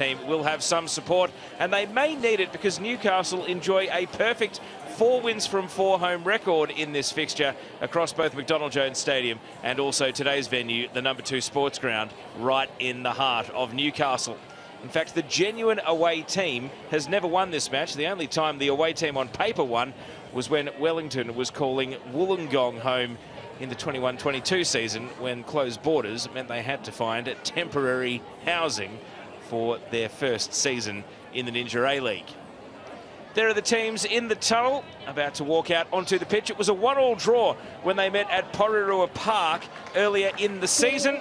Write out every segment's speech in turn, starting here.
team will have some support, and they may need it because Newcastle enjoy a perfect 4 wins from 4 home record in this fixture across both McDonald Jones Stadium and also today's venue, the number 2 sports ground, right in the heart of Newcastle. In fact, the genuine away team has never won this match. The only time the away team on paper won was when Wellington was calling Wollongong home in the 21-22 season, when closed borders meant they had to find temporary housing for their first season in the Ninja A-League. There are the teams in the tunnel about to walk out onto the pitch. It was a 1-1 draw when they met at Porirua Park earlier in the season.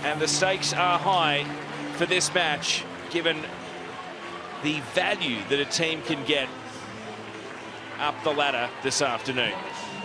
And the stakes are high for this match, given the value that a team can get up the ladder this afternoon.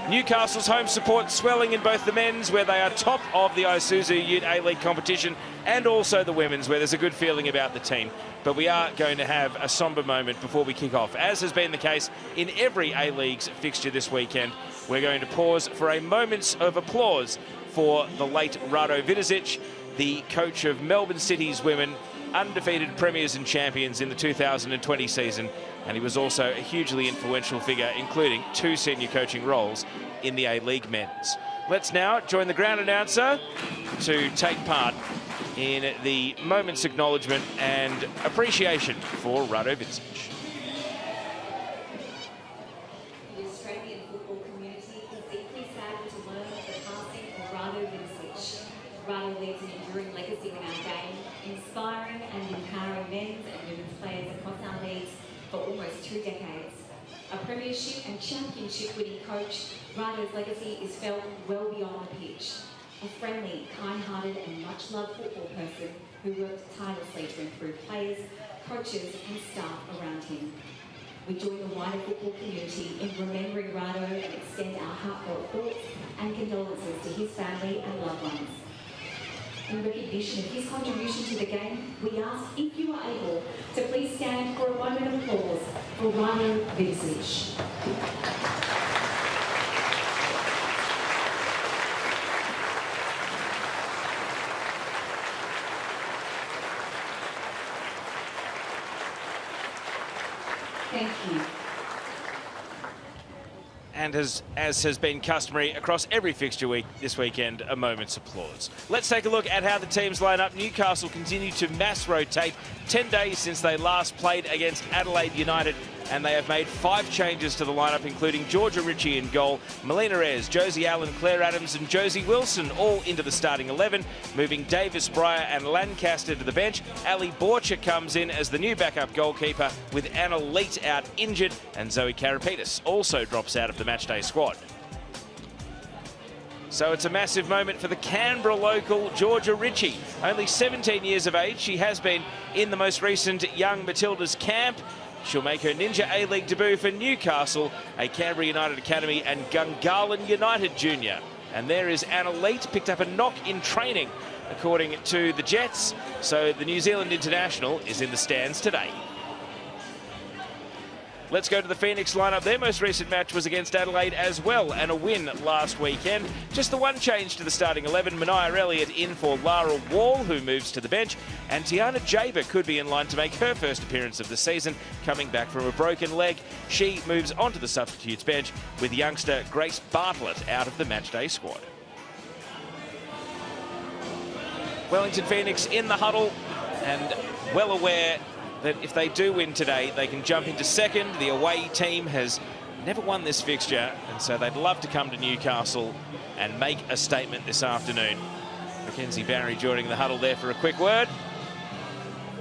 Newcastle's home support swelling in both the men's, where they are top of the Isuzu Ute A-League competition, and also the women's, where there's a good feeling about the team. But we are going to have a sombre moment before we kick off, as has been the case in every A-League's fixture this weekend. We're going to pause for a moment of applause for the late Rado Vidosic, the coach of Melbourne City's women, undefeated premiers and champions in the 2020 season, and he was also a hugely influential figure, including 2 senior coaching roles in the A-League men's. Let's now join the ground announcer to take part in the moment's acknowledgement and appreciation for Rado Vidosic. The Australian football community is deeply saddened to learn of the passing of Rado Vidosic. Rado leaves an enduring legacy in our game, inspiring and empowering men's and women's players across our leagues for almost 2 decades. A premiership and championship winning coach, Rado's legacy is felt well beyond the pitch. A friendly, kind-hearted and much-loved football person who worked tirelessly to improve players, coaches and staff around him. We join the wider football community in remembering Rado and extend our heartfelt thoughts and condolences to his family and loved ones. In recognition of his contribution to the game, we ask, if you are able, to please stand for a moment of applause for Rado Vidosic. Thank you. And as has been customary across every fixture week this weekend, a moment's applause. Let's take a look at how the teams line up. Newcastle continue to mass rotate. 10 days since they last played against Adelaide United, and they have made 5 changes to the lineup, including Georgia Ritchie in goal, Melina Reyes, Josie Allen, Claire Adams and Josie Wilson all into the starting 11, moving Davis Breyer and Lancaster to the bench. Ali Borcher comes in as the new backup goalkeeper, with Anna Leet out injured, and Zoe Karapetis also drops out of the matchday squad. So it's a massive moment for the Canberra local Georgia Ritchie. Only 17 years of age, she has been in the most recent Young Matildas camp. She'll make her Ninja A-League debut for Newcastle, a Canberra United Academy and Gungahlin United junior. And there is Anna Leet, picked up a knock in training, according to the Jets. So the New Zealand international is in the stands today. Let's go to the Phoenix lineup. Their most recent match was against Adelaide as well, and a win last weekend. Just the one change to the starting 11. Mania Elliott in for Lara Wall, who moves to the bench, and Tiana Jaber could be in line to make her first appearance of the season, coming back from a broken leg. She moves onto the substitutes bench, with youngster Grace Bartlett out of the matchday squad. Wellington Phoenix in the huddle, and well aware that if they do win today, they can jump into second. The away team has never won this fixture, and so they'd love to come to Newcastle and make a statement this afternoon. Mackenzie Barry joining the huddle there for a quick word.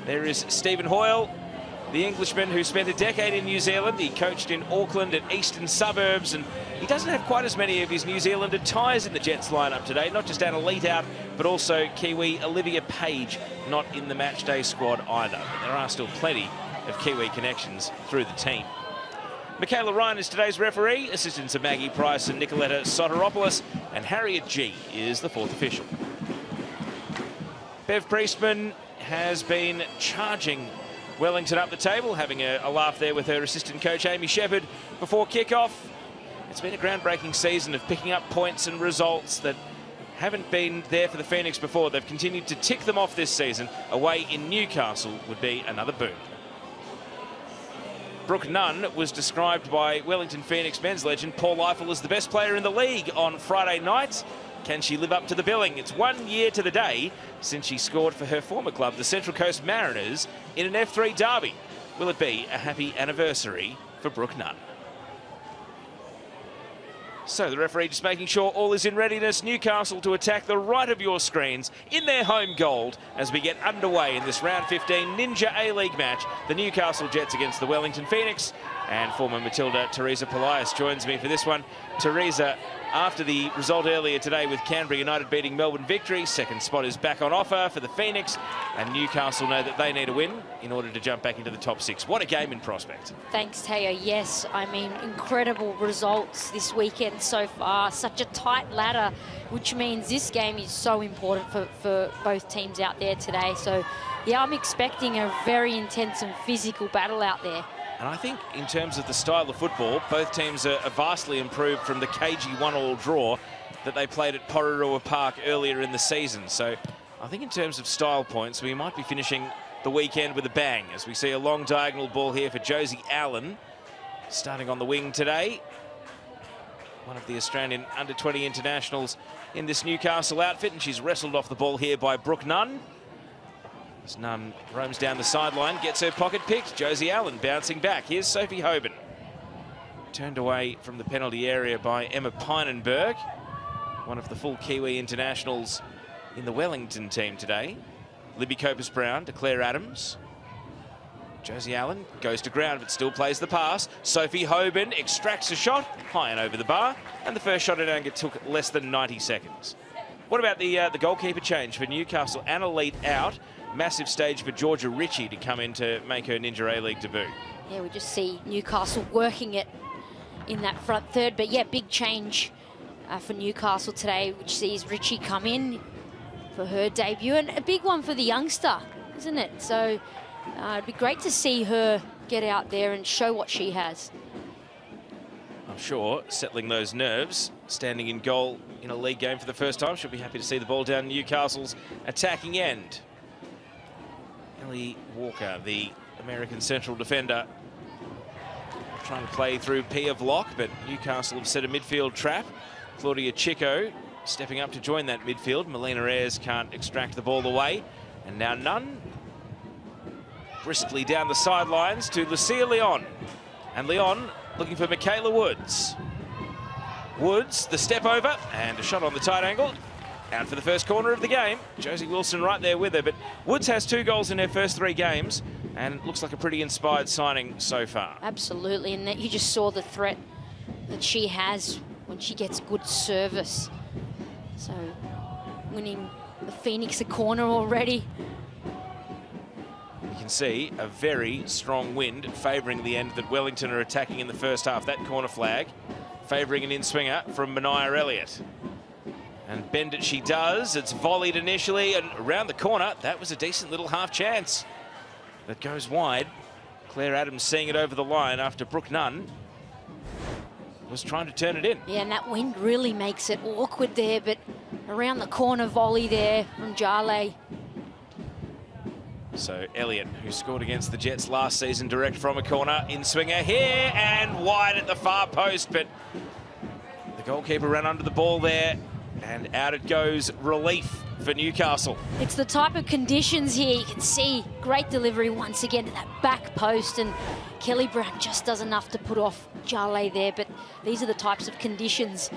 There is Stephen Hoyle, the Englishman who spent a decade in New Zealand. He coached in Auckland at Eastern Suburbs, and he doesn't have quite as many of his New Zealander ties in the Jets lineup today. Not just Anna Leet out, but also Kiwi Olivia Page not in the matchday squad either. But there are still plenty of Kiwi connections through the team. Michaela Ryan is today's referee. Assistants are Maggie Price and Nicoletta Soteropoulos, and Harriet G is the 4th official. Bev Priestman has been charging Wellington up the table, having a laugh there with her assistant coach Amy Shepherd before kick-off. It's been a groundbreaking season of picking up points and results that haven't been there for the Phoenix before. They've continued to tick them off this season. Away in Newcastle would be another boon. Brooke Nunn was described by Wellington Phoenix men's legend Paul Eiffel as the best player in the league on Friday night. Can she live up to the billing? It's 1 year to the day since she scored for her former club, the Central Coast Mariners, in an F3 derby. Will it be a happy anniversary for Brooke Nunn? So the referee just making sure all is in readiness. Newcastle to attack the right of your screens in their home gold as we get underway in this round 15 Ninja A-League match. The Newcastle Jets against the Wellington Phoenix. And former Matilda Teresa Polias joins me for this one. Teresa, after the result earlier today with Canberra United beating Melbourne Victory, second spot is back on offer for the Phoenix, and Newcastle know that they need a win in order to jump back into the top six. What a game in prospect. Thanks, Teo. Yes, I mean, incredible results this weekend so far. Such a tight ladder, which means this game is so important for both teams out there today. So, yeah, I'm expecting a very intense and physical battle out there. And I think in terms of the style of football, both teams are vastly improved from the cagey 1-1 draw that they played at Pororoa Park earlier in the season. So I think in terms of style points, we might be finishing the weekend with a bang as we see a long diagonal ball here for Josie Allen, starting on the wing today. One of the Australian under-20 internationals in this Newcastle outfit, and she's wrestled off the ball here by Brooke Nunn. As Nunn roams down the sideline, gets her pocket picked. Josie Allen bouncing back. Here's Sophie Hoban. Turned away from the penalty area by Emma Pinenberg, one of the full Kiwi internationals in the Wellington team today. Libby Copus-Brown to Claire Adams. Josie Allen goes to ground but still plays the pass. Sophie Hoban extracts a shot high and over the bar, and the first shot at anger took less than 90 seconds. What about the goalkeeper change for Newcastle? Anna Leet out. Massive stage for Georgia Ritchie to come in to make her Ninja A-League debut. Yeah, we just see Newcastle working it in that front third. But yeah, big change for Newcastle today, which sees Ritchie come in for her debut. And a big one for the youngster, isn't it? So it'd be great to see her get out there and show what she has. I'm sure settling those nerves, standing in goal in a league game for the first time. She'll be happy to see the ball down Newcastle's attacking end. Ellie Walker, the American central defender, trying to play through Pia Vlock, but Newcastle have set a midfield trap. Claudia Chico stepping up to join that midfield. Melina Ayres can't extract the ball away. And now Nunn briskly down the sidelines to Lucia Leon. And Leon looking for Michaela Woods. Woods, the step over, and a shot on the tight angle. Out for the first corner of the game. Josie Wilson right there with her, but Woods has 2 goals in her first 3 games, and it looks like a pretty inspired signing so far. Absolutely, and you just saw the threat that she has when she gets good service. So, winning the Phoenix a corner already. You can see a very strong wind favouring the end that Wellington are attacking in the first half. That corner flag favouring an in-swinger from Mania Elliott. And bend it she does. It's volleyed initially, and around the corner, that was a decent little half chance. That goes wide. Claire Adams seeing it over the line after Brooke Nunn was trying to turn it in. Yeah, and that wind really makes it awkward there, but around the corner volley there from Jale. So Elliott, who scored against the Jets last season, direct from a corner, in swinger here and wide at the far post, but the goalkeeper ran under the ball there. And out it goes, relief for Newcastle. It's the type of conditions here. You can see great delivery once again to that back post, and Kelly Brown just does enough to put off Jale there, but these are the types of conditions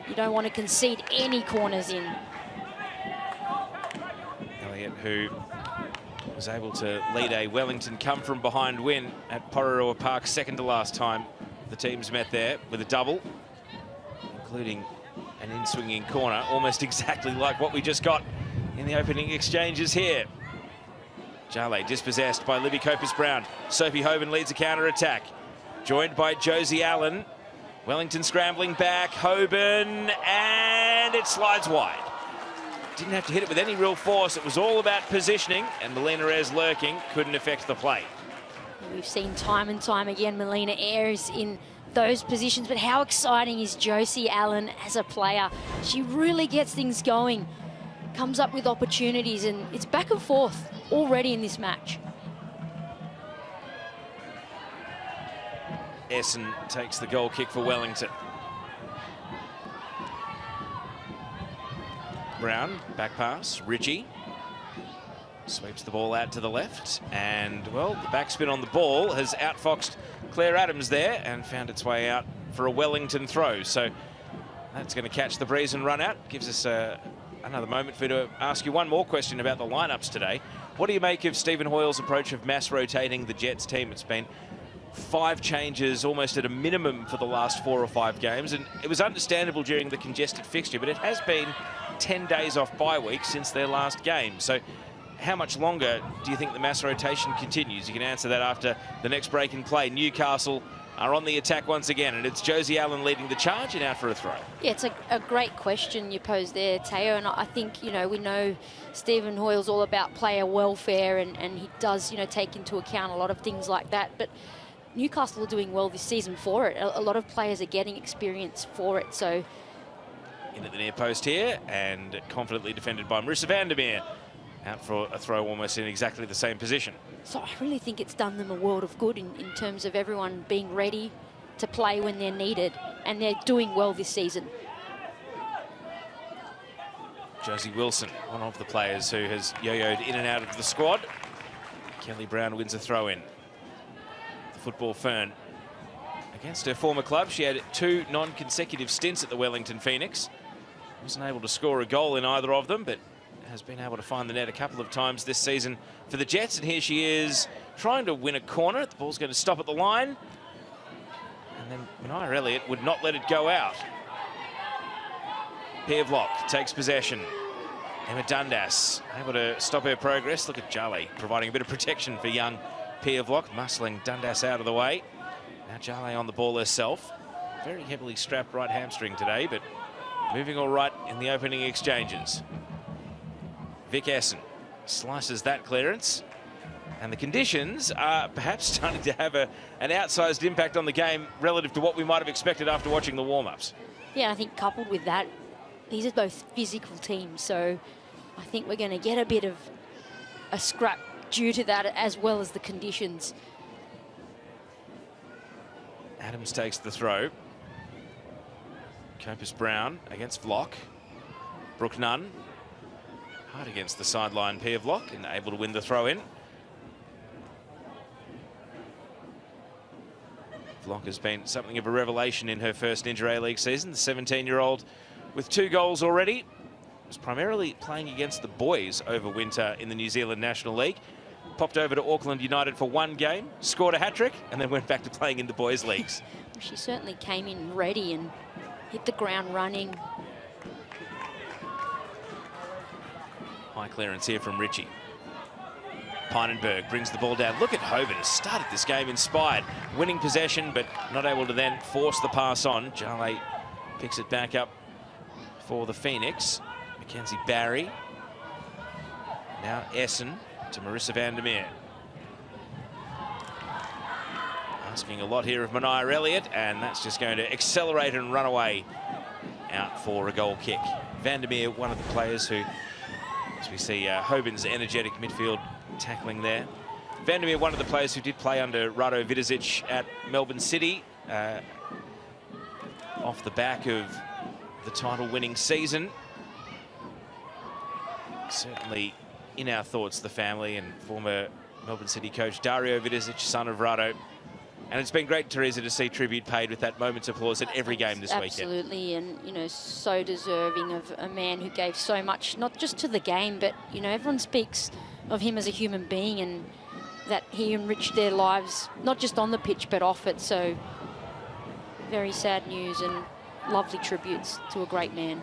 you don't want to concede any corners in. Elliott, who was able to lead a Wellington come-from-behind win at Pororoa Park, second to last time the teams met there, with a double, including an in-swinging corner, almost exactly like what we just got in the opening exchanges here. Jale dispossessed by Libby Copus-Brown. Sophie Hoban leads a counter-attack, joined by Josie Allen. Wellington scrambling back, Hoban, and it slides wide. Didn't have to hit it with any real force. It was all about positioning, and Melina Ayres lurking couldn't affect the play. We've seen time and time again Melina Ayres in those positions. But how exciting is Josie Allen as a player? She really gets things going, comes up with opportunities, and it's back and forth already in this match. Essen takes the goal kick for Wellington. Brown, back pass, Ritchie. Sweeps the ball out to the left, and, well, the backspin on the ball has outfoxed Claire Adams there and found its way out for a Wellington throw. So that's going to catch the breeze and run out. Gives us another moment for you to ask you one more question about the lineups today. What do you make of Stephen Hoyle's approach of mass rotating the Jets team? It's been 5 changes almost at a minimum for the last 4 or 5 games, and it was understandable during the congested fixture, but it has been 10 days off bye week since their last game. So how much longer do you think the mass rotation continues? You can answer that after the next break in play. Newcastle are on the attack once again, and it's Josie Allen leading the charge and out for a throw. Yeah, it's a great question you posed there, Teo, and I think, you know, we know Stephen Hoyle's all about player welfare, and he does, you know, take into account a lot of things like that, but Newcastle are doing well this season for it. A lot of players are getting experience for it, so... In at the near post here, and confidently defended by Marissa Vandermeer. Out for a throw almost in exactly the same position. So I really think it's done them a world of good in terms of everyone being ready to play when they're needed, and they're doing well this season. Josie Wilson, one of the players who has yo-yoed in and out of the squad. Kelly Brown wins a throw-in. The football Fern. Against her former club, she had 2 non-consecutive stints at the Wellington Phoenix. Wasn't able to score a goal in either of them, but has been able to find the net a couple of times this season for the Jets. And here she is trying to win a corner. The ball's going to stop at the line. And then Mania Elliott would not let it go out. Piavlock takes possession. Emma Dundas able to stop her progress. Look at Jale providing a bit of protection for young Piavlock, muscling Dundas out of the way. Now Jale on the ball herself. Very heavily strapped right hamstring today, but moving all right in the opening exchanges. Vic Essen slices that clearance, and the conditions are perhaps starting to have an outsized impact on the game relative to what we might have expected after watching the warm-ups. Yeah, I think coupled with that, these are both physical teams, so I think we're going to get a bit of a scrap due to that, as well as the conditions. Adams takes the throw. Copus Brown against Vlock. Brooke Nunn. Hard against the sideline Piavlock and able to win the throw-in. Vlock has been something of a revelation in her first Inter-A-League season. The 17-year-old with 2 goals already. Was primarily playing against the boys over winter in the New Zealand National League. Popped over to Auckland United for 1 game, scored a hat-trick, and then went back to playing in the boys' leagues. She certainly came in ready and hit the ground running. High clearance here from Ritchie. Pynenberg brings the ball down. Look at Hoban, has started this game inspired. Winning possession, but not able to then force the pass on. Jale picks it back up for the Phoenix. Mackenzie Barry. Now Essen to Marissa Vandermeer. Asking a lot here of Mania Elliott, and that's just going to accelerate and run away out for a goal kick. Vandermeer, one of the players who, as we see Hoban's energetic midfield tackling there. Vandermeer, one of the players who did play under Rado Vidosic at Melbourne City off the back of the title-winning season. Certainly in our thoughts, the family and former Melbourne City coach Dario Vidosic, son of Rado. And it's been great, Teresa, to see tribute paid with that moment's applause at every game this weekend. Absolutely, and, you know, so deserving of a man who gave so much, not just to the game, but, you know, everyone speaks of him as a human being and that he enriched their lives, not just on the pitch, but off it. So, very sad news and lovely tributes to a great man.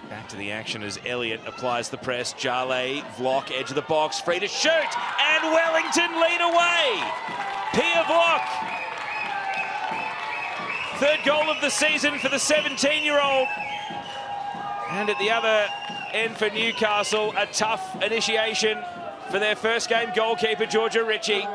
Back to the action as Elliott applies the press. Jale, Vlock, edge of the box, free to shoot, and Wellington lead away. Piavlock, 3rd goal of the season for the 17-year-old. And at the other end for Newcastle, a tough initiation for their first game goalkeeper, Georgia Ritchie.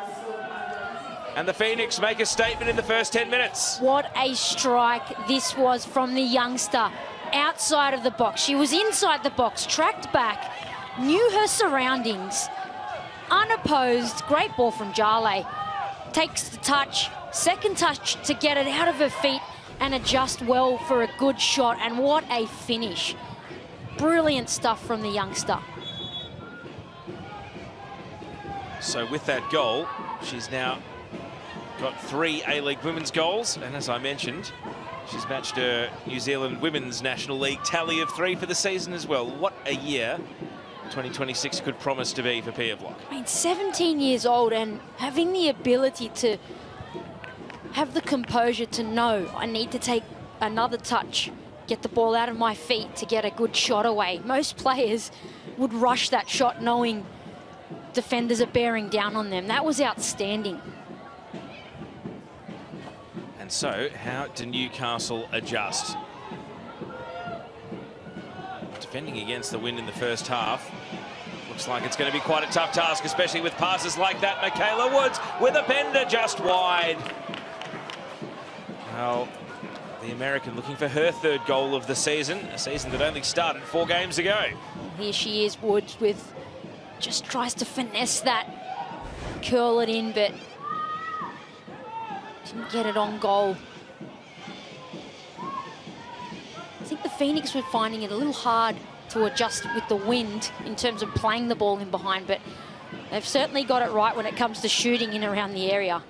And the Phoenix make a statement in the first 10 minutes. What a strike this was from the youngster. Outside of the box. She was inside the box, tracked back, knew her surroundings. Unopposed, great ball from Jale. Takes the touch, second touch to get it out of her feet and adjust well for a good shot. And what a finish. Brilliant stuff from the youngster. So with that goal, she's now got 3 A-League women's goals. And as I mentioned, she's matched her New Zealand Women's National League tally of 3 for the season as well. What a year 2026 could promise to be for Pia Vlock. I mean, 17 years old and having the ability to have the composure to know I need to take another touch, get the ball out of my feet to get a good shot away. Most players would rush that shot knowing defenders are bearing down on them. That was outstanding. And so, how do Newcastle adjust? Defending against the wind in the first half. Looks like it's going to be quite a tough task, especially with passes like that. Michaela Woods with a bender just wide. Well, the American looking for her 3rd goal of the season, a season that only started 4 games ago. Here she is, Woods, with just tries to finesse that, curl it in, but didn't get it on goal. I think the Phoenix were finding it a little hard to adjust with the wind in terms of playing the ball in behind, but they've certainly got it right when it comes to shooting in around the area.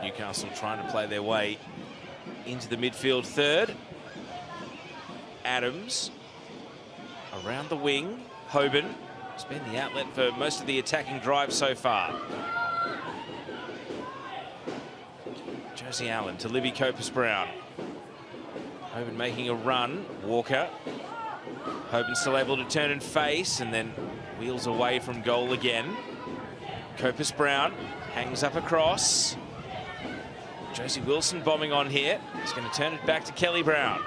Newcastle trying to play their way into the midfield third. Adams around the wing. Hoban has been the outlet for most of the attacking drive so far. Josie Allen to Libby Copus-Brown. Hoban making a run. Walker. Hoban still able to turn and face and then wheels away from goal again. Copus-Brown hangs up across. Josie Wilson bombing on here. He's going to turn it back to Kelly Brown.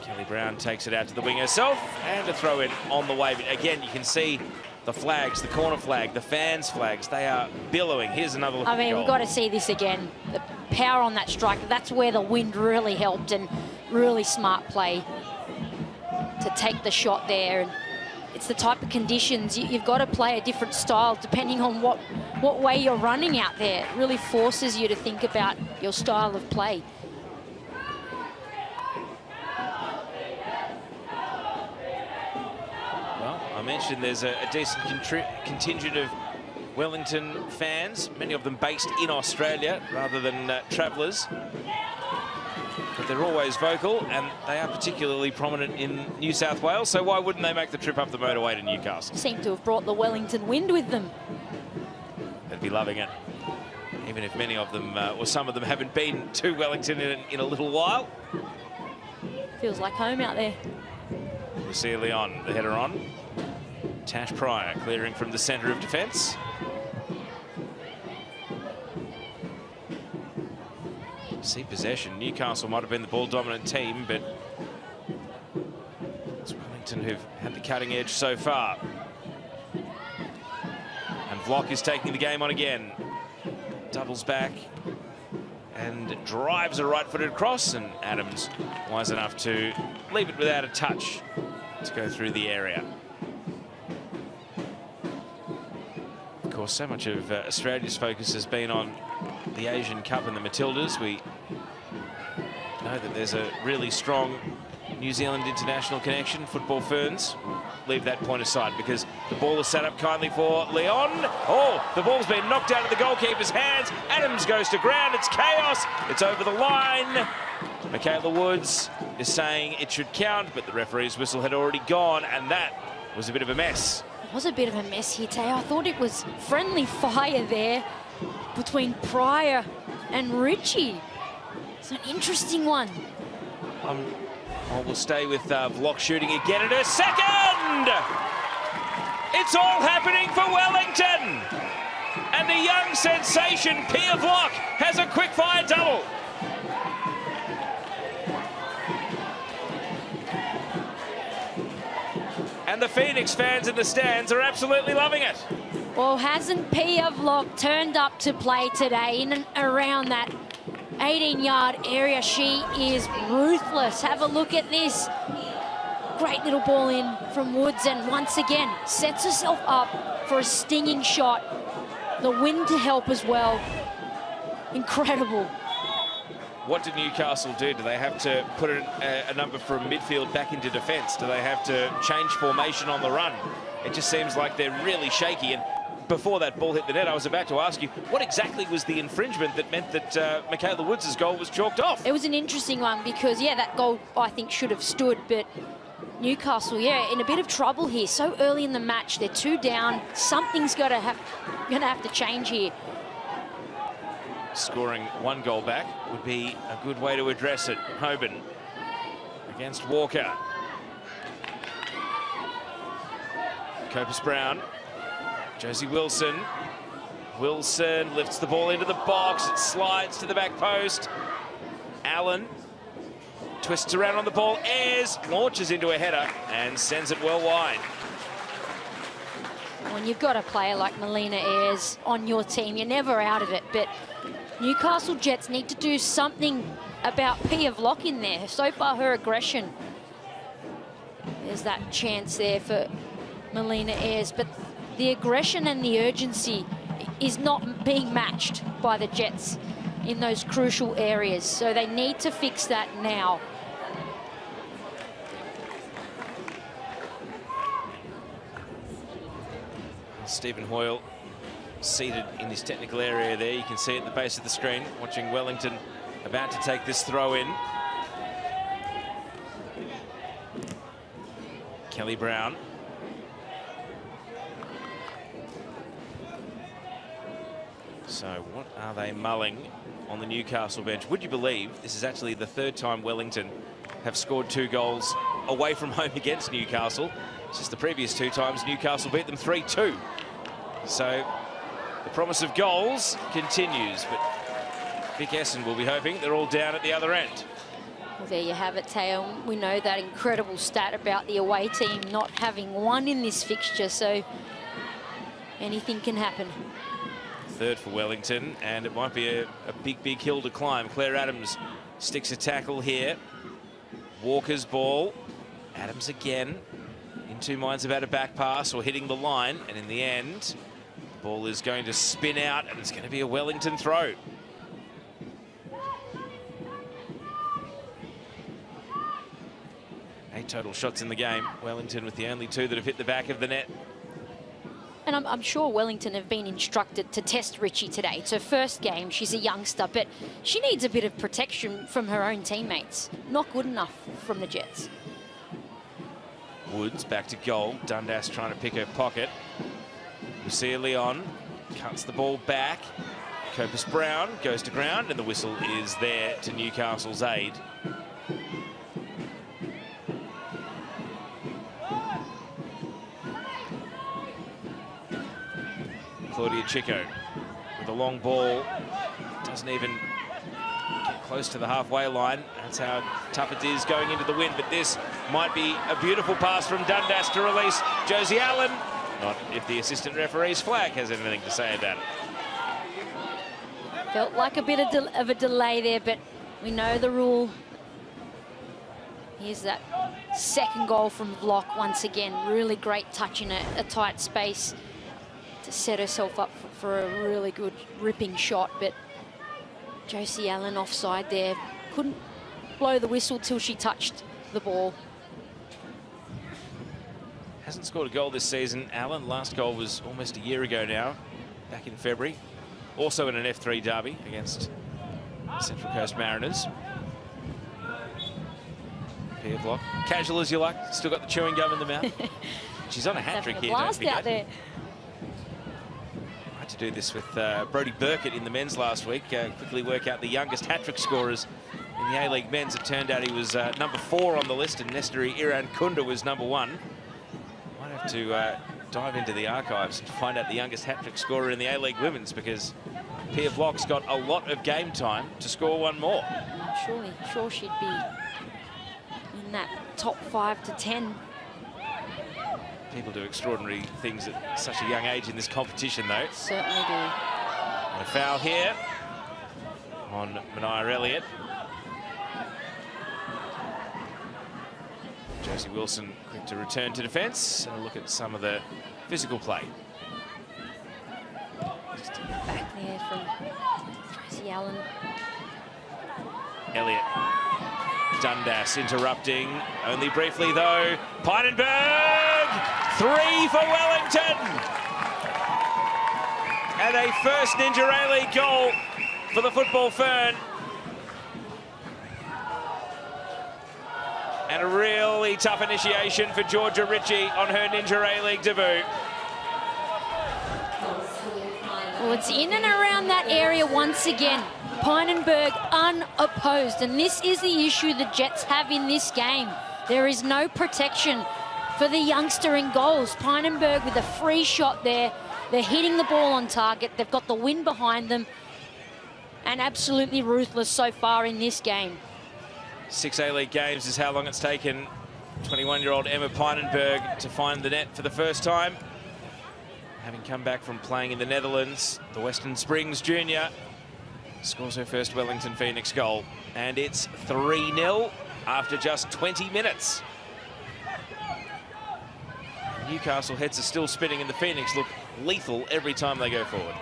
Kelly Brown takes it out to the wing herself and a throw in on the way. But again, you can see the flags, the corner flag, the fans' flags, they are billowing. Here's another look. I mean, we've got to see this again. The power on that strike, that's where the wind really helped, and really smart play to take the shot there. And it's the type of conditions you've got to play a different style depending on what way you're running out there. It really forces you to think about your style of play. Well, I mentioned there's a decent contingent of Wellington fans, many of them based in Australia rather than travellers. But they're always vocal, and they are particularly prominent in New South Wales, so why wouldn't they make the trip up the motorway to Newcastle? Seem to have brought the Wellington wind with them. They'd be loving it, even if many of them, or some of them, haven't been to Wellington in a little while. Feels like home out there. Lucia Leon, the header on. Tash Pryor clearing from the centre of defence. See possession. Newcastle might have been the ball-dominant team, but it's Wellington who've had the cutting edge so far. And Vlock is taking the game on again. Doubles back and drives a right-footed cross, and Adams wise enough to leave it without a touch to go through the area. Of course, so much of Australia's focus has been on the Asian Cup and the Matildas. We know that there's a really strong New Zealand international connection. Football ferns, leave that point aside because the ball is set up kindly for Leon. Oh, the ball's been knocked out of the goalkeeper's hands. Adams goes to ground. It's chaos. It's over the line. Michaela Woods is saying it should count, but the referee's whistle had already gone, and that was a bit of a mess. It was a bit of a mess here, Tay. I thought it was friendly fire there between Pryor and Ritchie. It's an interesting one. We'll stay with Vlock shooting again at her second. It's all happening for Wellington. And the young sensation, Pia Vlock, has a quick-fire double. And the Phoenix fans in the stands are absolutely loving it. Well, hasn't Pia Vlok turned up to play today in and around that 18-yard area? She is ruthless. Have a look at this. Great little ball in from Woods, and once again sets herself up for a stinging shot. The wind to help as well. Incredible. What did Newcastle do? Do they have to put a number from midfield back into defence? Do they have to change formation on the run? It just seems like they're really shaky. And before that ball hit the net, I was about to ask you, what exactly was the infringement that meant that Michaela Woods' goal was chalked off? It was an interesting one because, yeah, that goal I think should have stood, but Newcastle, yeah, in a bit of trouble here. So early in the match, they're 2 down. Something's gonna have to change here. Scoring 1 goal back would be a good way to address it. Hoban against Walker. Copus Brown. Josie Wilson. Wilson lifts the ball into the box. It slides to the back post. Allen twists around on the ball. Ayres launches into a header and sends it well wide. When you've got a player like Melina Ayres on your team, you're never out of it. But Newcastle Jets need to do something about Pia Vlok in there. So far, her aggression. There's that chance there for Melina Ayres, but the aggression and the urgency is not being matched by the Jets in those crucial areas. So they need to fix that now. Stephen Hoyle seated in his technical area there. You can see at the base of the screen, watching Wellington about to take this throw in. Kelly Brown. So what are they mulling on the Newcastle bench? Would you believe this is actually the 3rd time Wellington have scored 2 goals away from home against Newcastle? It's just the previous 2 times Newcastle beat them 3-2. So the promise of goals continues, but Vic Essen will be hoping they're all down at the other end. Well, there you have it, Teo. We know that incredible stat about the away team not having won in this fixture, so anything can happen. 3rd for Wellington, and it might be a big hill to climb. Claire Adams sticks a tackle here. Walker's ball. Adams again in 2 minds about a back pass or hitting the line, and in the end, the ball is going to spin out, and it's going to be a Wellington throw. Eight total shots in the game. Wellington with the only 2 that have hit the back of the net. And I'm sure Wellington have been instructed to test Richie today. It's her first game. She's a youngster, but she needs a bit of protection from her own teammates. Not good enough from the Jets. Woods back to goal. Dundas trying to pick her pocket. Lucia Leon cuts the ball back. Copus Brown goes to ground, and the whistle is there to Newcastle's aid. Claudia Chico with a long ball. Doesn't even get close to the halfway line. That's how tough it is going into the wind. But this might be a beautiful pass from Dundas to release Josie Allen. Not if the assistant referee's flag has anything to say about it. Felt like a bit of a delay there, but we know the rule. Here's that 2nd goal from Vlok once again. Really great touch in a tight space to set herself up for a really good ripping shot, but Josie Allen offside there. Couldn't blow the whistle till she touched the ball. Hasn't scored a goal this season. Allen, last goal was almost a year ago now, back in February. Also in an F3 derby against Central Coast Mariners. Pia Vlok, casual as you like, still got the chewing gum in the mouth. She's on a hat-trick here, don't forget. Out there. I had to do this with Brodie Burkett in the men's last week. Quickly work out the youngest hat-trick scorers in the A-League men's. It turned out he was number 4 on the list, and Nesteri Iran Kunda was number 1. Might have to dive into the archives and find out the youngest hat-trick scorer in the A-League women's, because Pia Vlok's got a lot of game time to score 1 more. I'm sure she'd be in that top 5 to 10. People do extraordinary things at such a young age in this competition, though. Certainly do. And a foul here on Manair Elliott. Josie Wilson quick to return to defence and a look at some of the physical play. Just a bit back there from Tracy Allen. Elliott. Dundas interrupting, only briefly though. Pynenberg, 3 for Wellington. And a first Ninja A-League goal for the Football Fern. And a really tough initiation for Georgia Ritchie on her Ninja A-League debut. Well, it's in and around that area once again. Pynenberg unopposed, and this is the issue the Jets have in this game. There is no protection for the youngster in goals. Pynenberg with a free shot there. They're hitting the ball on target. They've got the wind behind them, and absolutely ruthless so far in this game. 6 A-League games is how long it's taken 21-year-old Emma Pynenberg to find the net for the first time. Having come back from playing in the Netherlands, the Western Springs junior scores her first Wellington Phoenix goal. And it's 3-0 after just 20 minutes. Newcastle heads are still spinning and the Phoenix look lethal every time they go forward.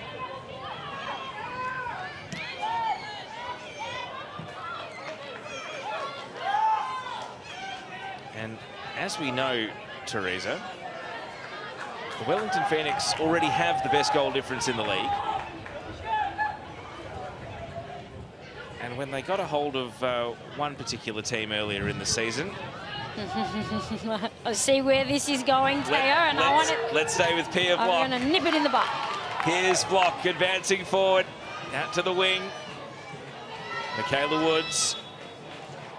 And as we know, Teresa, the Wellington Phoenix already have the best goal difference in the league. And when they got a hold of one particular team earlier in the season... I see where this is going, Teo, and I want it... Let's stay with Pia Block. I'm going to nip it in the butt. Here's Block advancing forward, out to the wing. Michaela Woods.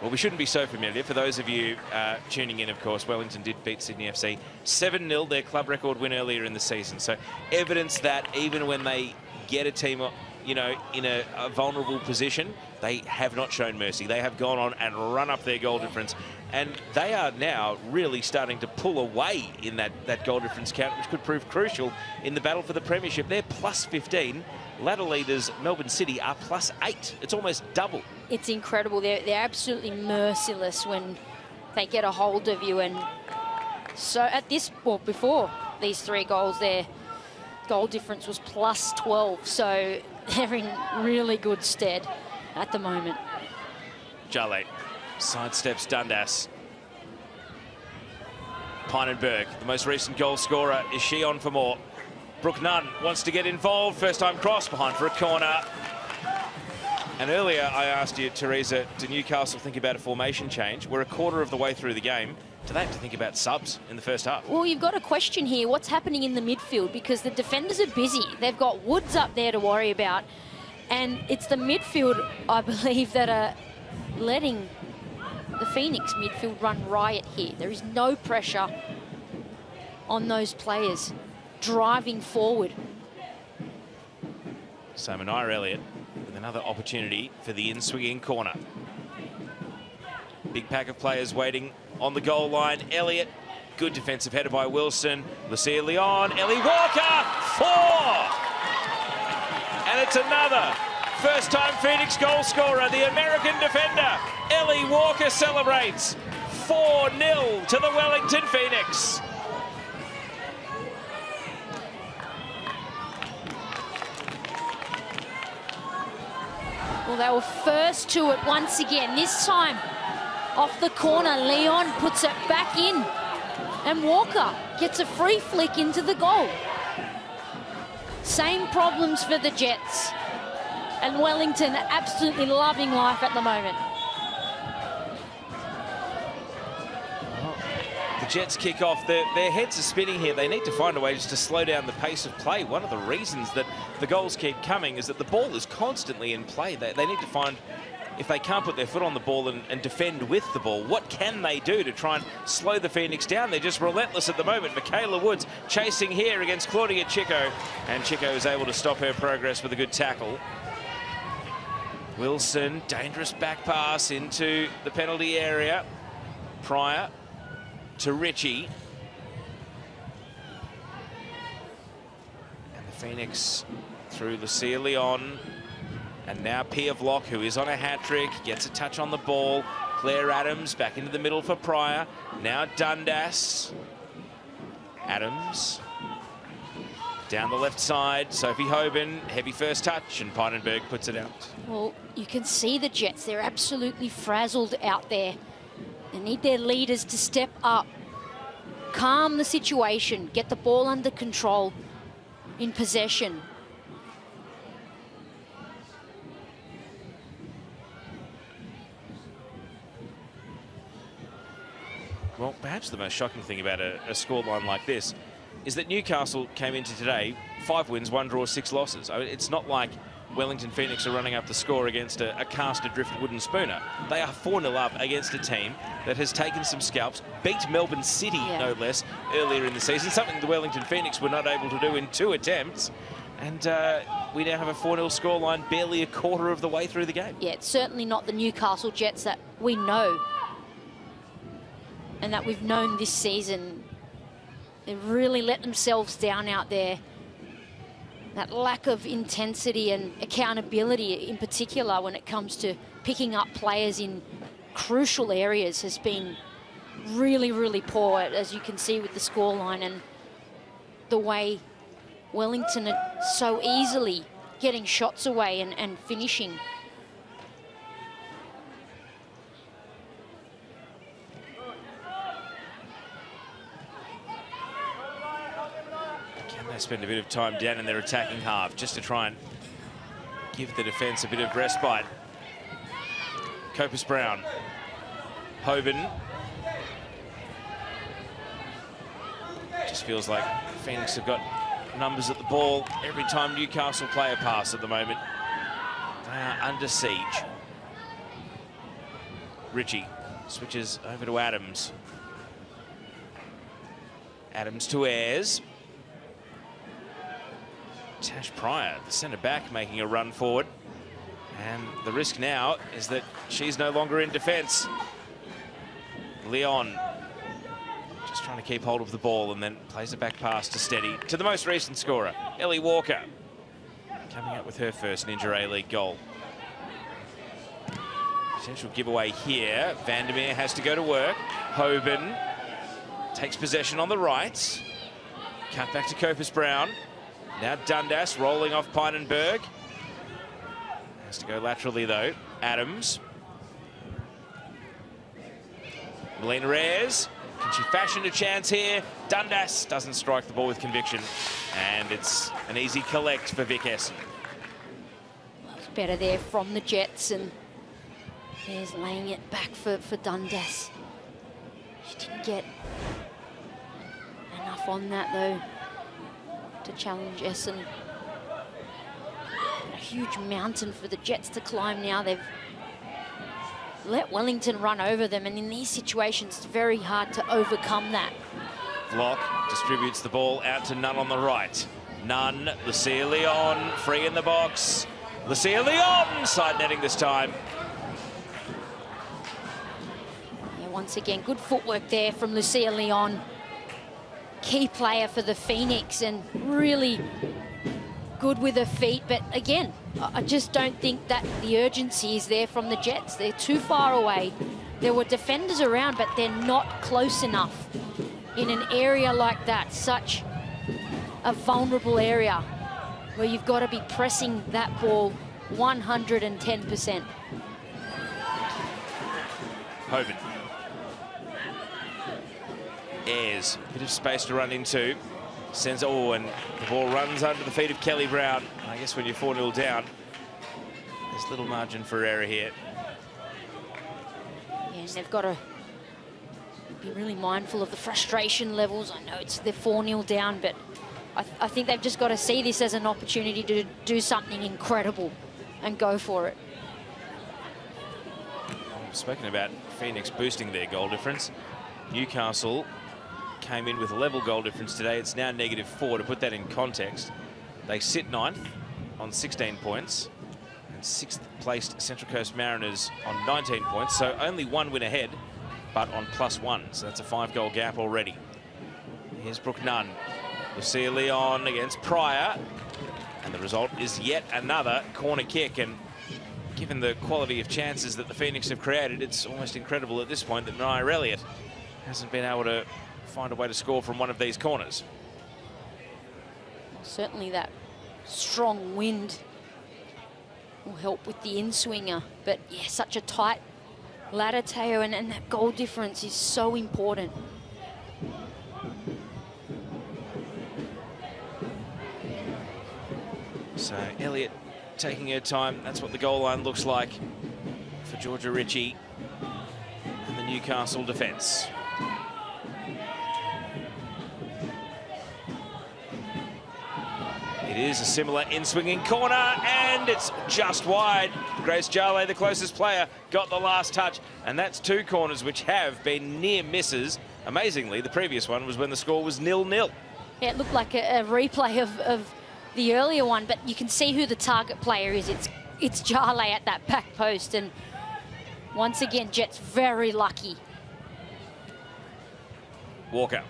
Well, we shouldn't be so familiar. For those of you tuning in, of course, Wellington did beat Sydney FC 7-0, their club record win earlier in the season. So evidence that even when they get a team, you know, in a vulnerable position, they have not shown mercy. They have gone on and run up their goal difference. And they are now really starting to pull away in that goal difference count, which could prove crucial in the battle for the premiership. They're plus 15. Ladder leaders Melbourne City are plus 8. It's almost double. It's incredible. They're absolutely merciless when they get a hold of you. And so at this, well, before these 3 goals, their goal difference was plus 12. So they're in really good stead at the moment. Jale sidesteps Dundas. Pynenberg, the most recent goal scorer. Is she on for more? Brooke Nunn wants to get involved. First time cross behind for a corner. And earlier I asked you, Teresa, do Newcastle think about a formation change? We're a quarter of the way through the game. Do they have to think about subs in the first half? Well, you've got a question here. What's happening in the midfield? Because the defenders are busy. They've got Woods up there to worry about. And it's the midfield, I believe, that are letting the Phoenix midfield run riot here. There is no pressure on those players driving forward. So Manair Elliott with another opportunity for the in-swinging corner. Big pack of players waiting on the goal line. Elliott, good defensive header by Wilson. Lucia Leon, Ellie Walker, 4! And it's another first-time Phoenix goal scorer, the American defender, Ellie Walker celebrates. 4-0 to the Wellington Phoenix. Well, they were first to it once again. This time, off the corner, Leon puts it back in. And Walker gets a free flick into the goal. Same problems for the Jets. And Wellington absolutely loving life at the moment. Well, the Jets kick off. Their heads are spinning here. They need to find a way just to slow down the pace of play. One of the reasons that the goals keep coming is that the ball is constantly in play. They need to find, if they can't put their foot on the ball and defend with the ball, what can they do to try and slow the Phoenix down? They're just relentless at the moment. Michaela Woods chasing here against Claudia Chico, and Chico is able to stop her progress with a good tackle. Wilson, dangerous back pass into the penalty area. Pryor to Ritchie. Phoenix through Lucia Leon. And now Pia Vlock, who is on a hat-trick, gets a touch on the ball. Claire Adams back into the middle for Pryor. Now Dundas. Adams. Down the left side, Sophie Hoban, heavy first touch, and Pynenberg puts it out. Well, you can see the Jets, they're absolutely frazzled out there. They need their leaders to step up, calm the situation, get the ball under control in possession. Well, perhaps the most shocking thing about a scoreline like this is that Newcastle came into today 5 wins, 1 draw, 6 losses. I mean, it's not like Wellington Phoenix are running up the score against a cast adrift wooden spooner. They are 4-0 up against a team that has taken some scalps, beat Melbourne City, no less, earlier in the season, something the Wellington Phoenix were not able to do in 2 attempts. And we now have a 4-0 scoreline barely a quarter of the way through the game. Yeah, it's certainly not the Newcastle Jets that we know and that we've known this season. They really let themselves down out there. That lack of intensity and accountability in particular when it comes to picking up players in crucial areas has been really, really poor, as you can see with the scoreline and the way Wellington are so easily getting shots away and finishing. They spend a bit of time down in their attacking half just to try and give the defence a bit of respite. Copus Brown. Hoban. Just feels like Phoenix have got numbers at the ball every time Newcastle play a pass at the moment. They are under siege. Ritchie switches over to Adams. Adams to Ayres. Tash Pryor, the centre-back, making a run forward. And the risk now is that she's no longer in defence. Leon just trying to keep hold of the ball and then plays a back pass to Steady. To the most recent scorer, Ellie Walker, coming up with her first Ninja A-League goal. Potential giveaway here. Vandermeer has to go to work. Hoban takes possession on the right. Cut back to Copus Brown. Now Dundas rolling off Pynenberg. Has to go laterally though. Adams. Melina Ayres. Can she fashion a chance here? Dundas doesn't strike the ball with conviction. And it's an easy collect for Vic Essen. Well, it's better there from the Jets, and there's laying it back for Dundas. She didn't get enough on that though to challenge Essen. A huge mountain for the Jets to climb now. They've let Wellington run over them, and in these situations it's very hard to overcome that. Vlock distributes the ball out to Nunn on the right. Nunn, Lucia Leon, free in the box. Lucia Leon, side netting this time. Yeah, once again, good footwork there from Lucia Leon. Key player for the Phoenix and really good with her feet. But again, I just don't think that the urgency is there from the Jets. They're too far away. There were defenders around, but they're not close enough in an area like that, such a vulnerable area where you've got to be pressing that ball 110%. Hoban. Ayres, bit of space to run into. Sends, and the ball runs under the feet of Kelly Brown. I guess when you're 4-0 down, there's little margin for error here. Yeah, and they've got to be really mindful of the frustration levels. I know they're 4-0 down, but I think they've just got to see this as an opportunity to do something incredible and go for it. We've spoken about Phoenix boosting their goal difference. Newcastle came in with a level goal difference today. It's now -4. To put that in context, they sit 9th on 16 points, and 6th placed Central Coast Mariners on 19 points, so only 1 win ahead, but on +1, so that's a 5-goal gap already. Here's Brooke Nunn. Lucia Leon against Pryor. And the result is yet another corner kick. And given the quality of chances that the Phoenix have created, it's almost incredible at this point that Maya Elliott hasn't been able to find a way to score from one of these corners. Certainly that strong wind will help with the in-swinger. But yeah, such a tight ladder, Teo, and that goal difference is so important. So Elliott taking her time. That's what the goal line looks like for Georgia Ritchie and the Newcastle defence. It is a similar in-swinging corner, and it's just wide. Grace Jale, the closest player, got the last touch, and that's two corners which have been near misses. Amazingly, the previous one was when the score was 0-0. Yeah, it looked like a replay of the earlier one, but you can see who the target player is. It's Jale at that back post, and once again, Jets very lucky. Walker.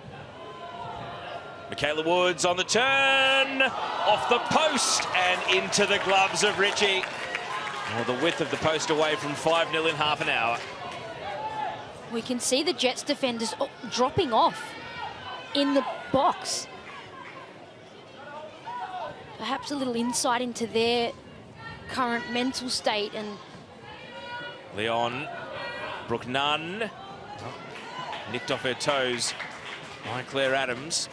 Michaela Woods on the turn, off the post and into the gloves of Ritchie. Well, the width of the post away from 5-0 in half an hour. We can see the Jets defenders dropping off in the box. Perhaps a little insight into their current mental state. And Leon, Brooke Nunn, nicked off her toes by Claire Adams.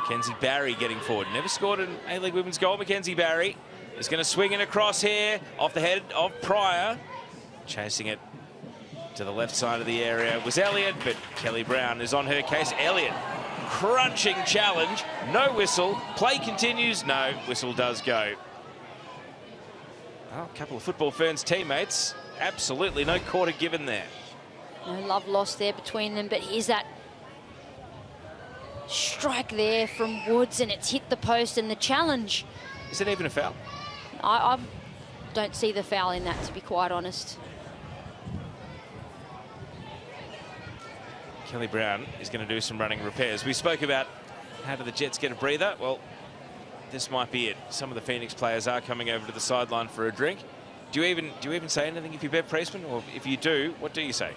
Mackenzie Barry getting forward. Never scored an A-League women's goal. Mackenzie Barry is going to swing it across here off the head of Pryor. Chasing it to the left side of the area was Elliott, but Kelly Brown is on her case. Elliott, crunching challenge. No whistle. Play continues. No, whistle does go. Well, a couple of Football Ferns teammates. Absolutely no quarter given there. no love lost there between them, but here's that strike there from Woods, and it's hit the post, and the challenge. Is it even a foul? I don't see the foul in that, to be quite honest. Kelly Brown is going to do some running repairs. We spoke about how do the Jets get a breather. Well, this might be it. Some of the Phoenix players are coming over to the sideline for a drink. Do you even say anything if you're Bev Priestman, or if you do, what do you say?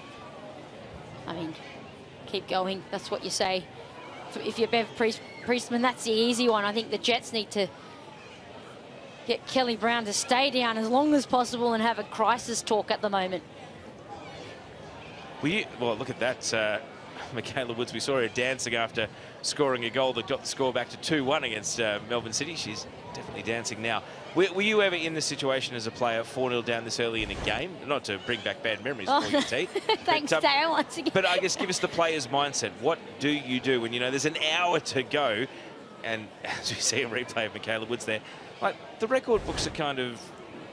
I mean, keep going. That's what you say. If you're Bev Priestman, that's the easy one. I think the Jets need to get Kelly Brown to stay down as long as possible and have a crisis talk at the moment. Well, look at that. Michaela Woods, we saw her dancing after scoring a goal that got the score back to 2-1 against Melbourne City. She's definitely dancing now. Were you ever in this situation as a player, 4-0 down this early in a game? Not to bring back bad memories for you, T. Thanks, Dale, once again. But I guess give us the player's mindset. What do you do when you know there's an hour to go? And as we see a replay of Michaela Woods there, like, the record books are kind of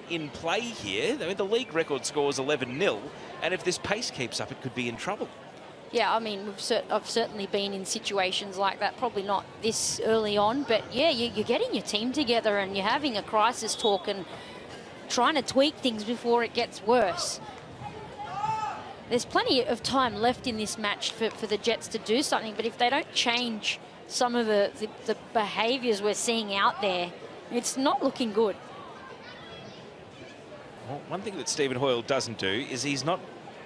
in play here. I mean, the league record score is 11-0, and if this pace keeps up, it could be in trouble. Yeah, I mean, I've certainly been in situations like that, probably not this early on, but yeah, you're getting your team together and you're having a crisis talk and trying to tweak things before it gets worse. There's plenty of time left in this match for the Jets to do something, but if they don't change some of the behaviours we're seeing out there, it's not looking good. Well, one thing that Stephen Hoyle doesn't do is he's not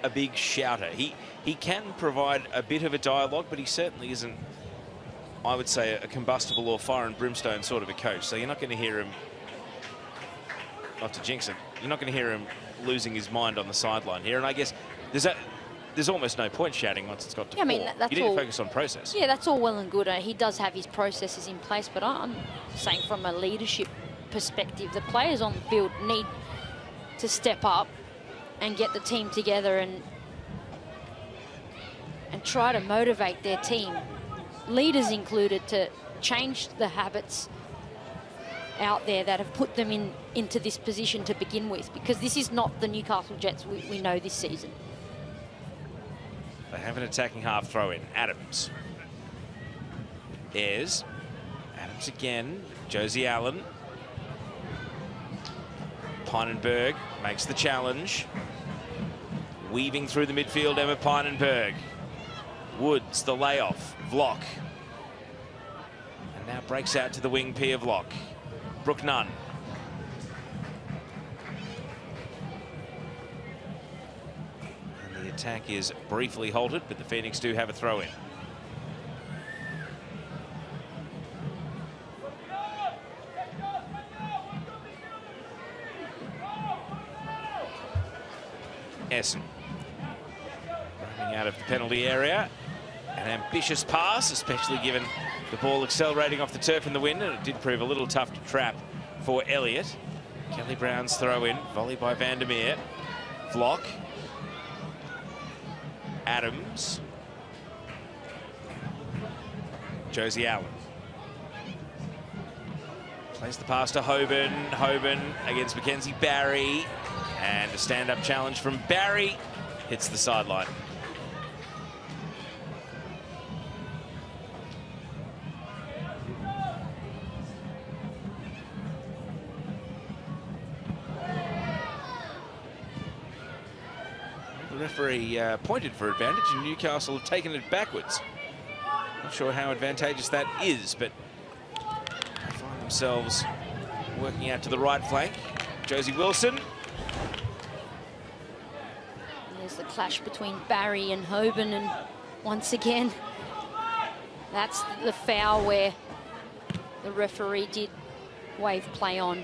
a big shouter. He can provide a bit of a dialogue, but he certainly isn't, I would say, a combustible or fire and brimstone sort of a coach. So you're not going to hear him, not to jinx it, you're not going to hear him losing his mind on the sideline here. And I guess there's almost no point shouting once it's got to four. I mean, that's you need to focus on process. Yeah, that's all well and good. He does have his processes in place, but I'm saying from a leadership perspective, the players on the field need to step up and get the team together and try to motivate their team, leaders included, to change the habits out there that have put them into this position to begin with, because this is not the Newcastle Jets we know this season. They have an attacking half throw in. Adams. Ayres. Adams again. Josie Allen. Pynenberg makes the challenge. Weaving through the midfield, Emma Pynenberg. Woods, the layoff. Vlock. And Now breaks out to the wing, P of Lock. Brooke Nunn. And the attack is briefly halted, but the Phoenix do have a throw in. Essen. Running out of the penalty area. An ambitious pass, especially given the ball accelerating off the turf in the wind, and it did prove a little tough to trap for Elliott. Kelly Brown's throw in, volley by Vandermeer. Vlock. Adams. Josie Allen. Plays the pass to Hoban. Hoban against Mackenzie Barry. And a stand-up challenge from Barry. Hits the sideline. The referee pointed for advantage, and Newcastle have taken it backwards. Not sure how advantageous that is, but they find themselves working out to the right flank. Josie Wilson. There's the clash between Barry and Hoban, and once again, that's the foul where the referee did wave play on.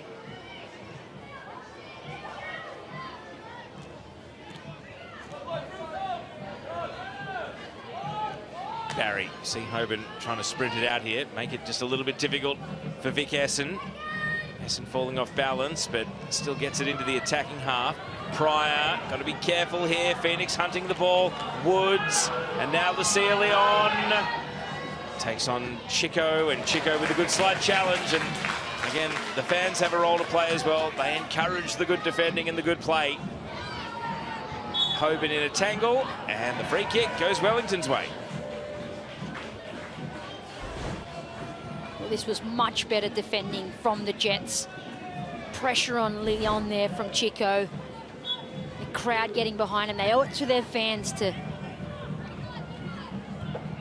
Barry, see Hoban trying to sprint it out here, make it just a little bit difficult for Vic Essen. Essen falling off balance, but still gets it into the attacking half. Pryor, got to be careful here. Phoenix hunting the ball. Woods, and now Lucia Leon takes on Chico, and Chico with a good slight challenge. And again, the fans have a role to play as well. They encourage the good defending and the good play. Hoban in a tangle, and the free kick goes Wellington's way. Well, this was much better defending from the Jets. Pressure on Leon there from Chico. The crowd getting behind him. They owe it to their fans to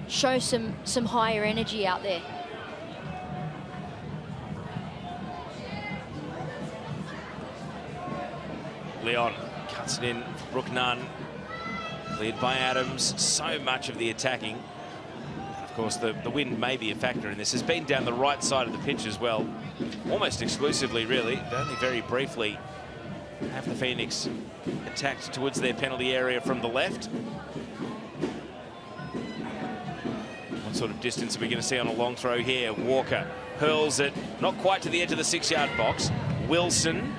show some higher energy out there. Leon cuts it in for Brooke Nunn. Cleared by Adams. So much of the attacking. Of course, the wind may be a factor in this. Has been down the right side of the pitch as well. Almost exclusively, really. Only very briefly have the Phoenix attacked towards their penalty area from the left. What sort of distance are we going to see on a long throw here? Walker hurls it, not quite to the edge of the 6-yard box. Wilson.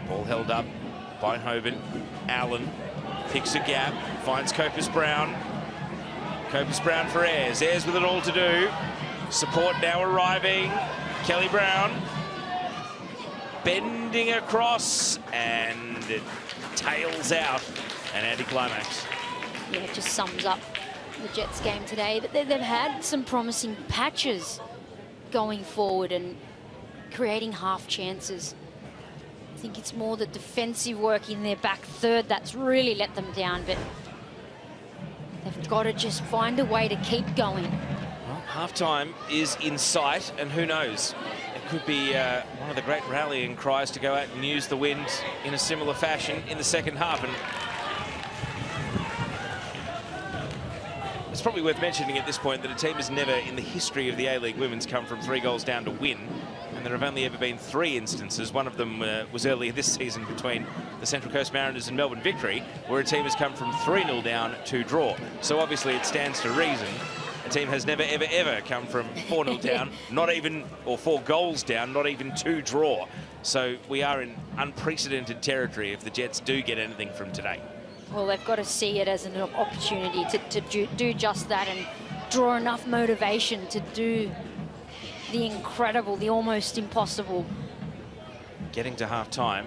Ball held up by Hoban. Allen picks a gap, finds Copus Brown. Copus Brown for Ayres. Ayres with it all to do. Support now arriving. Kelly Brown. Bending across, and it tails out. An anticlimax. Yeah, it just sums up the Jets game today. But they've had some promising patches going forward and creating half chances. I think it's more the defensive work in their back third that's really let them down, but they've got to just find a way to keep going. Well, half-time is in sight, and who knows? It could be one of the great rallying cries to go out and use the wind in a similar fashion in the second half. And it's probably worth mentioning at this point that a team has never in the history of the A-League Women's come from 3 goals down to win. And there have only ever been 3 instances. One of them was earlier this season between the Central Coast Mariners and Melbourne Victory, where a team has come from 3-0 down to draw. So obviously it stands to reason. A team has never, ever, ever come from 4-0 down, not even, or 4 goals down, not even 2 draw. So we are in unprecedented territory if the Jets do get anything from today. Well, they've got to see it as an opportunity to do just that and draw enough motivation to do the incredible, the almost impossible. Getting to half-time,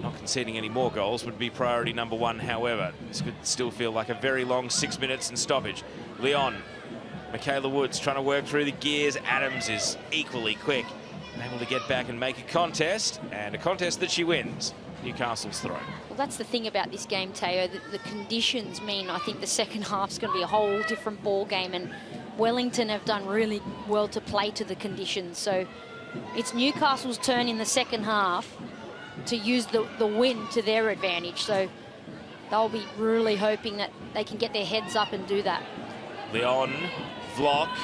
not conceding any more goals would be priority number 1. However, this could still feel like a very long 6 minutes and stoppage. Leon, Michaela Woods trying to work through the gears. Adams is equally quick, able to get back and make a contest, and a contest that she wins. Newcastle's throw. Well, that's the thing about this game, Teo. The conditions mean I think the second half's going to be a whole different ball game, and Wellington have done really well to play to the conditions. So it's Newcastle's turn in the second half to use the wind to their advantage. So they'll be really hoping that they can get their heads up and do that. Leon, Vlock.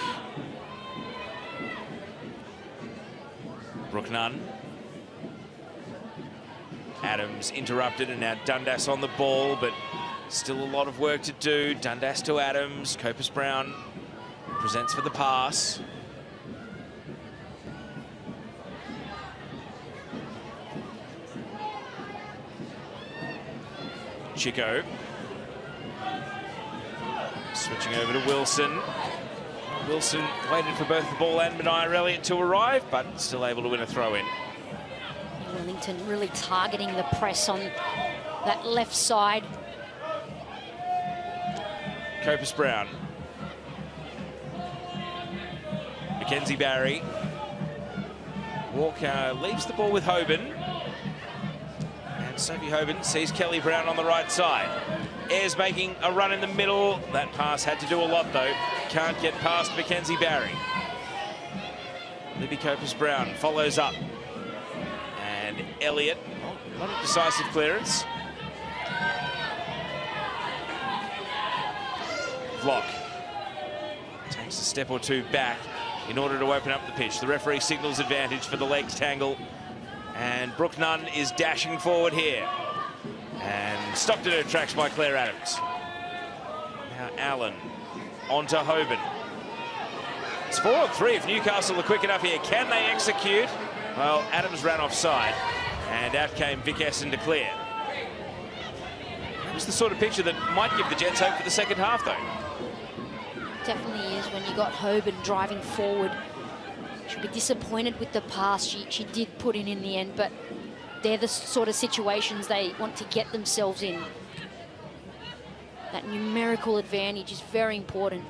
Brooke Nunn. Adams interrupted, and now Dundas on the ball, but still a lot of work to do. Dundas to Adams. Copus Brown presents for the pass. Chico. Switching over to Wilson. Wilson waited for both the ball and Manaia Elliott to arrive, but still able to win a throw-in. Wellington really targeting the press on that left side. Copus Brown. Mackenzie Barry. Walker leaves the ball with Hoban. And Sophie Hoban sees Kelly Brown on the right side. Ayres making a run in the middle. That pass had to do a lot, though. Can't get past Mackenzie Barry. Libby Copus Brown follows up. And Elliott, not a decisive clearance. Vlock takes a step or two back in order to open up the pitch. The referee signals advantage for the legs tangle. And Brooke Nunn is dashing forward here. And stopped in her tracks by Claire Adams. Now Allen onto Hoban. It's 4-on-3 if Newcastle are quick enough here. Can they execute? Well, Adams ran offside, and out came Vic Essen to clear. That was the sort of picture that might give the Jets hope for the second half, though. Definitely is when you got Hoban driving forward. She'll be disappointed with the pass she did put in the end, but they're the sort of situations they want to get themselves in. That numerical advantage is very important.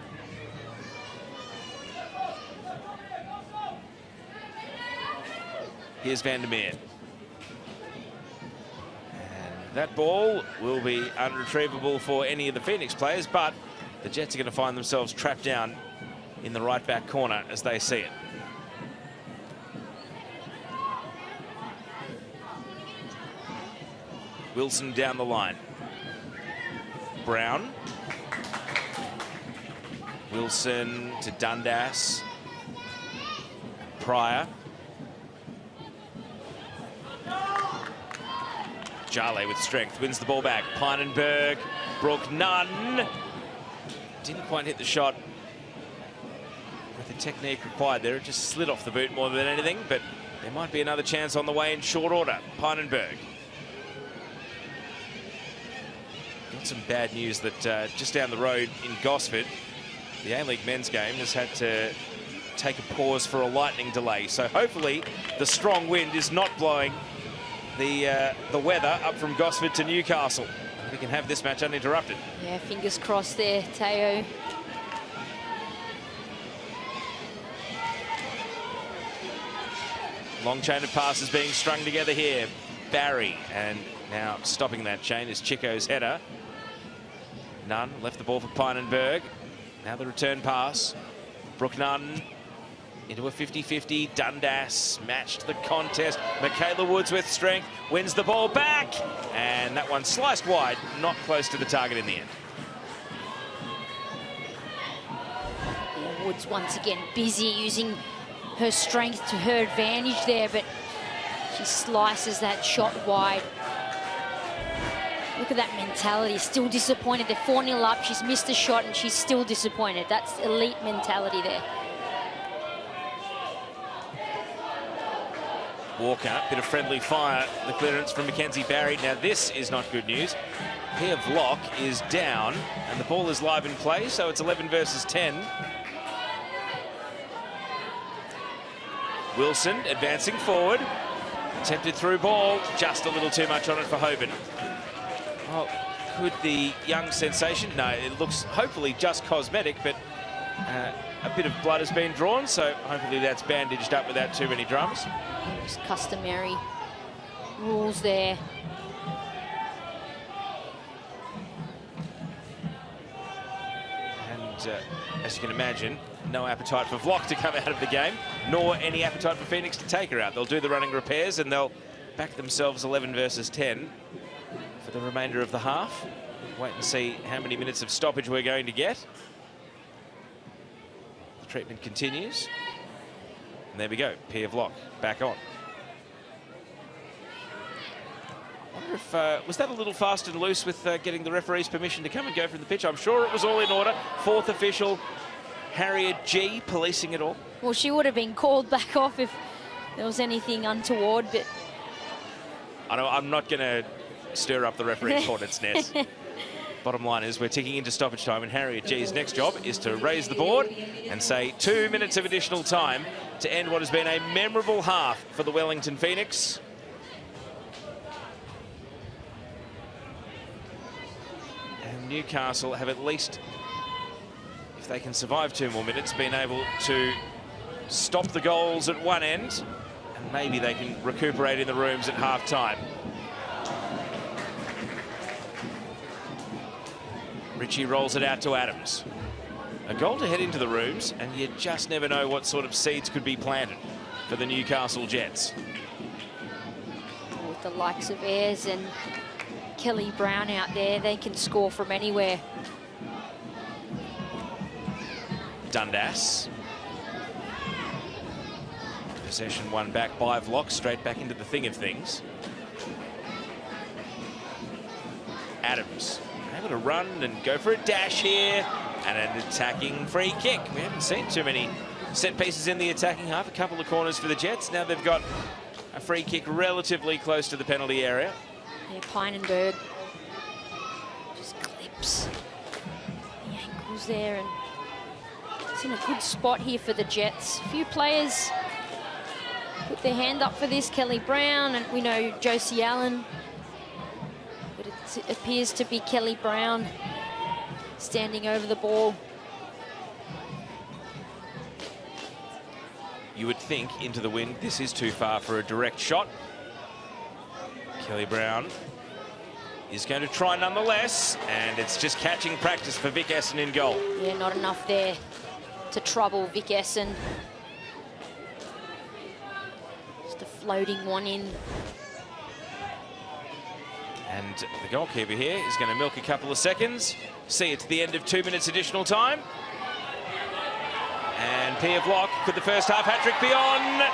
Here's Van der Meer. And that ball will be unretrievable for any of the Phoenix players, but the Jets are going to find themselves trapped down in the right back corner as they see it. Wilson down the line. Brown. Wilson to Dundas. Pryor. Jale with strength wins the ball back. Pinenberg. Brooke Nunn. Didn't quite hit the shot with the technique required there. It just slid off the boot more than anything, but there might be another chance on the way in short order. Pinenberg. Got some bad news that just down the road in Gosford, the A-League men's game has had to take a pause for a lightning delay. So hopefully the strong wind is not blowing the weather up from Gosford to Newcastle. We can have this match uninterrupted. Yeah, fingers crossed there, Teo. Long chain of passes being strung together here. Barry, and now stopping that chain is Chico's header. Nunn left the ball for Pinenberg. Now the return pass. Brooke Nunn into a 50-50. Dundas matched the contest. Michaela Woods with strength wins the ball back. And that one sliced wide, not close to the target in the end. Yeah, Woods once again busy using her strength to her advantage there, but she slices that shot wide. Look at that mentality, still disappointed. They're 4-0 up, she's missed a shot and she's still disappointed. That's elite mentality there. Walker, bit of friendly fire, the clearance from Mackenzie Barry. Now this is not good news. Pia Vlock is down and the ball is live in play, so it's 11 versus 10. Wilson advancing forward. Attempted through ball, just a little too much on it for Hoban. Well, could the young sensation? No, it looks hopefully just cosmetic, but a bit of blood has been drawn, so hopefully that's bandaged up without too many drums. Just customary rules there. And as you can imagine, no appetite for Vlock to come out of the game, nor any appetite for Phoenix to take her out. They'll do the running repairs and they'll back themselves 11 versus 10 for the remainder of the half. Wait and see how many minutes of stoppage we're going to get. The treatment continues. And there we go, Pia Vlock back on. I wonder if, was that a little fast and loose with getting the referee's permission to come and go from the pitch? I'm sure it was all in order. Fourth official, Harriet G, policing it all. Well, she would have been called back off if there was anything untoward, but... I know, I'm not going to stir up the referee's hornet's nest. Bottom line is we're ticking into stoppage time, and Harriet G's next job is to raise the board and say 2 minutes of additional time to end what has been a memorable half for the Wellington Phoenix. And Newcastle have at least, if they can survive 2 more minutes, been able to stop the goals at one end, and maybe they can recuperate in the rooms at half-time. Ritchie rolls it out to Adams. A goal to head into the rooms, and you just never know what sort of seeds could be planted for the Newcastle Jets. With the likes of Ayres and Kelly Brown out there, they can score from anywhere. Dundas. Possession won back by Vlock, straight back into the thing of things. Adams. Able to run and go for a dash here, and an attacking free kick. We haven't seen too many set pieces in the attacking half. A couple of corners for the Jets. Now they've got a free kick relatively close to the penalty area. Yeah, Pynenberg just clips the ankles there, and it's in a good spot here for the Jets. A few players put their hand up for this. Kelly Brown, and we know Josie Allen. It appears to be Kelly Brown standing over the ball. You would think into the wind, this is too far for a direct shot. Kelly Brown is going to try nonetheless, and it's just catching practice for Vic Essen in goal. Yeah, not enough there to trouble Vic Essen. Just a floating one in. And the goalkeeper here is going to milk a couple of seconds. See, it's the end of 2 minutes additional time. And Pia Vlock, could the first half hat-trick be on?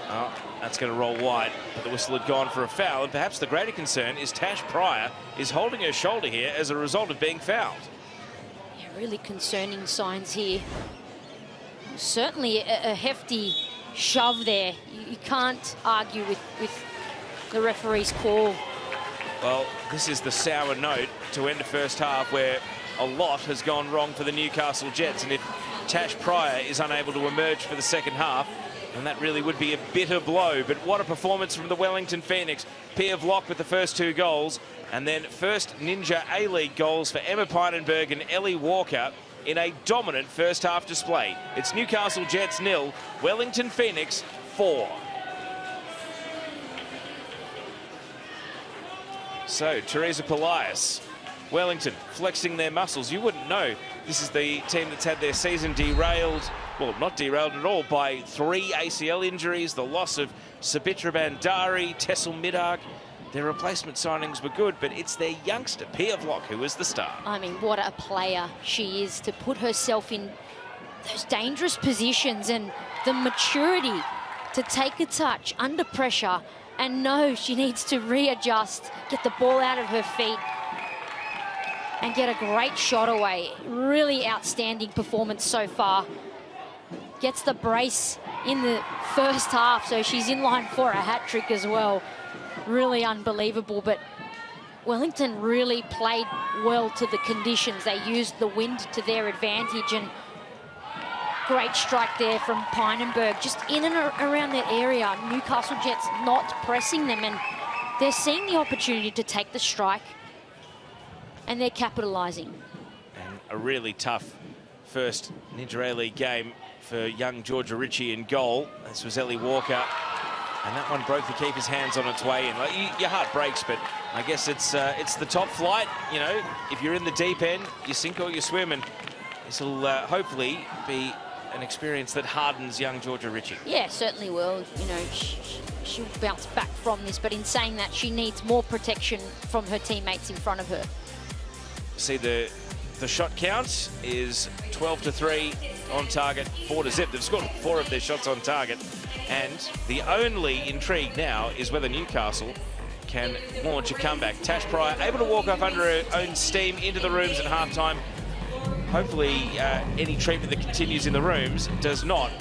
Oh, that's going to roll wide, but the whistle had gone for a foul. And perhaps the greater concern is Tash Pryor is holding her shoulder here as a result of being fouled. Yeah, really concerning signs here. Certainly a hefty shove there. You can't argue with the referee's call. Well, this is the sour note to end the first half where a lot has gone wrong for the Newcastle Jets, and if Tash Pryor is unable to emerge for the second half, then that really would be a bitter blow. But what a performance from the Wellington Phoenix. Pia Vlock with the first 2 goals, and then first Ninja A-League goals for Emma Pynenberg and Ellie Walker in a dominant first half display. It's Newcastle Jets 0, Wellington Phoenix 4. So, Teresa Polias, Wellington flexing their muscles. You wouldn't know this is the team that's had their season derailed, well, not derailed at all, by 3 ACL injuries, the loss of Sabitra Bandari, Tessel Middag. Their replacement signings were good, but it's their youngster, Pia Vlock, who was the star. I mean, what a player she is to put herself in those dangerous positions, and the maturity to take a touch under pressure and know she needs to readjust, get the ball out of her feet, and get a great shot away. Really outstanding performance so far. Gets the brace in the first half, so she's in line for a hat-trick as well. Really unbelievable, but Wellington really played well to the conditions. They used the wind to their advantage, and great strike there from Pynenberg, just in and around that area. Newcastle Jets not pressing them, and they're seeing the opportunity to take the strike, and they're capitalising. And a really tough first Ninja A-League game for young Georgia Ritchie in goal. This was Ellie Walker, and that one broke the keeper's hands on its way in. Like, your heart breaks, but I guess it's the top flight. You know, if you're in the deep end, you sink or you swim, and this will hopefully be an experience that hardens young Georgia Ritchie. Yeah, certainly will. You know, she'll bounce back from this, but in saying that, she needs more protection from her teammates in front of her. See, the shot count is 12-3 on target, 4-0. They've scored 4 of their shots on target, and the only intrigue now is whether Newcastle can launch a comeback. Tash Pryor able to walk off under her own steam into the rooms at halftime. Hopefully any treatment that continues in the rooms does not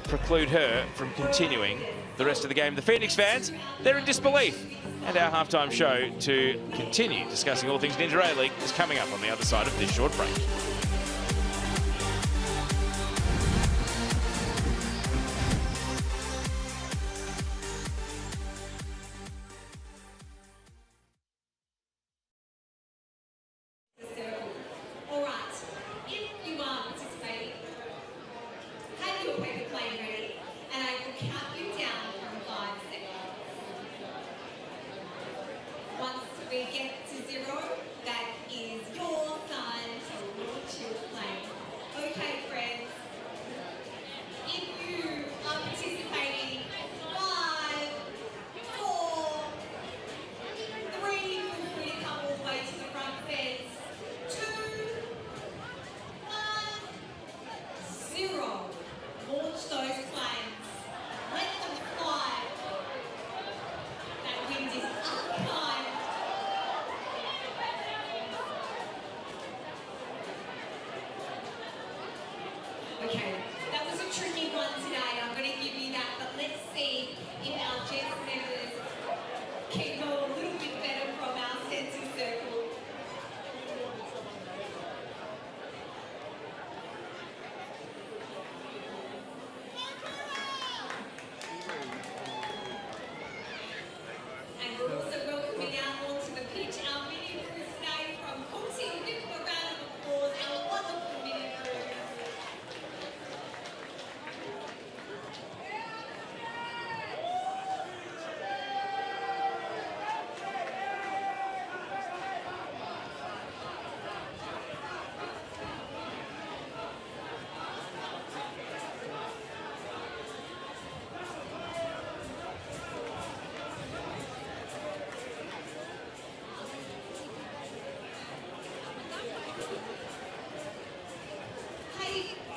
preclude her from continuing the rest of the game. The Phoenix fans, they're in disbelief. And our halftime show to continue discussing all things Ninja A-League is coming up on the other side of this short break. Okay, that was a tricky one today. I'm going to give you that, but let's see if our Jets members can go a little bit better from our centre circle. And we're also welcoming out onto the pitch our mini crew today from County. Give them a round of applause, our wonderful mini crew.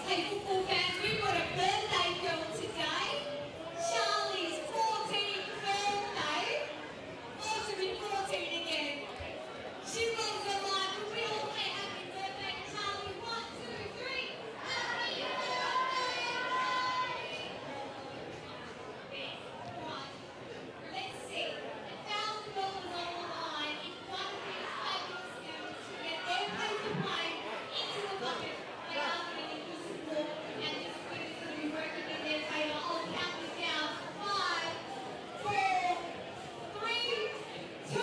Hey, football fans, we've got a birthday girl today. Charlie's 14th birthday. Oh, to be 14 again. She loves her life, but we all say happy birthday, Charlie. 1, 2, 3. Happy birthday! Right, let's see. $1,000 on the line if one of these fabulous students can get their paper plane into the bucket. They are getting good support, and this group is going to be working in their favour. I'll count this down. 5, 4, 3, 2,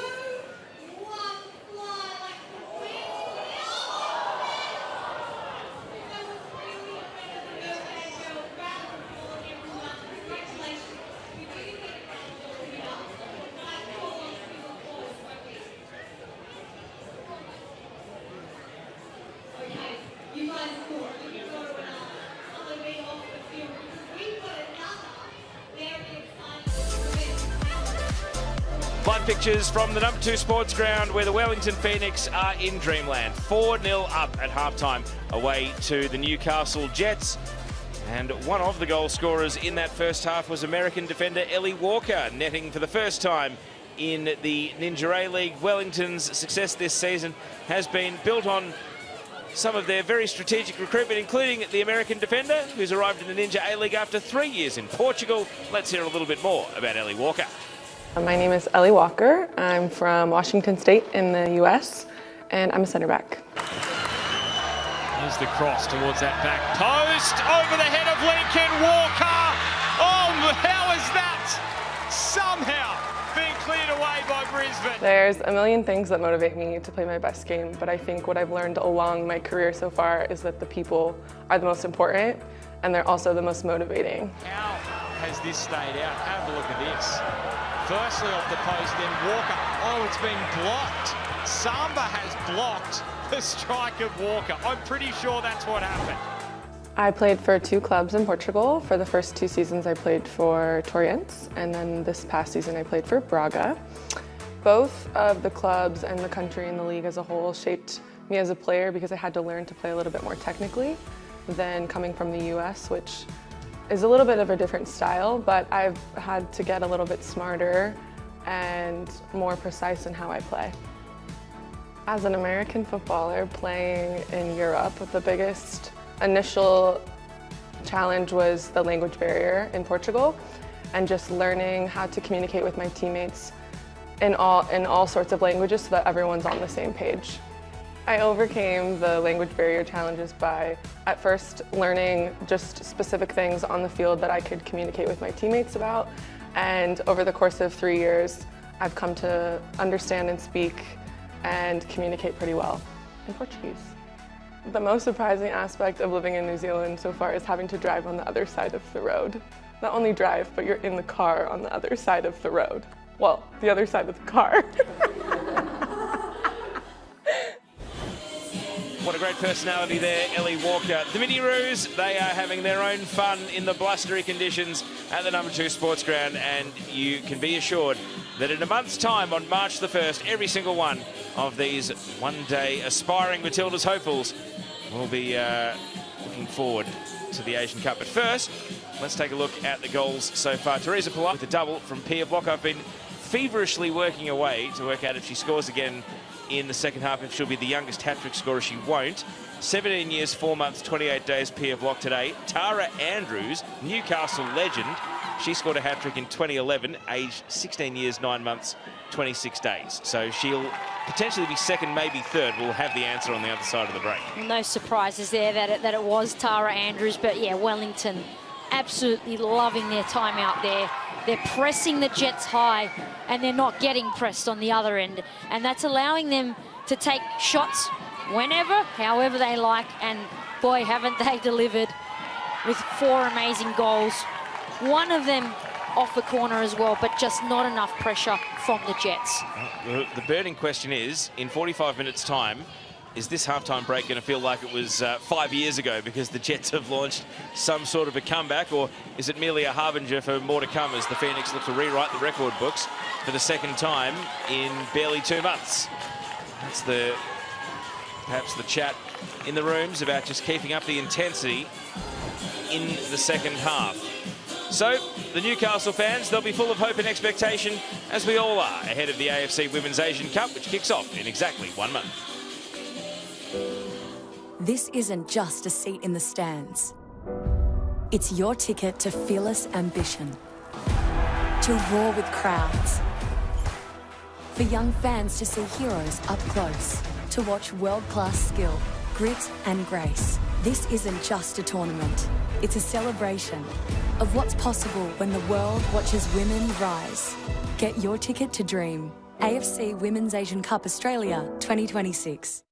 1. Fly like the wind. That was really incredible birthday girl. Round of applause, everyone. Congratulations. We didn't get a round of applause here. Nice call on school applause, won't we? Okay, you guys are cool. You can go around some of me off the field because we've got another very exciting event. Live pictures from the number 2 sports ground where the Wellington Phoenix are in dreamland. 4-0 up at halftime away to the Newcastle Jets. And one of the goal scorers in that first half was American defender Ellie Walker, netting for the first time in the Ninja A-League. Wellington's success this season has been built on some of their very strategic recruitment, including the American defender, who's arrived in the Ninja A-League after 3 years in Portugal. Let's hear a little bit more about Ellie Walker. My name is Ellie Walker. I'm from Washington State in the U.S., and I'm a center back. Here's the cross towards that back post, over the head of Lincoln Walker. Oh, how is that somehow being cleared away by Brisbane? There's a million things that motivate me to play my best game, but I think what I've learned along my career so far is that the people are the most important, and they're also the most motivating. How has this stayed out? Have a look at this. Firstly off the post, then Walker. Oh, it's been blocked. Samba has blocked the strike of Walker. I'm pretty sure that's what happened. I played for 2 clubs in Portugal. For the first 2 seasons I played for Torrentes, and then this past season I played for Braga. Both of the clubs and the country and the league as a whole shaped me as a player because I had to learn to play a little bit more technically than coming from the US, which is a little bit of a different style, but I've had to get a little bit smarter and more precise in how I play. As an American footballer playing in Europe, the biggest initial challenge was the language barrier in Portugal and just learning how to communicate with my teammates in all sorts of languages so that everyone's on the same page. I overcame the language barrier challenges by at first learning just specific things on the field that I could communicate with my teammates about, and over the course of 3 years I've come to understand and speak and communicate pretty well in Portuguese. The most surprising aspect of living in New Zealand so far is having to drive on the other side of the road. Not only drive, but you're in the car on the other side of the road. Well, the other side of the car. What a great personality there, Ellie Walker. The Mini-Roos, they are having their own fun in the blustery conditions at the number 2 sports ground, and you can be assured that in a month's time, on March the 1st, every single one of these one-day aspiring Matildas hopefuls will be looking forward to the Asian Cup. But first, let's take a look at the goals so far. Teresa Pilar with a double from Pia Block. I've been feverishly working away to work out if she scores again in the second half, if she'll be the youngest hat-trick scorer. She won't. 17 years, 4 months, 28 days, Pia Block today. Tara Andrews, Newcastle legend. She scored a hat-trick in 2011, aged 16 years, 9 months, 26 days. So she'll potentially be second, maybe third. We'll have the answer on the other side of the break. No surprises there that it was Tara Andrews, but yeah, Wellington absolutely loving their time out there. They're pressing the Jets high and they're not getting pressed on the other end. And that's allowing them to take shots whenever, however they like. And boy, haven't they delivered with 4 amazing goals. One of them off the corner as well, but just not enough pressure from the Jets. The burning question is, in 45 minutes' time, is this halftime break going to feel like it was 5 years ago because the Jets have launched some sort of a comeback, or is it merely a harbinger for more to come as the Phoenix look to rewrite the record books for the second time in barely 2 months? That's perhaps the chat in the rooms about just keeping up the intensity in the second half. So, the Newcastle fans, they'll be full of hope and expectation, as we all are, ahead of the AFC Women's Asian Cup, which kicks off in exactly 1 month. This isn't just a seat in the stands. It's your ticket to fearless ambition, to roar with crowds, for young fans to see heroes up close, to watch world-class skill, grit and grace. This isn't just a tournament. It's a celebration of what's possible when the world watches women rise. Get your ticket to dream. AFC Women's Asian Cup Australia 2026.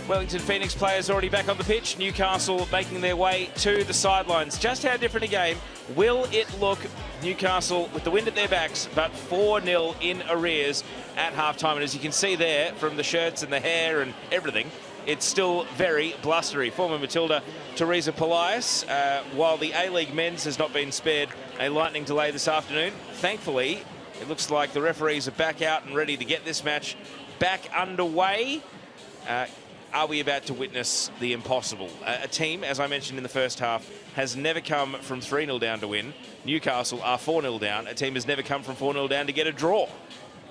Wellington Phoenix players already back on the pitch. Newcastle making their way to the sidelines. Just how different a game will it look? Newcastle with the wind at their backs, but 4-0 in arrears at halftime. And as you can see there from the shirts and the hair and everything, it's still very blustery. Former Matilda Teresa Polias, while the A-League men's has not been spared a lightning delay this afternoon. Thankfully, it looks like the referees are back out and ready to get this match back underway. Are we about to witness the impossible? A team, as I mentioned in the first half, has never come from 3-0 down to win. Newcastle are 4-0 down. A team has never come from 4-0 down to get a draw.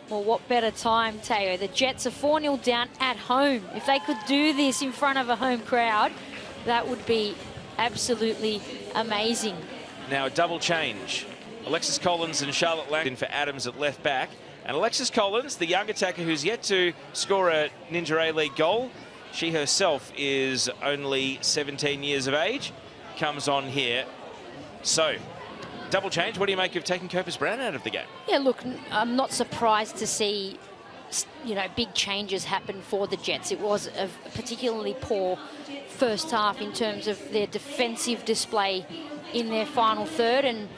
Well, what better time, Teo? The Jets are 4-0 down at home. If they could do this in front of a home crowd, that would be absolutely amazing. Now a double change. Alexis Collins and Charlotte Langton for Adams at left back. And Alexis Collins, the young attacker who's yet to score a Ninja A-League goal, she herself is only 17 years of age, comes on here. So, double change. What do you make of taking Copus Brown out of the game? Yeah, look, I'm not surprised to see, big changes happen for the Jets. It was a particularly poor first half in terms of their defensive display in their final third. And,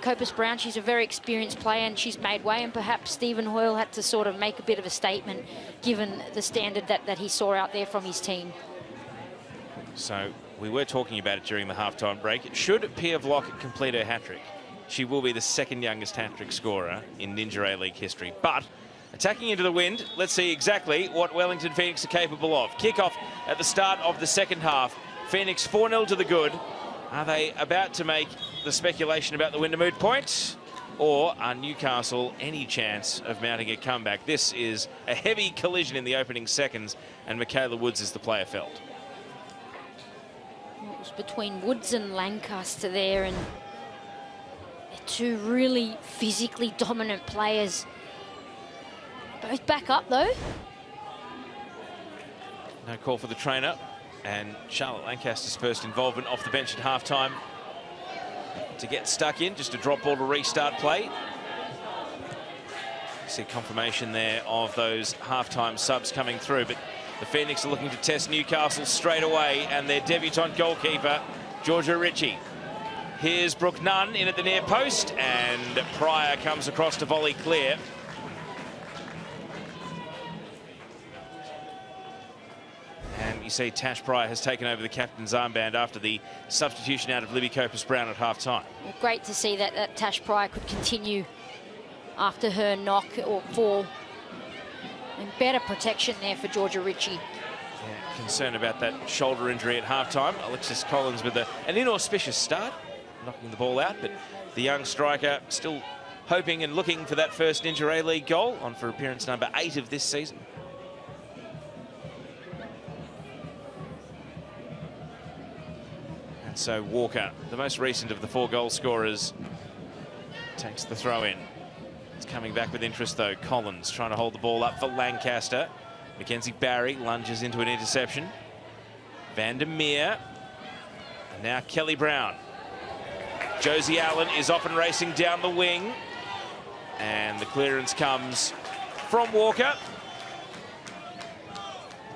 Copus Brown, she's a very experienced player and she's made way. And perhaps Stephen Hoyle had to sort of make a bit of a statement given the standard that he saw out there from his team. So, we were talking about it during the halftime break. Should Pia Vlock complete her hat-trick, she will be the second youngest hat-trick scorer in Ninja A-League history. But attacking into the wind, let's see exactly what Wellington Phoenix are capable of. Kick-off at the start of the second half. Phoenix 4-0 to the good. Are they about to make the speculation about the win a moot point? Or are Newcastle any chance of mounting a comeback? This is a heavy collision in the opening seconds, and Michaela Woods is the player felt. It was between Woods and Lancaster there, and they're two really physically dominant players. Both back up, though. No call for the trainer. And Charlotte Lancaster's first involvement off the bench at halftime to get stuck in, just a drop ball to restart play. You see confirmation there of those halftime subs coming through, but the Phoenix are looking to test Newcastle straight away, and their debutant goalkeeper, Georgia Ritchie. Here's Brooke Nunn in at the near post, and Pryor comes across to volley clear. And you see Tash Pryor has taken over the captain's armband after the substitution out of Libby Copus Brown at half-time. Well, great to see that Tash Pryor could continue after her knock or fall. And better protection there for Georgia Ritchie. Yeah, concerned about that shoulder injury at half-time. Alexis Collins with an inauspicious start, knocking the ball out, but the young striker still hoping and looking for that first Ninja A-League goal, on for appearance number 8 of this season. So Walker, the most recent of the 4 goal scorers, takes the throw in. It's coming back with interest though. Collins trying to hold the ball up for Lancaster. Mackenzie Barry lunges into an interception. Vandermeer. And now Kelly Brown. Josie Allen is off and racing down the wing. And the clearance comes from Walker.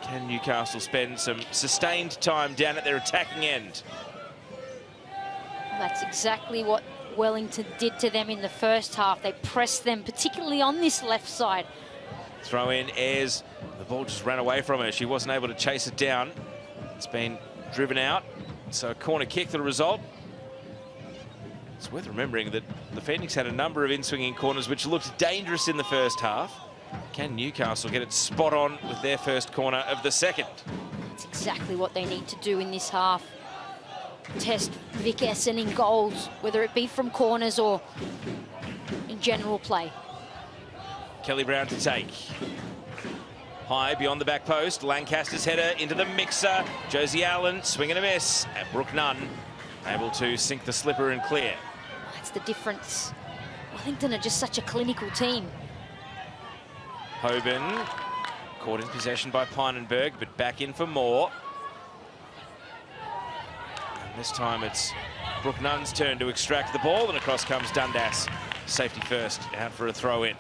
Can Newcastle spend some sustained time down at their attacking end? That's exactly what Wellington did to them in the first half. They pressed them, particularly on this left side. Throw in, Ayres. The ball just ran away from her. She wasn't able to chase it down. It's been driven out. So a corner kick, the result. It's worth remembering that the Phoenix had a number of in-swinging corners which looked dangerous in the first half. Can Newcastle get it spot on with their first corner of the second? That's exactly what they need to do in this half. Test Vic Essen in goals, whether it be from corners or in general play. Kelly Brown to take. High beyond the back post. Lancaster's header into the mixer. Josie Allen swing and a miss. And Brooke Nunn able to sink the slipper and clear. That's the difference. Wellington are just such a clinical team. Hoban caught in possession by Pynenberg, but back in for more. And this time it's Brooke Nunn's turn to extract the ball, and across comes Dundas. Safety first, out for a throw in.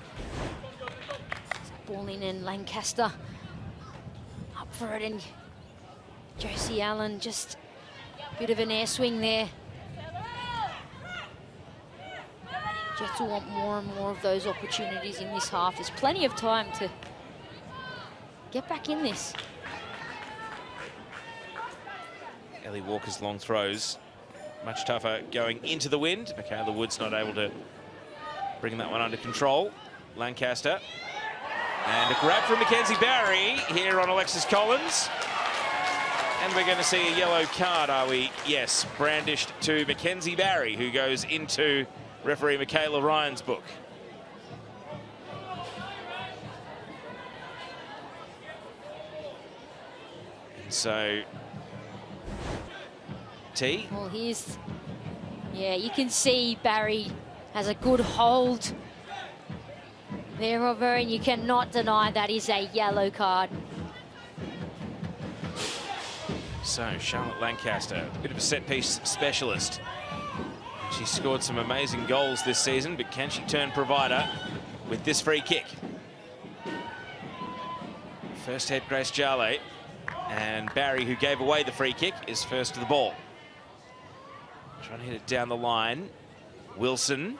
Ball in and Lancaster up up for it, and Josie Allen just a bit of an air swing there. Jets will want more and more of those opportunities in this half. There's plenty of time to get back in this. Ellie Walker's long throws, much tougher going into the wind. Michaela Woods not able to bring that one under control. Lancaster. And a grab from Mackenzie Barry here on Alexis Collins. And we're going to see a yellow card, are we? Yes, brandished to Mackenzie Barry, who goes into referee Michaela Ryan's book. And so, T. Well, here's, yeah, you can see Barry has a good hold there of her, and you cannot deny that is a yellow card. So, Charlotte Lancaster, a bit of a set-piece specialist. She scored some amazing goals this season, but can she turn provider with this free kick? First head, Grace Jale, and Barry, who gave away the free kick, is first to the ball. Trying to hit it down the line. Wilson.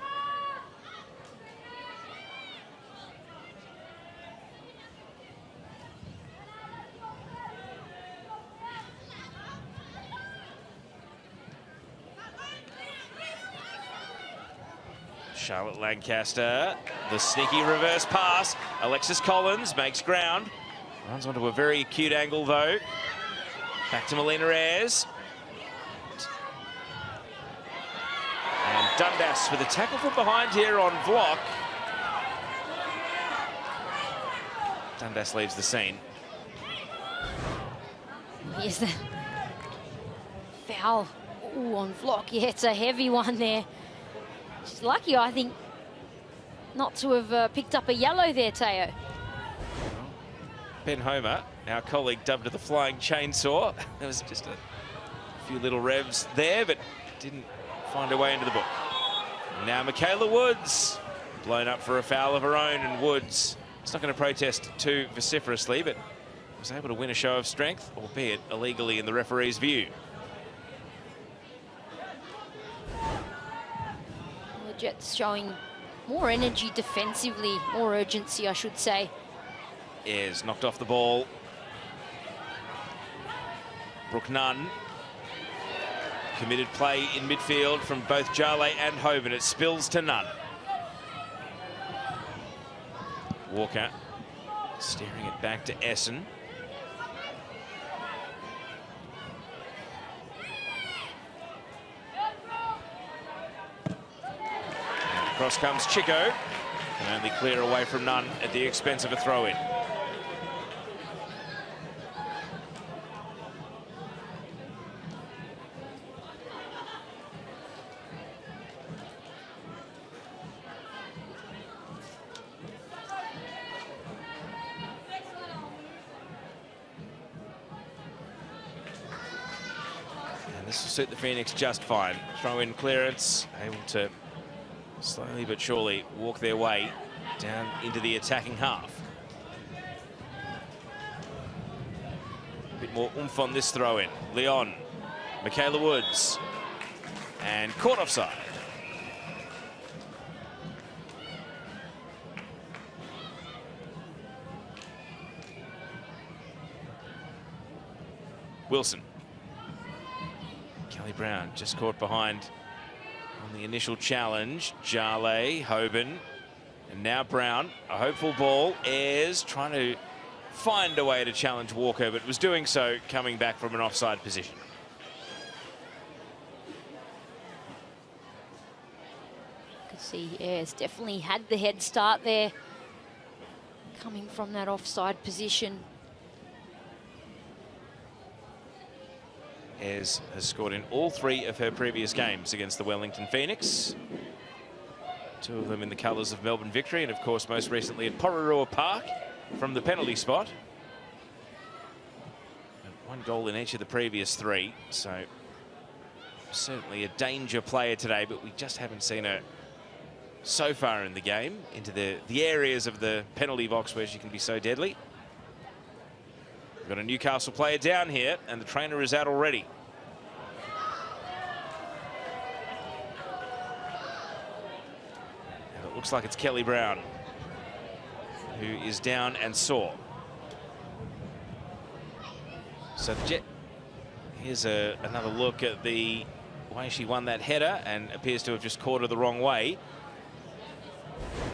Charlotte Lancaster, the sneaky reverse pass. Alexis Collins makes ground. Runs onto a very acute angle, though. Back to Melina Ayres. And Dundas with a tackle from behind here on Vlock. Dundas leaves the scene. Here's the foul. Ooh, on Vlock. Yeah, it's a heavy one there. She's lucky, I think, not to have picked up a yellow there, Teo. Ben Homer, our colleague, dubbed her the flying chainsaw. There was just a few little revs there, but didn't find her way into the book. Now Michaela Woods, blown up for a foul of her own, and Woods is not going to protest too vociferously, but was able to win a show of strength, albeit illegally in the referee's view. The Jets showing more energy defensively, more urgency, I should say. Ayres knocked off the ball. Brooke Nunn. Committed play in midfield from both Jale and Hoban. It spills to Nunn. Walker steering it back to Essen. And across comes Chico. Can only clear away from Nunn at the expense of a throw-in. This will suit the Phoenix just fine. Throw-in clearance, able to slowly but surely walk their way down into the attacking half. A bit more oomph on this throw-in. Leon, Michaela Woods, and caught offside. Wilson. Kelly Brown just caught behind on the initial challenge. Jale, Hoban, and now Brown. A hopeful ball. Ayres trying to find a way to challenge Walker, but was doing so coming back from an offside position. You can see Ayres definitely had the head start there, coming from that offside position. Ayres has scored in all 3 of her previous games against the Wellington Phoenix. 2 of them in the colours of Melbourne Victory, and of course most recently at Pororua Park from the penalty spot. And 1 goal in each of the previous 3, so certainly a danger player today, but we just haven't seen her so far in the game into the areas of the penalty box where she can be so deadly. Got a Newcastle player down here, and the trainer is out already. And it looks like it's Kelly Brown who is down and sore. So the Jet, here's another look at the way she won that header and appears to have just caught her the wrong way.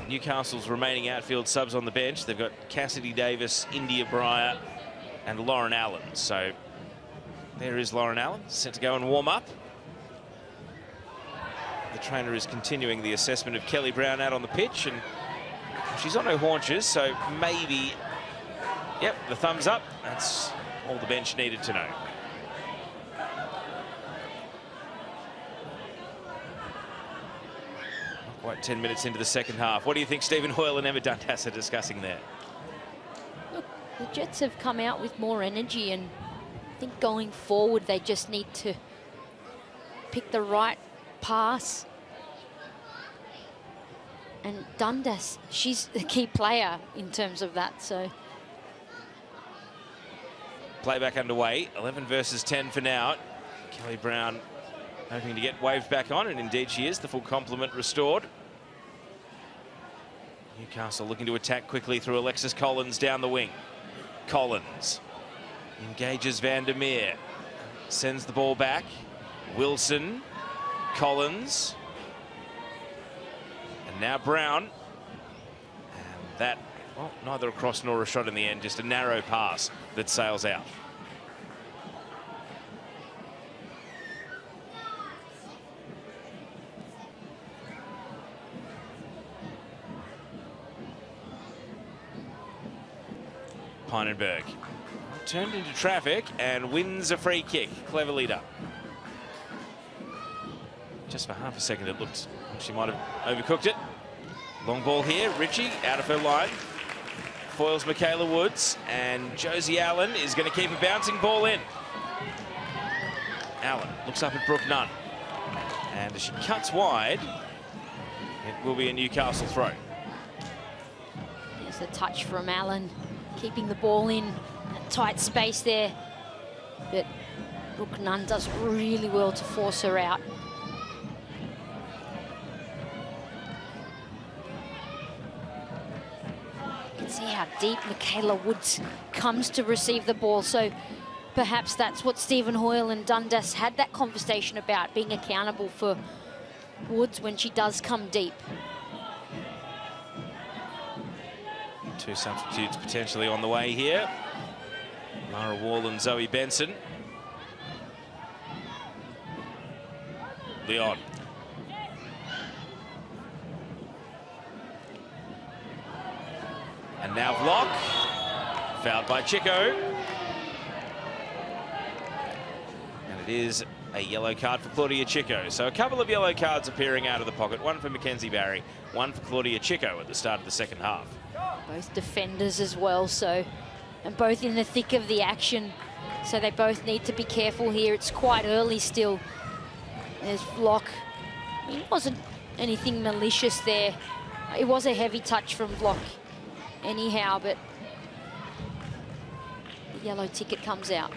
Newcastle's remaining outfield subs on the bench. They've got Cassidy Davis, India Breyer, and Lauren Allen. So there is Lauren Allen, set to go and warm up. The trainer is continuing the assessment of Kelly Brown out on the pitch, and she's on her haunches, so maybe, yep, the thumbs up. That's all the bench needed to know. Not quite 10 minutes into the second half. What do you think Stephen Hoyle and Emma Dundas are discussing there? Look, the Jets have come out with more energy, and I think going forward they just need to pick the right pass. And Dundas, she's the key player in terms of that, so. Playback underway, 11 versus 10 for now. Kelly Brown hoping to get waved back on, and indeed she is, the full complement restored. Newcastle looking to attack quickly through Alexis Collins down the wing. Collins engages Van der Meer, sends the ball back. Wilson, Collins, and now Brown. And that, well, neither a cross nor a shot in the end, just a narrow pass that sails out. Pynenberg turned into traffic and wins a free kick. Clever leader. Just for half a second it looked like she might have overcooked it. Long ball here, Ritchie out of her line. Foils Michaela Woods, and Josie Allen is going to keep a bouncing ball in. Allen looks up at Brooke Nunn, and as she cuts wide, it will be a Newcastle throw. There's a touch from Allen, keeping the ball in a tight space there, but Brooke Nunn does really well to force her out. See how deep Michaela Woods comes to receive the ball, so perhaps that's what Stephen Hoyle and Dundas had that conversation about, being accountable for Woods when she does come deep. Two substitutes potentially on the way here. Lara Wall and Zoe Benson. Leon. And now Vlock, fouled by Chico. And it is a yellow card for Claudia Chico. So a couple of yellow cards appearing out of the pocket. One for Mackenzie Barry, one for Claudia Chico at the start of the second half. Both defenders as well, so, and both in the thick of the action. So they both need to be careful here. It's quite early still. There's Vlock. It wasn't anything malicious there. It was a heavy touch from Vlock anyhow, but the yellow ticket comes out.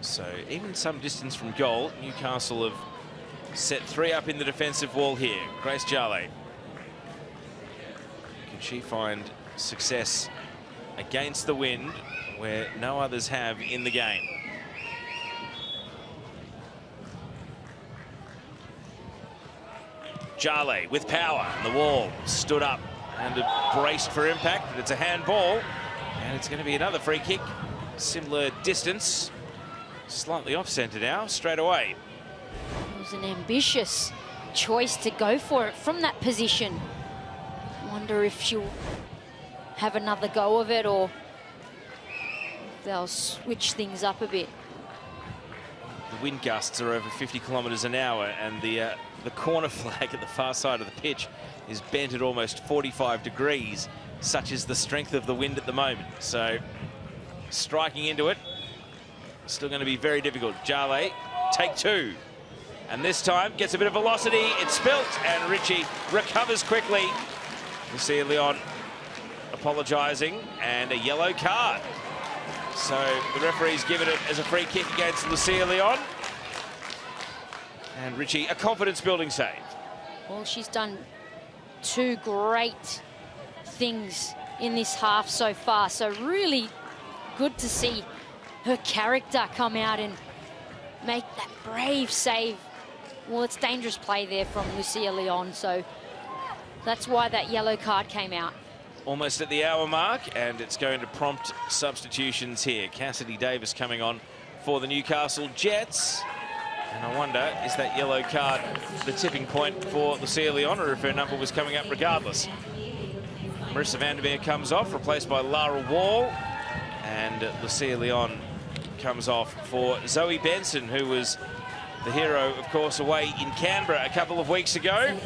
So even some distance from goal, Newcastle have set three up in the defensive wall here. Grace Jale. Can she find success against the wind where no others have in the game? Jale with power, and the wall stood up and braced for impact, but it's a handball, and it's going to be another free kick, similar distance, slightly off centre now, straight away. It was an ambitious choice to go for it from that position. I wonder if she'll have another go of it, or if they'll switch things up a bit. The wind gusts are over 50 kilometres an hour, and the corner flag at the far side of the pitch is bent at almost 45 degrees. Such is the strength of the wind at the moment. So striking into it, still going to be very difficult. Jale, take two. And this time gets a bit of velocity. It's spilt, and Ritchie recovers quickly. You see Leon apologising, and a yellow card. So the referee's given it as a free kick against Lucia Leon. And Richie, a confidence-building save. Well, she's done 2 great things in this half so far. So really good to see her character come out and make that brave save. Well, it's dangerous play there from Lucia Leon, so that's why that yellow card came out. Almost at the hour mark, and it's going to prompt substitutions here. Cassidy Davis coming on for the Newcastle Jets. And I wonder, is that yellow card the tipping point for Lucia Leon, or if her number was coming up regardless? Marissa Vandermeer comes off, replaced by Lara Wall. And Lucia Leon comes off for Zoe Benson, who was the hero, of course, away in Canberra a couple of weeks ago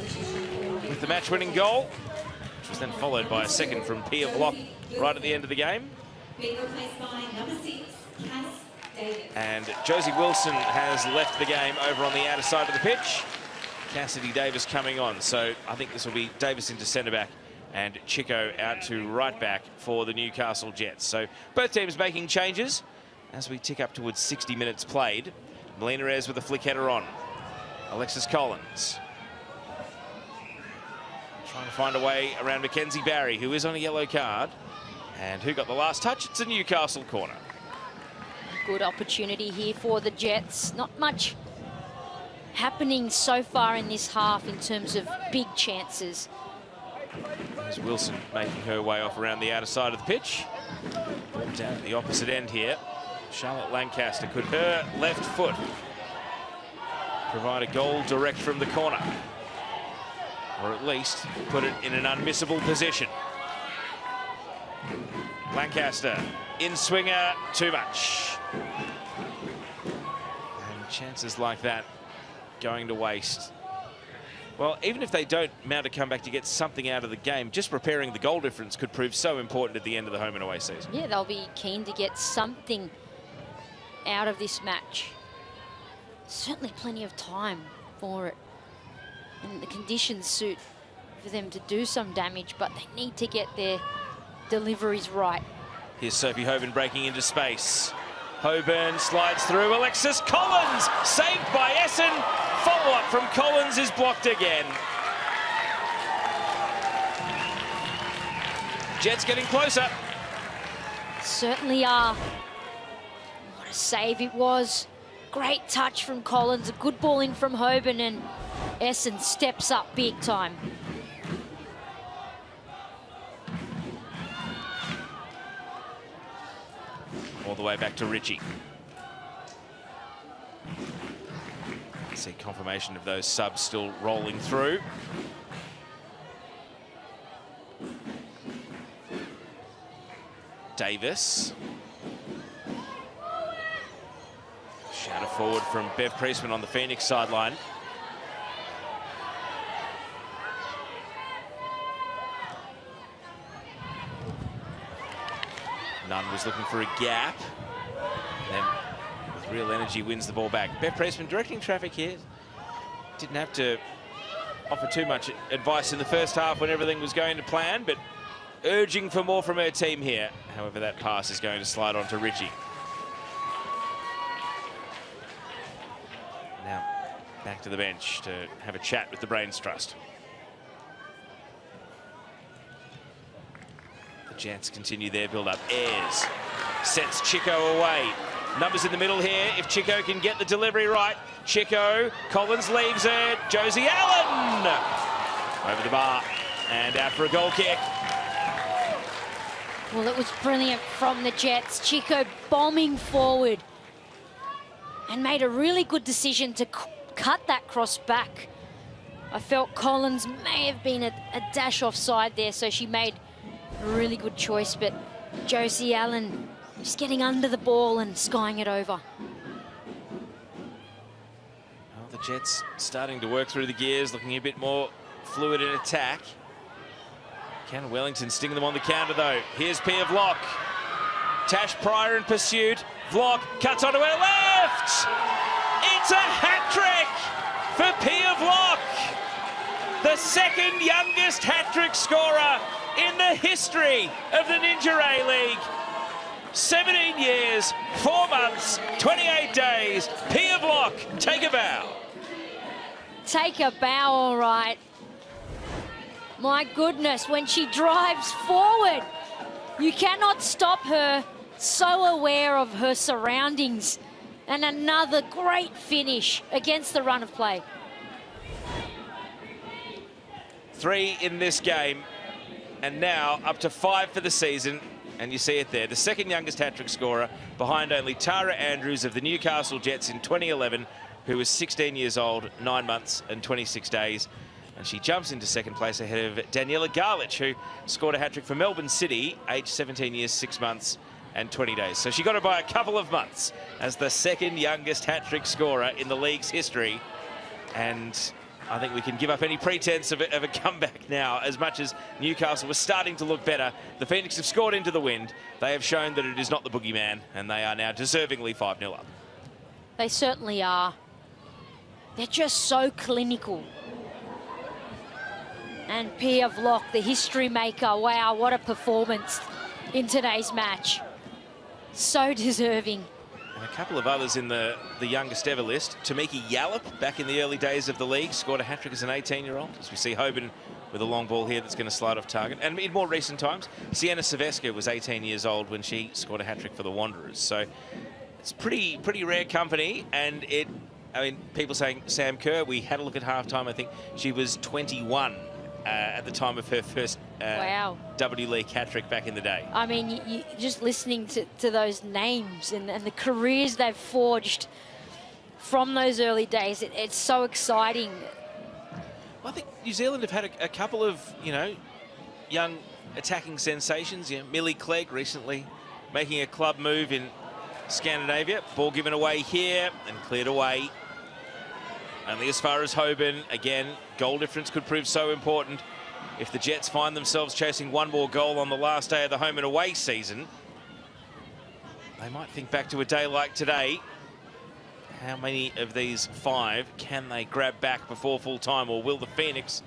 with the match-winning goal, which was then followed by a second from Pia Vlock right at the end of the game. Being replaced by number 6, Cass Davis. And Josie Wilson has left the game over on the outer side of the pitch. Cassidy Davis coming on. So I think this will be Davis into centre-back and Chico out to right-back for the Newcastle Jets. So both teams making changes as we tick up towards 60 minutes played. Melina Ayres with a flick header on. Alexis Collins trying to find a way around Mackenzie Barry, who is on a yellow card. And who got the last touch? It's a Newcastle corner. Good opportunity here for the Jets. Not much happening so far in this half in terms of big chances. There's Wilson making her way off around the outer side of the pitch. Down at the opposite end here. Charlotte Lancaster, could her left foot provide a goal direct from the corner? Or at least put it in an unmissable position. Lancaster, in swinger, too much. And chances like that going to waste. Well, even if they don't mount a comeback to get something out of the game, just repairing the goal difference could prove so important at the end of the home and away season. Yeah, they'll be keen to get something out of this match. Certainly plenty of time for it. And the conditions suit for them to do some damage, but they need to get their deliveries right. Here's Sophie Hoban breaking into space. Hoban slides through. Alexis Collins saved by Essen. Follow-up from Collins is blocked again. Jets getting closer. Certainly are. What a save it was. Great touch from Collins. A good ball in from Hoban, and Essen steps up big time. All the way back to Richie. See confirmation of those subs still rolling through. Davis. Shadow forward from Bev Priestman on the Phoenix sideline. Nunn was looking for a gap. Then with real energy wins the ball back. Bev Priestman directing traffic here. Didn't have to offer too much advice in the first half when everything was going to plan, but urging for more from her team here. However, that pass is going to slide on to Richie. Now back to the bench to have a chat with the Brains Trust. Jets continue their build-up. Ayres sets Chico away. Numbers in the middle here. If Chico can get the delivery right. Chico, Collins leaves it. Josie Allen over the bar and out for a goal kick. Well, it was brilliant from the Jets. Chico bombing forward and made a really good decision to cut that cross back. I felt Collins may have been a dash offside there, so she made a really good choice, but Josie Allen just getting under the ball and skying it over. Well, the Jets starting to work through the gears, looking a bit more fluid in attack. Can Wellington sting them on the counter, though? Here's Pia Vlock. Tash Pryor in pursuit. Vlock cuts onto her left. It's a hat-trick for Pia Vlock. The second youngest hat-trick scorer in the history of the Ninja A-League. 17 years, 4 months, 28 days. Pia Vlock, take a bow. Take a bow, all right. My goodness, when she drives forward, you cannot stop her. So aware of her surroundings. And another great finish against the run of play. 3 in this game, and now up to 5 for the season. And you see it there, the second youngest hat-trick scorer, behind only Tara Andrews of the Newcastle Jets in 2011, who was 16 years old, 9 months and 26 days. And she jumps into second place ahead of Daniela Garlich, who scored a hat-trick for Melbourne City, aged 17 years, 6 months and 20 days. So she got it by a couple of months as the second youngest hat-trick scorer in the league's history. And I think we can give up any pretense of a comeback now. As much as Newcastle was starting to look better, the Phoenix have scored into the wind. They have shown that it is not the boogeyman, and they are now deservingly 5-0 up. They certainly are. They're just so clinical. And Pia Vlock, the history maker, wow, what a performance in today's match. So deserving. And a couple of others in the youngest ever list. Tamiki Yallop, back in the early days of the league, scored a hat-trick as an 18-year-old. As we see Hoban with a long ball here that's going to slide off target. And in more recent times, Sienna Silvestre was 18 years old when she scored a hat-trick for the Wanderers. So it's pretty rare company. And I mean, people saying Sam Kerr, we had a look at halftime. I think she was 21 at the time of her first wow. W League hat-trick back in the day. I mean, you just listening to those names and the careers they've forged from those early days, it's so exciting. Well, I think New Zealand have had a couple of, young attacking sensations. Millie Clegg recently making a club move in Scandinavia. Ball given away here and cleared away. Only as far as Hoban. Again, goal difference could prove so important. If the Jets find themselves chasing one more goal on the last day of the home and away season, they might think back to a day like today. How many of these 5 can they grab back before full time, or will the Phoenix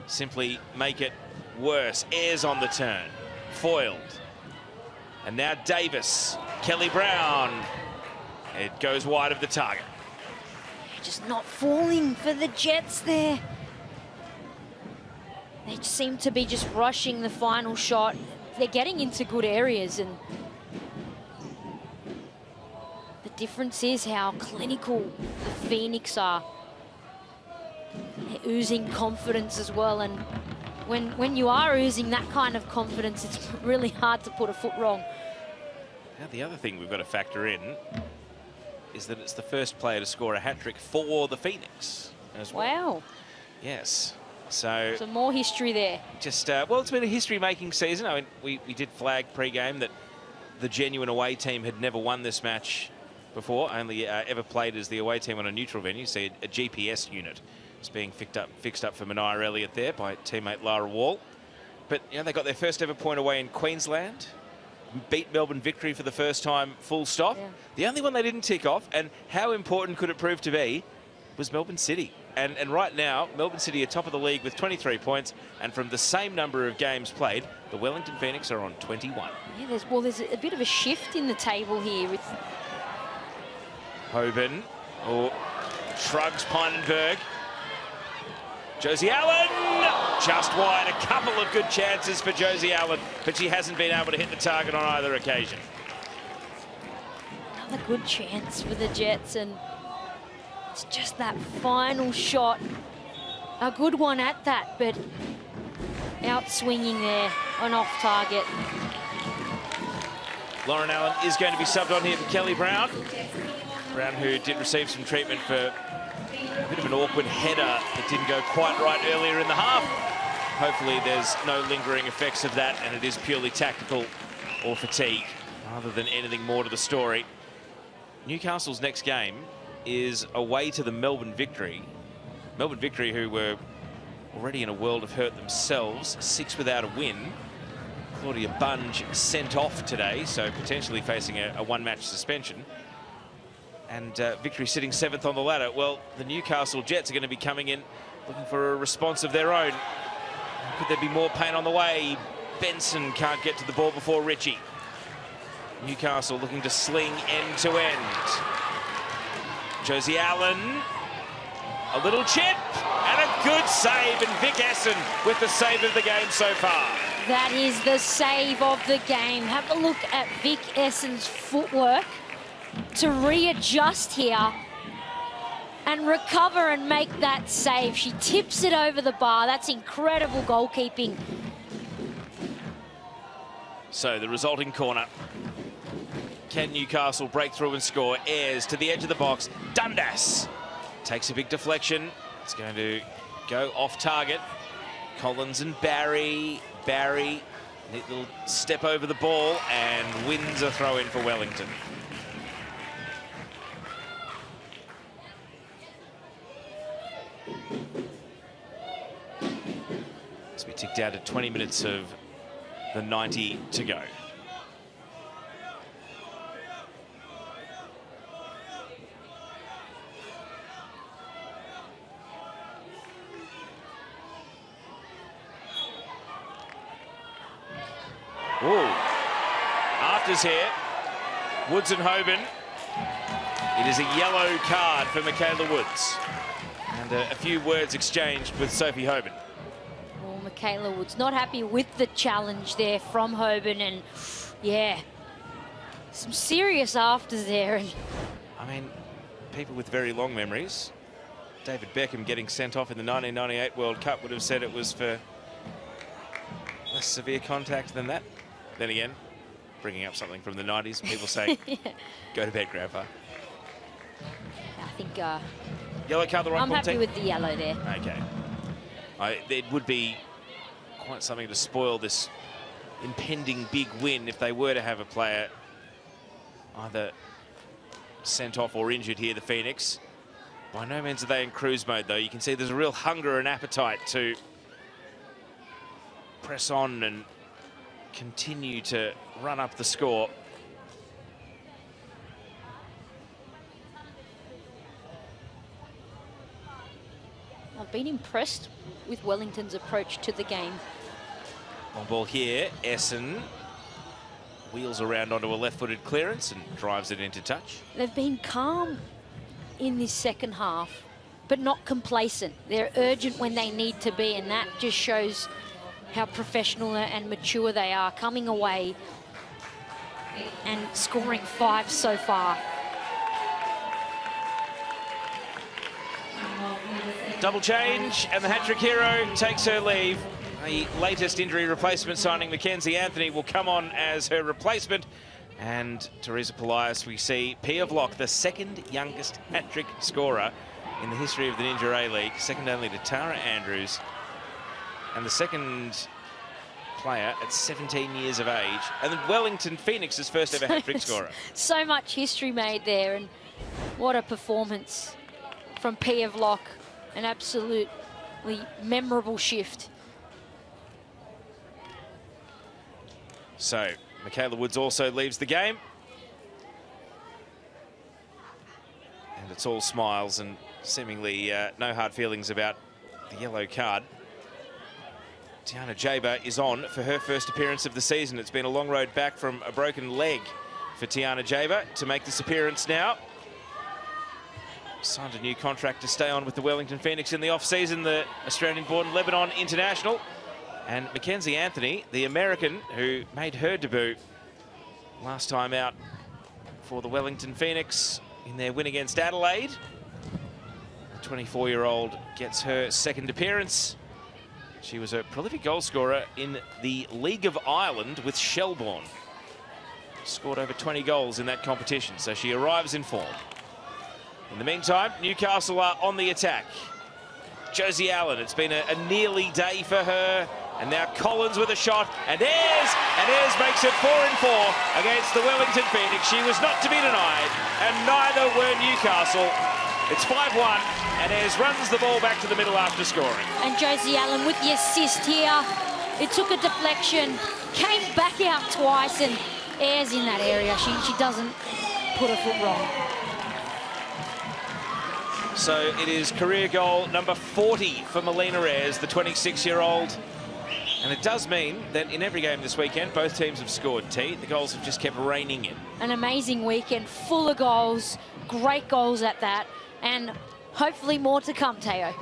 simply make it worse? Ayres on the turn, foiled. And now Davis, Kelly Brown. It goes wide of the target. Just not falling for the Jets there. They seem to be just rushing the final shot. They're getting into good areas, and the difference is how clinical the Phoenix are. They're oozing confidence as well, and when you are oozing that kind of confidence, it's really hard to put a foot wrong. Now, the other thing we've got to factor in is that it's the first player to score a hat-trick for the Phoenix as well. Wow. Yes. So more history there. Just, well, it's been a history-making season. I mean, we did flag pre-game that the genuine away team had never won this match before, only ever played as the away team on a neutral venue. So a GPS unit is being fixed up for Mania Elliott there by teammate Lara Wall. But, they got their first ever point away in Queensland. Beat Melbourne Victory for the first time, full stop. Yeah. The only one they didn't tick off, and how important could it prove to be, was Melbourne City. And right now, Melbourne City are top of the league with 23 points, and from the same number of games played, the Wellington Phoenix are on 21. Yeah, there's a bit of a shift in the table here with Hoban, shrugs Pynenberg. Josie Allen, just wide. A couple of good chances for Josie Allen, but she hasn't been able to hit the target on either occasion. Another good chance for the Jets, and it's just that final shot. A good one at that, but out swinging there on off target. Lauren Allen is going to be subbed on here for Kelly Brown. Brown, who did receive some treatment for a bit of an awkward header that didn't go quite right earlier in the half. Hopefully there's no lingering effects of that, and it is purely tactical or fatigue rather than anything more to the story. Newcastle's next game is away to the Melbourne Victory. Melbourne Victory, who were already in a world of hurt themselves, 6 without a win. Claudia Bunge sent off today, so potentially facing a one-match suspension. And Victory sitting 7th on the ladder. Well, the Newcastle Jets are going to be coming in looking for a response of their own. Could there be more pain on the way? Benson can't get to the ball before Ritchie. Newcastle looking to sling end to end. Josie Allen, a little chip and a good save, and Vic Essen with the save of the game so far. That is the save of the game. Have a look at Vic Essen's footwork to readjust here and recover and make that save. She tips it over the bar. That's incredible goalkeeping. So the resulting corner. Can Newcastle break through and score? Ayres to the edge of the box. Dundas takes a big deflection. It's going to go off target. Collins and Barry. Barry, neat little step over the ball and wins a throw in for Wellington. As we tick down to 20 minutes of the 90 to go. Ooh. Afters here. Woods and Hoban. It is a yellow card for Michaela Woods. And a few words exchanged with Sophie Hoban. Well, Michaela Woods not happy with the challenge there from Hoban, and yeah, some serious afters there. And I mean, people with very long memories, David Beckham getting sent off in the 1998 World Cup would have said it was for less severe contact than that. Then again, bringing up something from the 90s, people say, yeah. Go to bed, Grandpa. I think yellow card, the right I'm call, happy team? with the yellow there. Okay. It would be quite something to spoil this impending big win if they were to have a player either sent off or injured here, the Phoenix. By no means are they in cruise mode, though. You can see there's a real hunger and appetite to press on and continue to run up the score. I've been impressed with Wellington's approach to the game. On ball here, Essen wheels around onto a left-footed clearance and drives it into touch. They've been calm in this second half, but not complacent. They're urgent when they need to be, and that just shows how professional and mature they are, coming away and scoring 5 so far. Double change, and the hat-trick hero takes her leave. The latest injury replacement signing, Mackenzie Anthony, will come on as her replacement. And Teresa Polias, we see Pia Vlock, the second youngest hat-trick scorer in the history of the Ninja A-League, second only to Tara Andrews, and the second player at 17 years of age, and Wellington Phoenix's first ever hat-trick scorer. So much history made there, and what a performance from Pia Vlock. An absolutely memorable shift. So Michaela Woods also leaves the game. And it's all smiles and seemingly no hard feelings about the yellow card. Tiana Jaber is on for her first appearance of the season. It's been a long road back from a broken leg for Tiana Jaber to make this appearance now. Signed a new contract to stay on with the Wellington Phoenix in the off-season, the Australian-born Lebanon international. And Mackenzie Anthony, the American who made her debut last time out for the Wellington Phoenix in their win against Adelaide. The 24-year-old gets her second appearance. She was a prolific goal scorer in the League of Ireland with Shelbourne. Scored over 20 goals in that competition, so she arrives in form. In the meantime, Newcastle are on the attack. Josie Allen, it's been a nearly day for her. And now Collins with a shot, and Ayres makes it 4-4 against the Wellington Phoenix. She was not to be denied, and neither were Newcastle. It's 5-1, and Ayres runs the ball back to the middle after scoring. And Josie Allen with the assist here. It took a deflection, came back out twice, and Ayres in that area. She doesn't put her foot wrong. So it is career goal number 40 for Melina Ayres, the 26-year-old. And it does mean that in every game this weekend, both teams have scored, T. The goals have just kept raining in. An amazing weekend, full of goals, great goals at that, and hopefully more to come, Teo.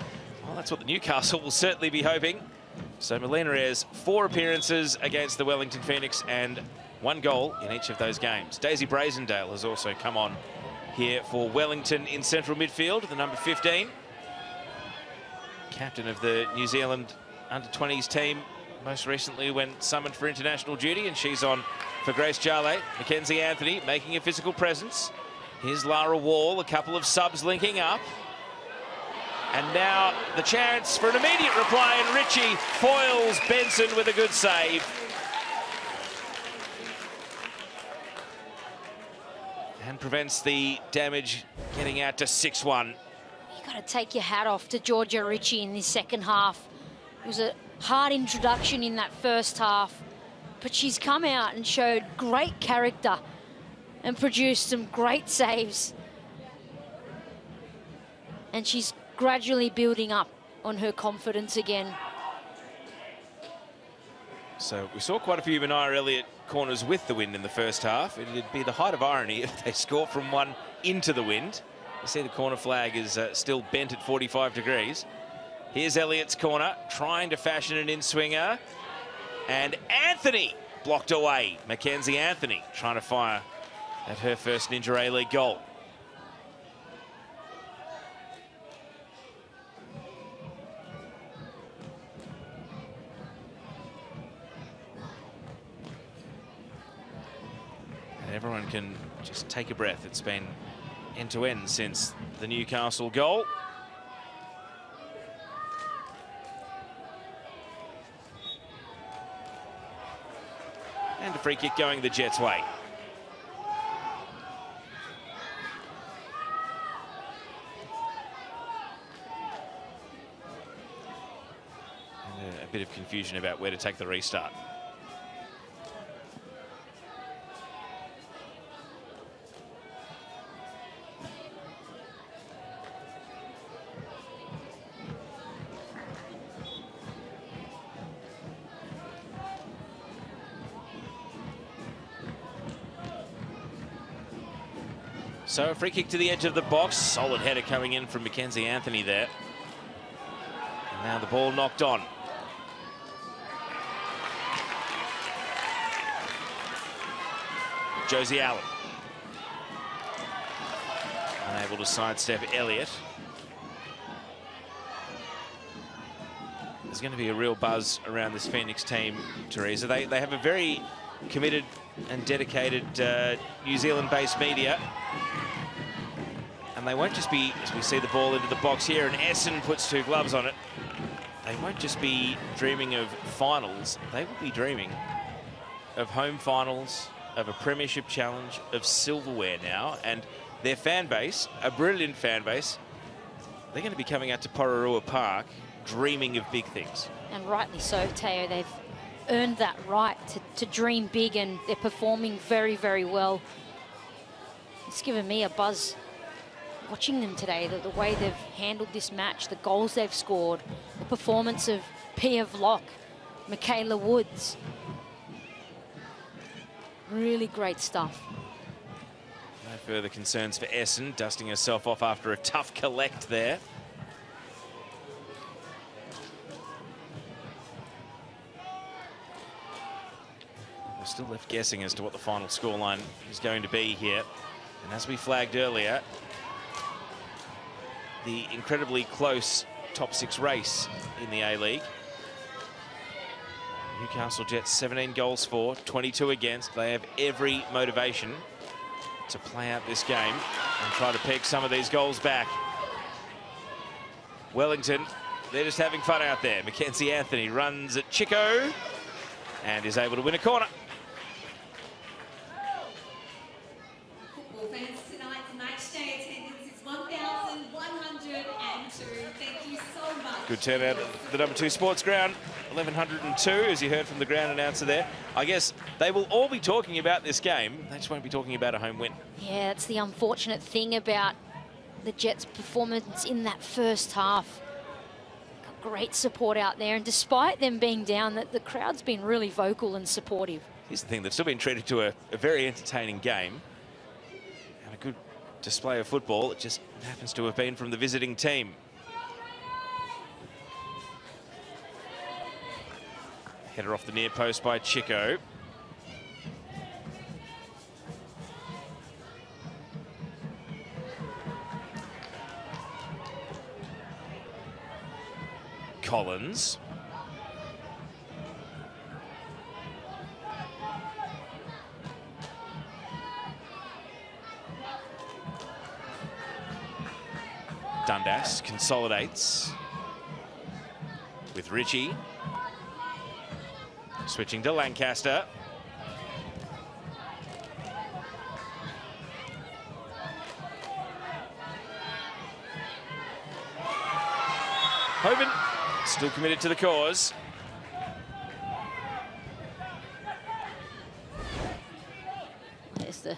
Well, that's what the Newcastle will certainly be hoping. So Melina has 4 appearances against the Wellington Phoenix and 1 goal in each of those games. Daisy Brazendale has also come on here for Wellington in central midfield, the number 15. Captain of the New Zealand under-20s team, most recently when summoned for international duty, and she's on for Grace Jale. Mackenzie Anthony making a physical presence. Here's Lara Wall, a couple of subs linking up. And now the chance for an immediate reply, and Ritchie foils Benson with a good save. And prevents the damage getting out to 6-1. You got to take your hat off to Georgia Ritchie in this second half. It was a hard introduction in that first half, but she's come out and showed great character and produced some great saves. And she's gradually building up on her confidence again. So we saw quite a few Mania Elliott corners with the wind in the first half. It'd be the height of irony if they score from one into the wind. You see the corner flag is still bent at 45 degrees. Here's Elliott's corner, trying to fashion an in-swinger. And Anthony blocked away. Mackenzie Anthony trying to fire at her first Ninja A-League goal. And everyone can just take a breath. It's been end-to-end since the Newcastle goal. And a free kick going the Jets' way. And a bit of confusion about where to take the restart. So a free kick to the edge of the box. Solid header coming in from Mackenzie Anthony there. And now the ball knocked on. Josie Allen. Unable to sidestep Elliott. There's going to be a real buzz around this Phoenix team, Teresa. They have a very committed and dedicated New Zealand-based media. And they won't just be, as we see the ball into the box here, and Essen puts 2 gloves on it. They won't just be dreaming of finals. They will be dreaming of home finals, of a premiership challenge, of silverware now. And their fan base, a brilliant fan base, they're going to be coming out to Pororua Park dreaming of big things. And rightly so, Teo. They've earned that right to dream big, and they're performing very, very well. It's given me a buzz watching them today, the way they've handled this match, the goals they've scored, the performance of Pia Vlock, Michaela Woods. Really great stuff. No further concerns for Essen, dusting herself off after a tough collect there. We're still left guessing as to what the final scoreline is going to be here. And as we flagged earlier, the incredibly close top 6 race in the A-League. Newcastle Jets 17 goals for, 22 against. They have every motivation to play out this game and try to peg some of these goals back. Wellington, they're just having fun out there. Mackenzie Anthony runs at Chico and is able to win a corner. Football fans, tonight's match day attendance is 1,102. Thank you so much. Good turnout at the number 2 sports ground, 1,102, as you heard from the ground announcer there. I guess they will all be talking about this game. They just won't be talking about a home win. Yeah, that's the unfortunate thing about the Jets' performance in that first half. great support out there, and despite them being down, that the crowd's been really vocal and supportive. Here's the thing, they've still been treated to a very entertaining game and a good display of football. It just happens to have been from the visiting team. Header off the near post by Chico. Collins. Dundas consolidates with Ritchie. Switching to Lancaster. Hoban still committed to the cause. There's the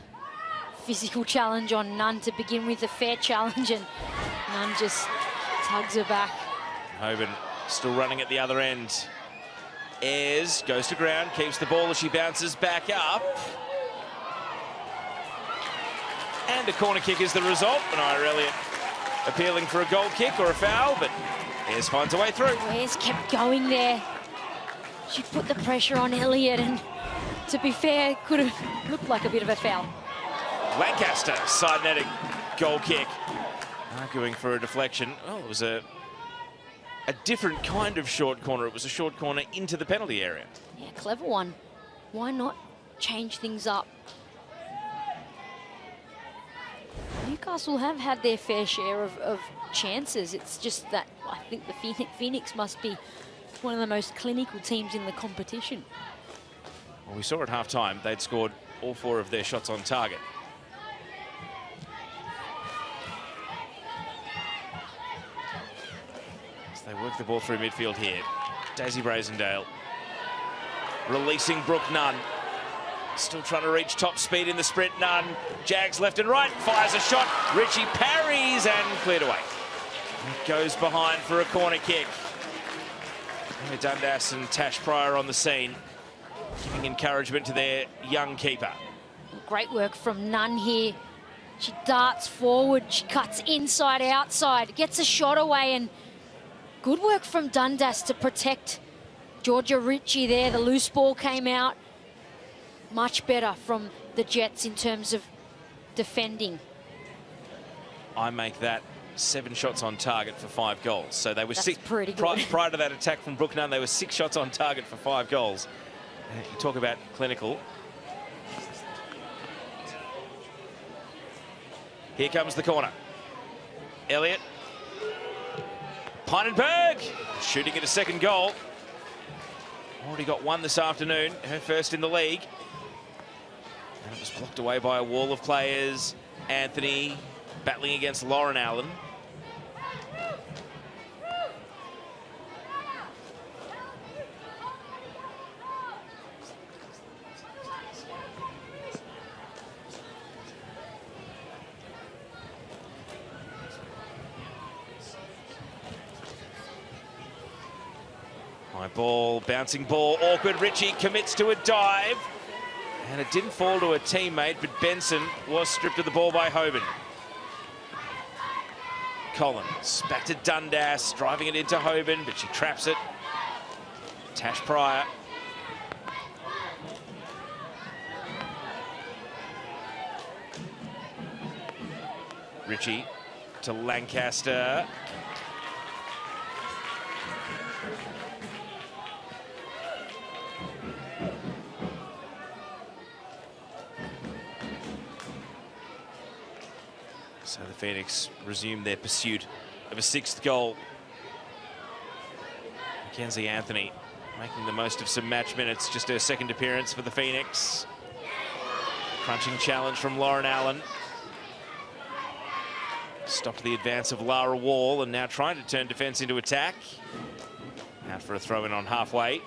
physical challenge on Nunn to begin with, a fair challenge, and Nunn just tugs her back. Hoban still running at the other end. Ayres goes to ground, keeps the ball as she bounces back up. And a corner kick is the result. Benaya Elliott appealing for a goal kick or a foul, but Ayres finds a way through. Ayres kept going there. She put the pressure on Elliott, and to be fair, could have looked like a bit of a foul. Lancaster side netting goal kick. Arguing for a deflection. Oh, it was a different kind of short corner. It was a short corner into the penalty area. Yeah, clever one. Why not change things up? Newcastle have had their fair share of chances. It's just that I think the Phoenix must be one of the most clinical teams in the competition. Well, we saw at half-time they'd scored all 4 of their shots on target. They work the ball through midfield here. Daisy Brazendale releasing Brooke Nunn. Still trying to reach top speed in the sprint. Nunn jags left and right, fires a shot. Ritchie parries and cleared away. It goes behind for a corner kick. Dundas and Tash Pryor on the scene, giving encouragement to their young keeper. Great work from Nunn here. She darts forward, she cuts inside, outside, gets a shot away, and good work from Dundas to protect Georgia Ritchie there. The loose ball came out. Much better from the Jets in terms of defending. I make that 7 shots on target for 5 goals. So they were That's 6 pretty good. prior to that attack from Brooke Nunn. They were 6 shots on target for 5 goals. You talk about clinical. Here comes the corner. Elliott. Pynenberg shooting at a second goal. Already got 1 this afternoon, her first in the league. And it was blocked away by a wall of players. Anthony battling against Lauren Allen. High ball, bouncing ball, awkward. Ritchie commits to a dive. And it didn't fall to a teammate, but Benson was stripped of the ball by Hoban. Collins back to Dundas, driving it into Hoban, but she traps it. Tash Pryor. Ritchie to Lancaster. So the Phoenix resume their pursuit of a 6th goal. Mackenzie Anthony making the most of some match minutes, just her 2nd appearance for the Phoenix. Crunching challenge from Lauren Allen. Stopped the advance of Lara Wall, and now trying to turn defence into attack. Out for a throw-in on halfway.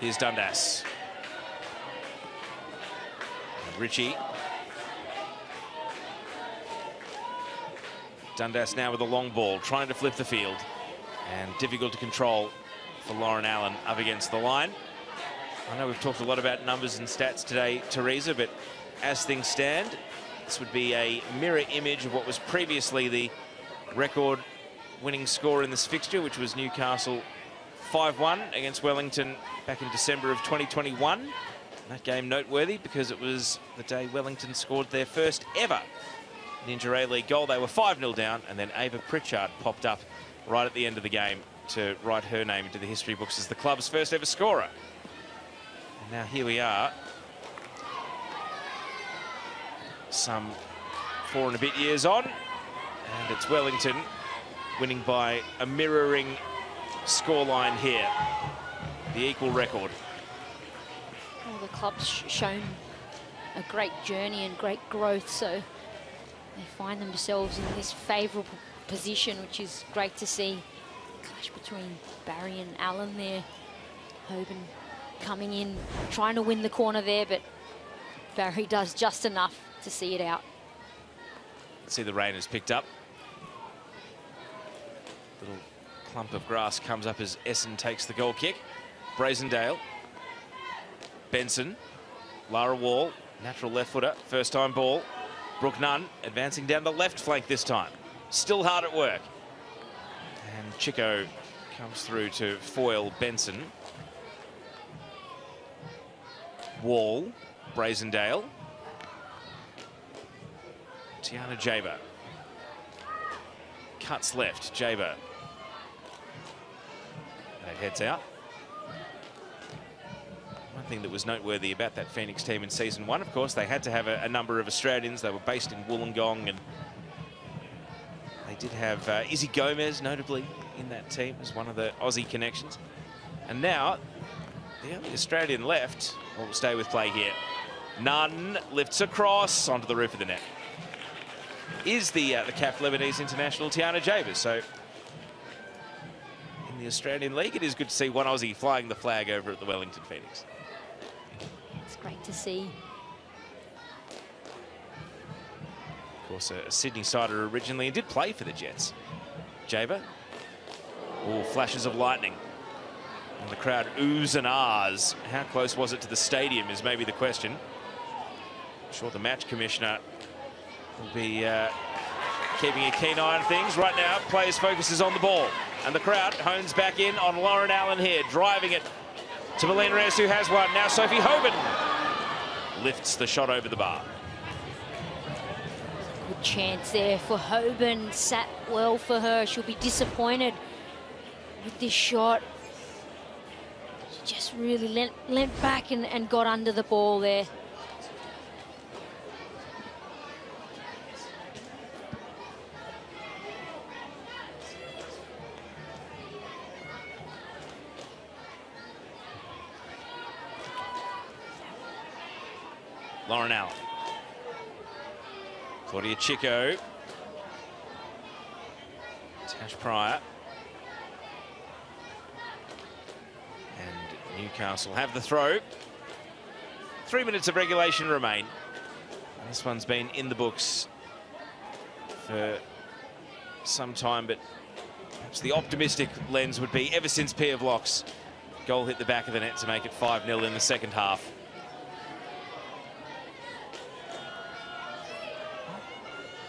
Here's Dundas. And Ritchie. Dundas now with a long ball, trying to flip the field. And difficult to control for Lauren Allen up against the line. I know we've talked a lot about numbers and stats today, Teresa, but as things stand, this would be a mirror image of what was previously the record winning score in this fixture, which was Newcastle 5-1 against Wellington back in December of 2021. That game noteworthy because it was the day Wellington scored their first ever Ninja A-League goal. They were 5-0 down, and then Ava Pritchard popped up right at the end of the game to write her name into the history books as the club's first ever scorer. And now here we are, some 4 and a bit years on, and it's Wellington winning by a mirroring scoreline here, the equal record. Well, the club's shown a great journey and great growth, so they find themselves in this favourable position, which is great to see. Clash between Barry and Allen there. Hoban coming in, trying to win the corner there, but Barry does just enough to see it out. See, the rain has picked up. Little clump of grass comes up as Essen takes the goal kick. Brazendale, Benson, Lara Wall, natural left footer, first time ball. Brooke Nunn advancing down the left flank this time. Still hard at work. And Chico comes through to foil Benson. Wall, Brazendale. Tiana Jaber. Cuts left, Jaber. And it heads out. One thing that was noteworthy about that Phoenix team in season 1, of course, they had to have a number of Australians. They were based in Wollongong, and they did have Izzy Gomez, notably, in that team as one of the Aussie connections. And now, the only Australian left, well, we'll stay with play here. Nunn lifts across onto the roof of the net. Is the capped Lebanese international Tiana Jaber. So, in the Australian League, it is good to see one Aussie flying the flag over at the Wellington Phoenix. It's great to see. Of course, a Sydney sider originally, and did play for the Jets. Jaber. Oh, flashes of lightning. And the crowd oohs and ahs. How close was it to the stadium is maybe the question. I'm sure the match commissioner will be keeping a keen eye on things. Right now, players' focus is on the ball. And the crowd hones back in on Lauren Allen here, driving it to Malene Reyes, who has one. Now Sophie Hoban lifts the shot over the bar. Good chance there for Hoban. Sat well for her. She'll be disappointed with this shot. She just really leant back and got under the ball there. Lauren Allen. Claudia Chico. Tash Pryor. And Newcastle have the throw. 3 minutes of regulation remain. And this one's been in the books for some time, but perhaps the optimistic lens would be ever since Pia Vlock's goal hit the back of the net to make it 5-0 in the second half.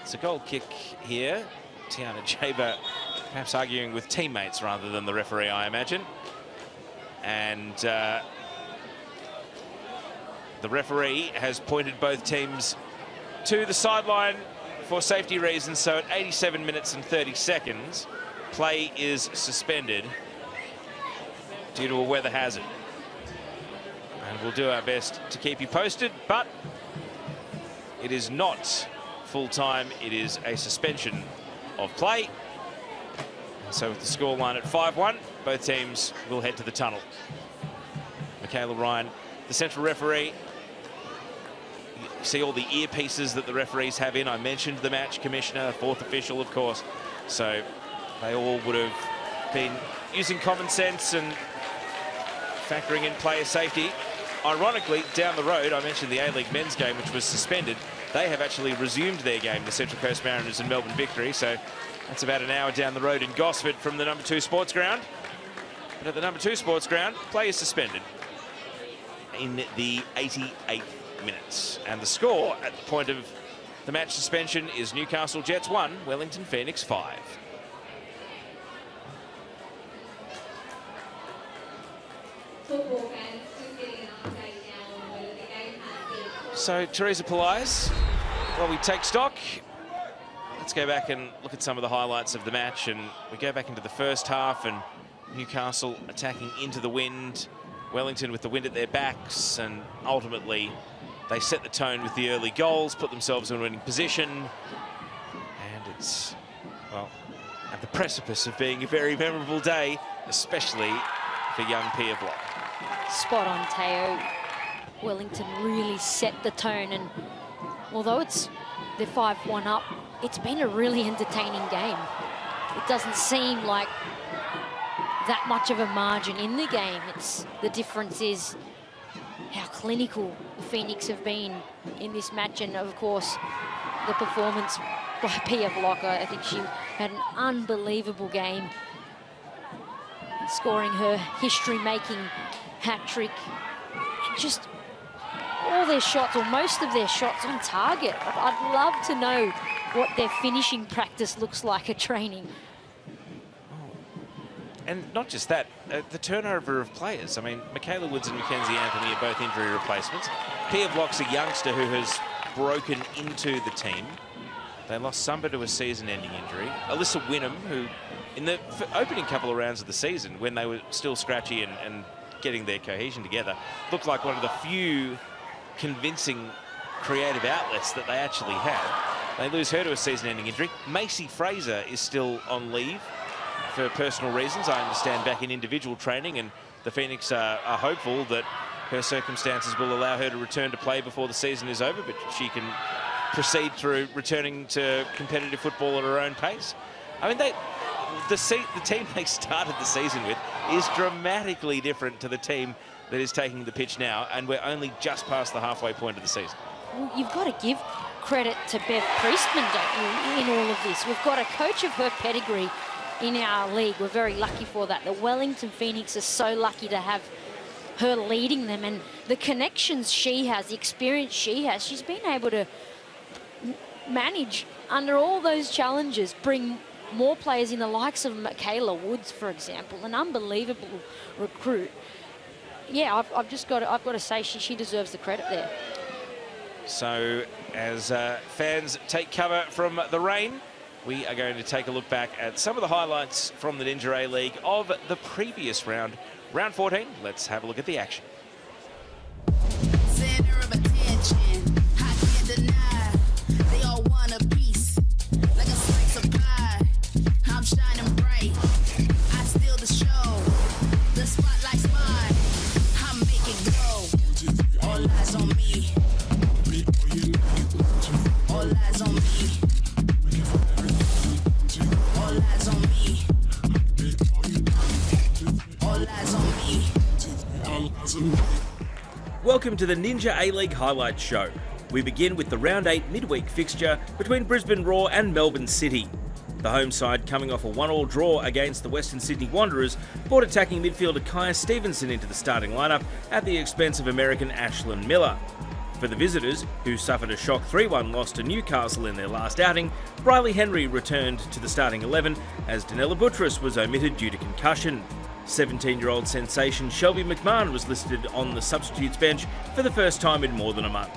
It's a goal kick here. Tiana Jaber perhaps arguing with teammates rather than the referee, I imagine. And the referee has pointed both teams to the sideline for safety reasons. So at 87 minutes and 30 seconds, play is suspended due to a weather hazard. And we'll do our best to keep you posted, but it is not full-time, it is a suspension of play. And so with the scoreline at 5-1, both teams will head to the tunnel. Michaela Ryan, the central referee. You see all the earpieces that the referees have in. I mentioned the match commissioner, fourth official, of course. So they all would have been using common sense and factoring in player safety. Ironically, down the road, I mentioned the A-League men's game, which was suspended. They have actually resumed their game, the Central Coast Mariners and Melbourne Victory. So that's about an hour down the road in Gosford from the number 2 sports ground. But at the number 2 sports ground, play is suspended in the 88th minutes. And the score at the point of the match suspension is Newcastle Jets 1, Wellington Phoenix 5. Football fans just getting an update now on whether the game has been... So, Teresa Pillais, while we take stock, let's go back and look at some of the highlights of the match. And we go back into the first half, and Newcastle attacking into the wind, Wellington with the wind at their backs, and ultimately they set the tone with the early goals, put themselves in a winning position, and it's, well, at the precipice of being a very memorable day, especially for young Pia Block. Spot on, Teo. Wellington really set the tone, and although they're 5-1 up, it's been a really entertaining game. It doesn't seem like that much of a margin in the game. The difference is how clinical the Phoenix have been in this match, and of course the performance by Pia Block. I think she had an unbelievable game, scoring her history-making hat-trick. And just all their shots, or most of their shots, on target. I'd love to know what their finishing practice looks like at training. And not just that, the turnover of players. I mean, Michaela Woods and Mackenzie Anthony are both injury replacements. Pia Block's a youngster who has broken into the team. They lost Sumba to a season-ending injury. Alyssa Wynnum, who in the opening couple of rounds of the season, when they were still scratchy and getting their cohesion together, looked like one of the few convincing creative outlets that they actually had. They lose her to a season-ending injury. Macy Fraser is still on leave for personal reasons, I understand, back in individual training, and the Phoenix are hopeful that her circumstances will allow her to return to play before the season is over, but she can proceed through returning to competitive football at her own pace. I mean, the team they started the season with is dramatically different to the team that is taking the pitch now, and we're only just past the halfway point of the season. Well, you've got to give credit to Bev Priestman, don't you, in all of this. We've got a coach of her pedigree in our league. We're very lucky for that. The Wellington Phoenix are so lucky to have her leading them, and the connections she has, the experience she has. She's been able to manage under all those challenges, bring more players in, the likes of Michaela Woods, for example, an unbelievable recruit. Yeah, I've got to say she deserves the credit there. So as fans take cover from the rain, we are going to take a look back at some of the highlights from the Ninja A-League of the previous round, round 14. Let's have a look at the action. Center of attention, I can't deny. They all want a piece, like a slice of pie. I'm shining bright, I steal the show. The spotlight's mine, I make it glow. All eyes on me. All eyes on me. All eyes on me. All eyes on me. Welcome to the Ninja A-League Highlights Show. We begin with the Round 8 midweek fixture between Brisbane Roar and Melbourne City. The home side, coming off a 1-1 draw against the Western Sydney Wanderers, brought attacking midfielder Kaya Stevenson into the starting lineup at the expense of American Ashlyn Miller. For the visitors, who suffered a shock 3-1 loss to Newcastle in their last outing, Briley Henry returned to the starting 11 as Danella Buttress was omitted due to concussion. 17-year-old sensation Shelby McMahon was listed on the substitutes bench for the first time in more than a month.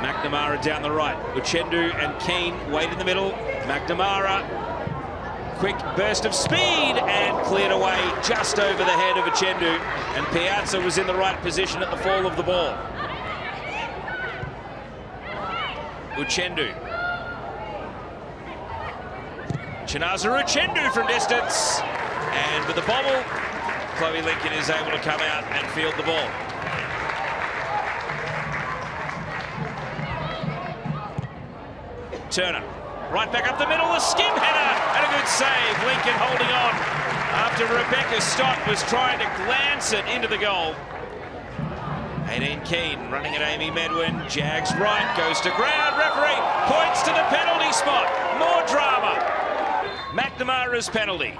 McNamara down the right. Uchendu and Keane wait in the middle. McNamara, quick burst of speed and cleared away just over the head of Uchendu. And Piazza was in the right position at the fall of the ball. Uchendu. Chinaza Uchendu from distance. And with the bobble, Chloe Lincoln is able to come out and field the ball. Turner Right back up the middle, a skim header and a good save. Lincoln holding on after Rebecca Stott was trying to glance it into the goal. 18 Keane running at Amy Medwin. Jags right, goes to ground. Referee points to the penalty spot. More drama. McNamara's penalty.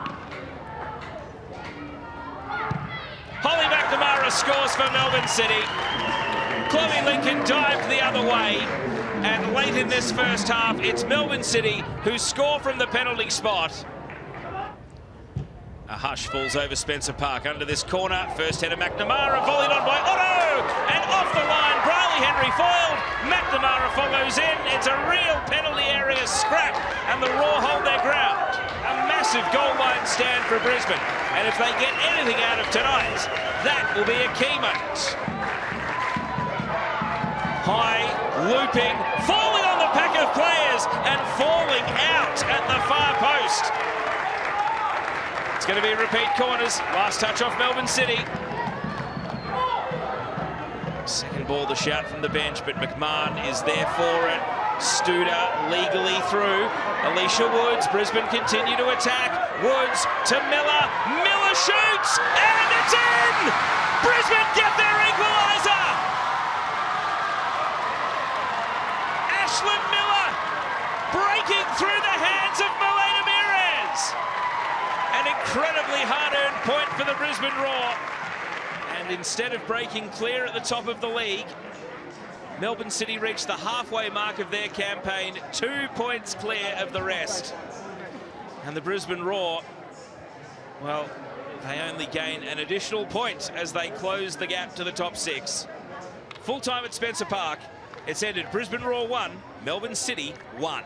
Holly McNamara scores for Melbourne City. Chloe Lincoln dived the other way. And late in this first half, it's Melbourne City who score from the penalty spot. A hush falls over Spencer Park under this corner. First header McNamara, volleyed on by Otto, and off the line, Briley Henry foiled. McNamara follows in. It's a real penalty area scrap, and the Raw hold their ground. A massive goal line stand for Brisbane, and if they get anything out of tonight, that will be a key moment. High, looping, falling on the pack of players, and falling out at the far post. It's going to be repeat corners. Last touch off Melbourne City. Second ball, the shout from the bench, but McMahon is there for it. Studer legally through. Alicia Woods. Brisbane continue to attack. Woods to Miller. Miller shoots, and it's in! Brisbane get their equaliser! Ashlyn Miller breaking through the hands of Milena Mires. An incredibly hard-earned point for the Brisbane Roar. And instead of breaking clear at the top of the league, Melbourne City reached the halfway mark of their campaign, 2 points clear of the rest. And the Brisbane Roar, well, they only gain an additional point as they close the gap to the top 6. Full time at Spencer Park. It's ended Brisbane Roar 1, Melbourne City 1.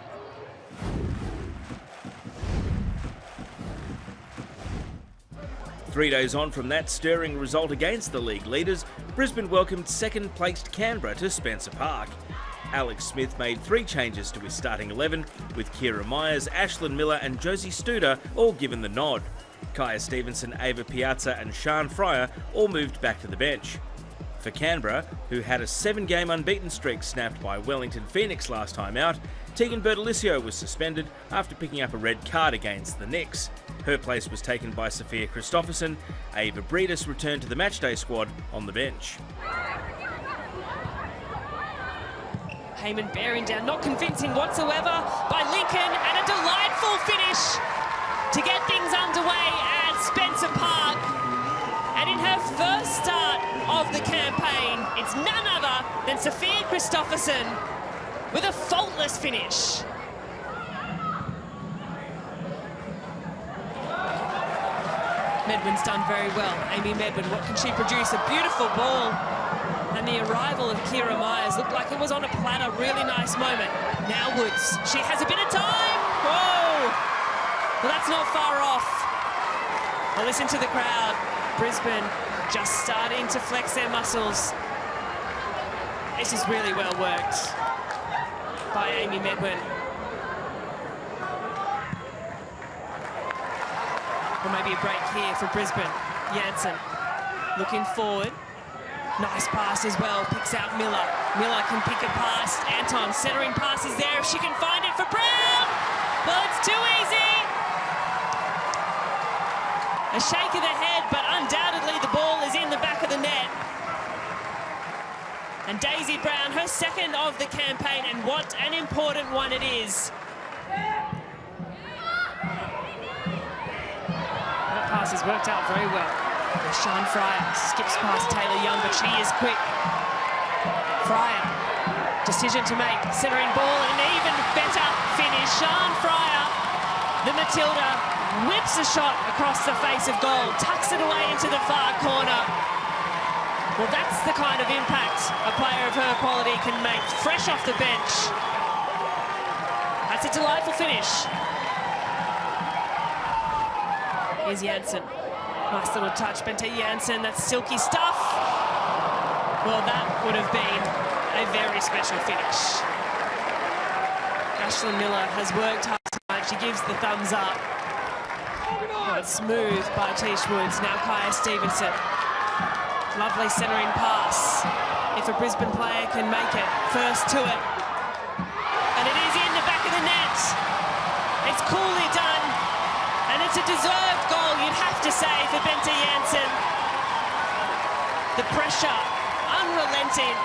Three days on from that stirring result against the league leaders, Brisbane welcomed second-placed Canberra to Spencer Park. Alex Smith made 3 changes to his starting 11, with Kira Myers, Ashlyn Miller and Josie Studer all given the nod. Kaya Stevenson, Ava Piazza and Sian Fryer all moved back to the bench. For Canberra, who had a 7-game unbeaten streak snapped by Wellington Phoenix last time out, Tegan Bertolicio was suspended after picking up a red card against the Knicks. Her place was taken by Sophia Christopherson. Ava Breedis returned to the matchday squad on the bench. Heyman bearing down, not convincing whatsoever by Lincoln, and a delightful finish to get things underway at Spencer Park. And in her first start of the campaign, it's none other than Sophia Christopherson with a faultless finish. Medwin's done very well. Amy Medwin, what can she produce? A beautiful ball. And the arrival of Kira Myers looked like it was on a platter. Really nice moment. Now Woods. She has a bit of time. Whoa! Well, that's not far off. Well, listen to the crowd. Brisbane just starting to flex their muscles. This is really well worked by Amy Medwin. Or maybe a break here for Brisbane. Janssen looking forward. Nice pass as well, picks out Miller. Miller can pick it past Anton. Centering pass is there if she can find it for Brown. Well, it's too easy. A shake of the head, but undoubtedly the ball is in the back of the net. And Daisy Brown, her second of the campaign, and what an important one it is. That pass has worked out very well. Sian Fryer skips past Taylor Young, but she is quick. Fryer, decision to make, centering ball, and an even better finish. Sian Fryer, the Matilda, whips a shot across the face of goal, tucks it away into the far corner. Well, that's the kind of impact a player of her quality can make, fresh off the bench. That's a delightful finish. Here's Janssen. Nice little touch, Bente Janssen, that's silky stuff. Well, that would have been a very special finish. Ashlyn Miller has worked hard tonight, she gives the thumbs up. Oh, it's smooth by Tish Woods, now Kaya Stevenson. Lovely centering pass. If a Brisbane player can make it, first to it. And it is in the back of the net. It's coolly done, and it's a deserved goal, you'd have to say, for Bente Janssen. The pressure, unrelenting,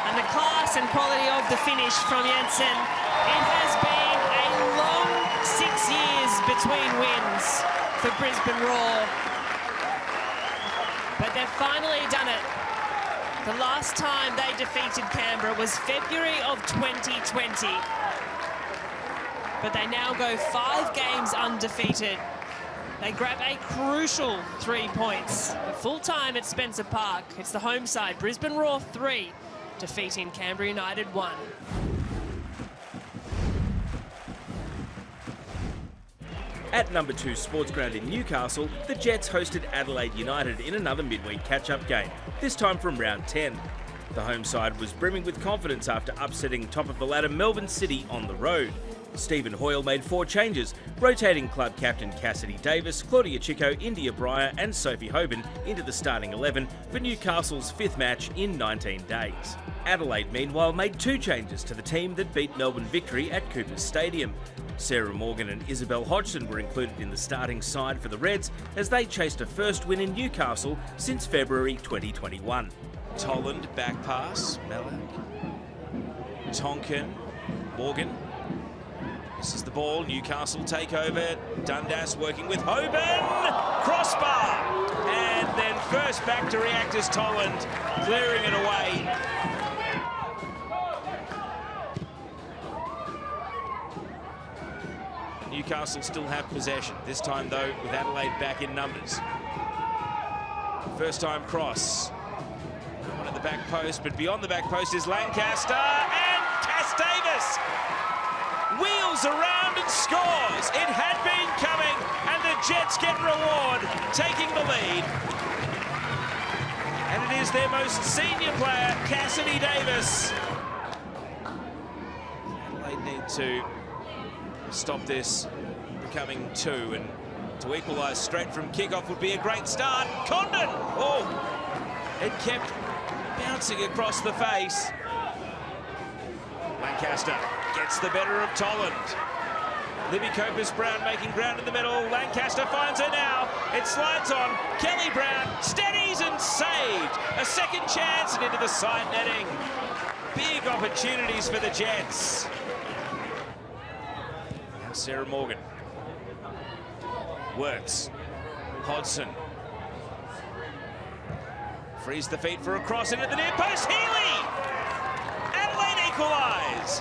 and the class and quality of the finish from Janssen. It has been a long 6 years between wins for Brisbane Roar, but they've finally done it. The last time they defeated Canberra was February of 2020. But they now go 5 games undefeated. They grab a crucial 3 points. At full time at Spencer Park, it's the home side, Brisbane Roar 3, defeating Canberra United 1. At number 2 Sports Ground in Newcastle, the Jets hosted Adelaide United in another midweek catch-up game, this time from round 10. The home side was brimming with confidence after upsetting top-of-the-ladder Melbourne City on the road. Stephen Hoyle made 4 changes, rotating club captain Cassidy Davis, Claudia Chico, India Breyer and Sophie Hoban into the starting 11 for Newcastle's 5th match in 19 days. Adelaide, meanwhile, made 2 changes to the team that beat Melbourne Victory at Coopers Stadium. Sarah Morgan and Isabel Hodgson were included in the starting side for the Reds as they chased a first win in Newcastle since February 2021. Toland, back pass, Malak. Tonkin, Morgan. This is the ball, Newcastle take over. Dundas working with Hoban, crossbar! And then first back to react is Toland, clearing it away. Newcastle still have possession, this time though with Adelaide back in numbers. First time cross. One at the back post, but beyond the back post is Lancaster, and Cass Davis wheels around and scores. It had been coming, and the Jets get reward, taking the lead. And it is their most senior player, Cassidy Davis. Adelaide need to stop this becoming 2, and to equalise straight from kickoff would be a great start. Condon! Oh! It kept bouncing across the face. Lancaster gets the better of Toland. Libby Copus-Brown making ground in the middle. Lancaster finds her now. It slides on. Kelly Brown steadies and saved. A second chance and into the side netting. Big opportunities for the Jets. And Sarah Morgan works. Hodgson frees the feet for a cross into the near post. Healy! Adelaide equalise.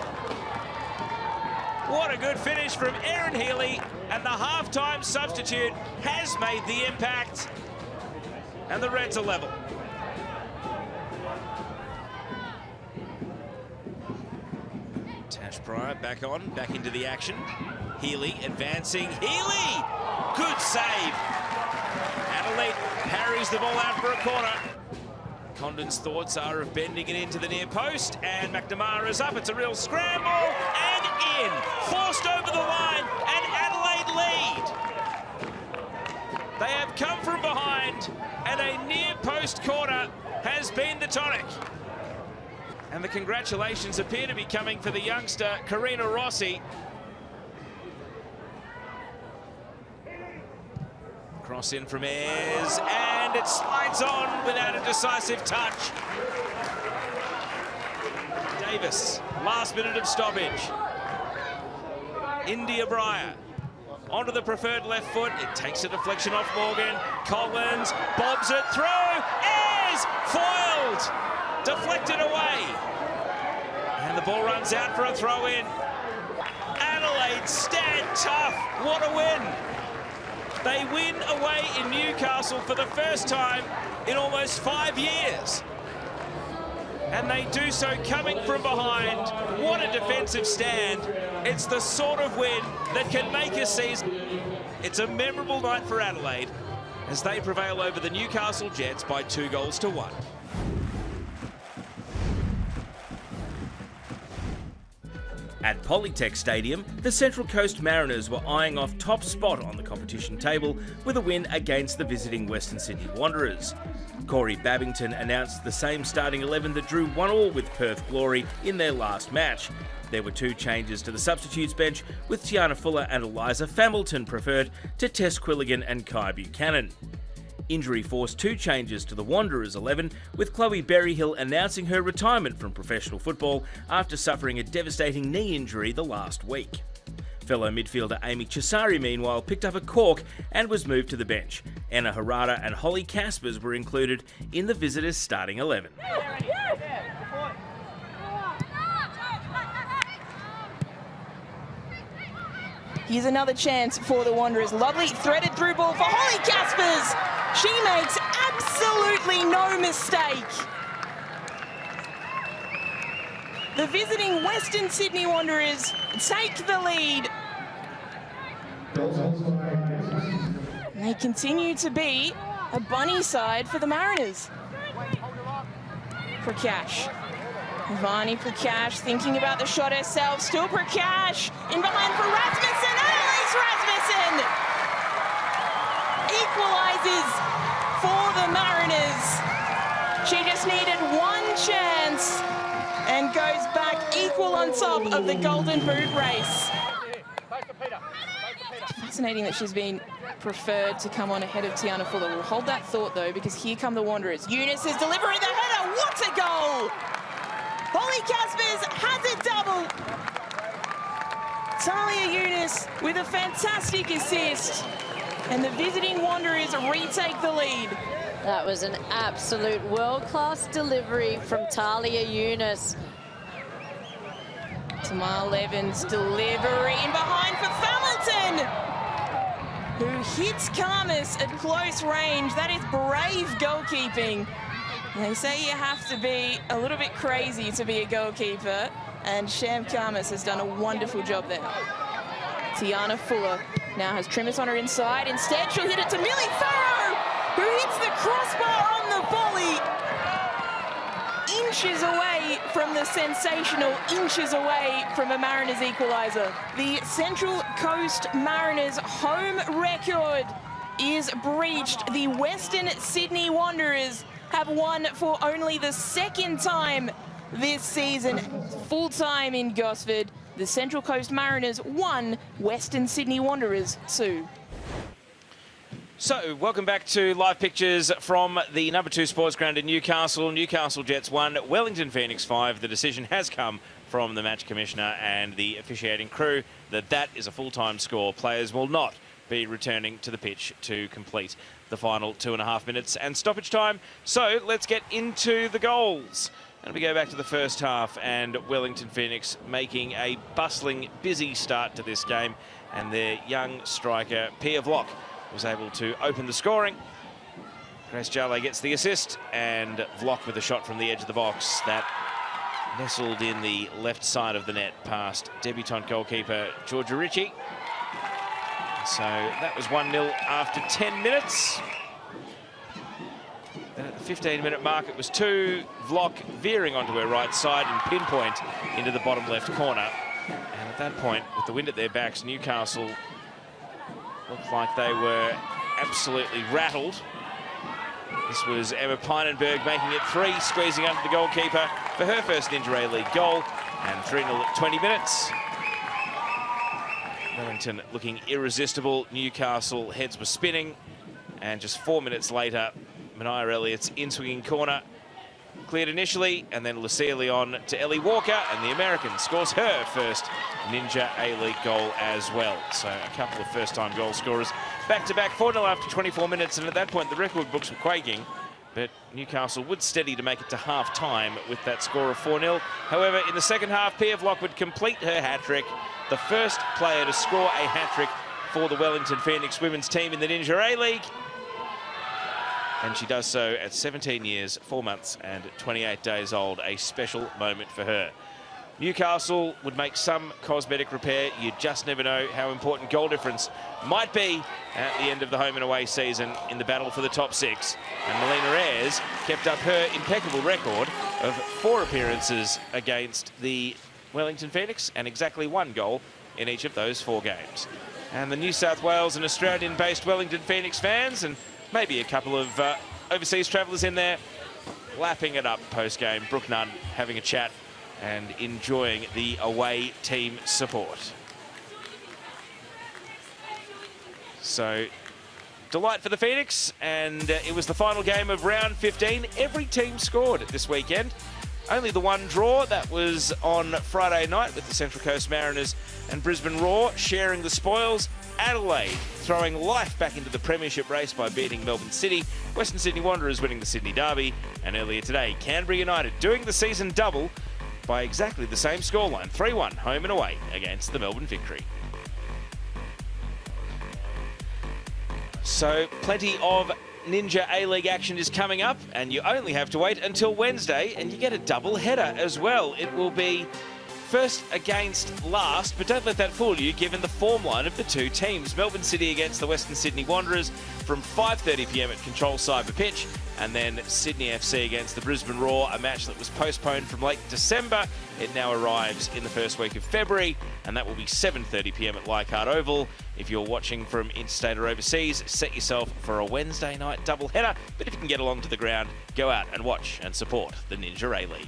What a good finish from Erin Healy, and the half-time substitute has made the impact, and the Reds are level. Tash Pryor back on, back into the action. Healy advancing. Healy! Good save. Adelaide parries the ball out for a corner. Condon's thoughts are of bending it into the near post, and McNamara is up. It's a real scramble, and in. Forced over the line, and Adelaide lead. They have come from behind, and a near post corner has been the tonic. And the congratulations appear to be coming for the youngster, Karina Rossi. Cross in from Ayres, and it slides on without a decisive touch. Davis, last minute of stoppage. India Breyer onto the preferred left foot. It takes a deflection off Morgan. Collins bobs it through. Ayres foiled, deflected away. And the ball runs out for a throw in. Adelaide stand tough. What a win. They win away in Newcastle for the first time in almost 5 years. And they do so coming from behind. What a defensive stand. It's the sort of win that can make a season. It's a memorable night for Adelaide as they prevail over the Newcastle Jets by 2-1. At Polytech Stadium, the Central Coast Mariners were eyeing off top spot on the competition table with a win against the visiting Western Sydney Wanderers. Corey Babington announced the same starting 11 that drew 1-1 with Perth Glory in their last match. There were 2 changes to the substitutes bench, with Tiana Fuller and Eliza Familton preferred to Tess Quilligan and Kai Buchanan. Injury forced 2 changes to the Wanderers 11, with Chloe Berryhill announcing her retirement from professional football after suffering a devastating knee injury the last week. Fellow midfielder Amy Chisari, meanwhile, picked up a cork and was moved to the bench. Anna Harada and Holly Caspers were included in the visitors' starting 11. Here's another chance for the Wanderers. Lovely threaded through ball for Holly Caspers. She makes absolutely no mistake. The visiting Western Sydney Wanderers take the lead. They continue to be a bunny side for the Mariners. Prakash. Ivani Prakash thinking about the shot herself. Still Prakash in behind for Rasmussen. Annalise Rasmussen equalises for the Mariners. She just needed one chance and goes back equal on top of the Golden Boot race. Fascinating that she's been preferred to come on ahead of Tiana Fuller. We'll hold that thought though, because here come the Wanderers. Eunice is delivering the header. What a goal! Holly Caspers has a double. Talia Eunice with a fantastic assist. And the visiting Wanderers retake the lead. That was an absolute world-class delivery from Talia Eunice. Tamar Levin's delivery in behind for Hamilton, who hits Karmas at close range. That is brave goalkeeping. They say you have to be a little bit crazy to be a goalkeeper, and Sham Karmas has done a wonderful job there. Tiana Fuller now has Trimmers on her inside. Instead, she'll hit it to Millie Farrow, who hits the crossbar on the volley. Inches away from the sensational, inches away from a Mariners equaliser. The Central Coast Mariners home record is breached. The Western Sydney Wanderers have won for only the 2nd time this season. Full time in Gosford. The Central Coast Mariners 1, Western Sydney Wanderers 2. So, welcome back to live pictures from the number 2 sports ground in Newcastle. Newcastle Jets 1, Wellington Phoenix 5. The decision has come from the match commissioner and the officiating crew that is a full-time score. Players will not be returning to the pitch to complete the final 2.5 minutes and stoppage time. So, let's get into the goals. And we go back to the first half, and Wellington Phoenix making a bustling, busy start to this game. And their young striker, Pia Vlock, was able to open the scoring. Grace Jale gets the assist, and Vlock with a shot from the edge of the box that nestled in the left side of the net past debutante goalkeeper Georgia Ritchie. So that was 1-0 after 10 minutes. Then at the 15-minute mark, it was 2. Vlock veering onto her right side and pinpoint into the bottom left corner. And at that point, with the wind at their backs, Newcastle looked like they were absolutely rattled. This was Emma Pinenberg making it 3, squeezing under the goalkeeper for her first Ninja A-League goal. And 3-0 at 20 minutes. Wellington looking irresistible. Newcastle heads were spinning. And just 4 minutes later, Mania Elliott's in-swinging corner cleared initially, and then Lucia Leon to Ellie Walker, and the American scores her first Ninja A-League goal as well. So a couple of first-time goal scorers. Back-to-back 4-0 after 24 minutes, and at that point the record books were quaking, but Newcastle would steady to make it to half-time with that score of 4-0. However, in the second half, Pia Vlock would complete her hat-trick, the first player to score a hat-trick for the Wellington Phoenix women's team in the Ninja A-League. And she does so at 17 years, 4 months and 28 days old. A special moment for her. Newcastle would make some cosmetic repair. You just never know how important goal difference might be at the end of the home and away season in the battle for the top 6. And Melina Ayres kept up her impeccable record of 4 appearances against the Wellington Phoenix and exactly 1 goal in each of those 4 games. And the New South Wales and Australian-based Wellington Phoenix fans, and maybe a couple of overseas travellers in there, lapping it up post-game. Brooke Nunn having a chat and enjoying the away team support. So, delight for the Phoenix, and it was the final game of round 15. Every team scored this weekend. Only the one draw, that was on Friday night with the Central Coast Mariners and Brisbane Roar sharing the spoils. Adelaide throwing life back into the premiership race by beating Melbourne City. Western Sydney Wanderers winning the Sydney Derby. And earlier today, Canberra United doing the season double by exactly the same scoreline, 3-1 home and away against the Melbourne Victory. So plenty of Ninja A-League action is coming up, and you only have to wait until Wednesday, and you get a double header as well. It will be first against last, but don't let that fool you given the form line of the two teams. Melbourne City against the Western Sydney Wanderers from 5:30 p.m. at Control Cyber Pitch, and then Sydney FC against the Brisbane Roar, a match that was postponed from late December. It now arrives in the first week of February, and that will be 7:30 p.m. at Leichhardt Oval. If you're watching from interstate or overseas, set yourself for a Wednesday night double header, but if you can get along to the ground, go out and watch and support the Ninja A-League.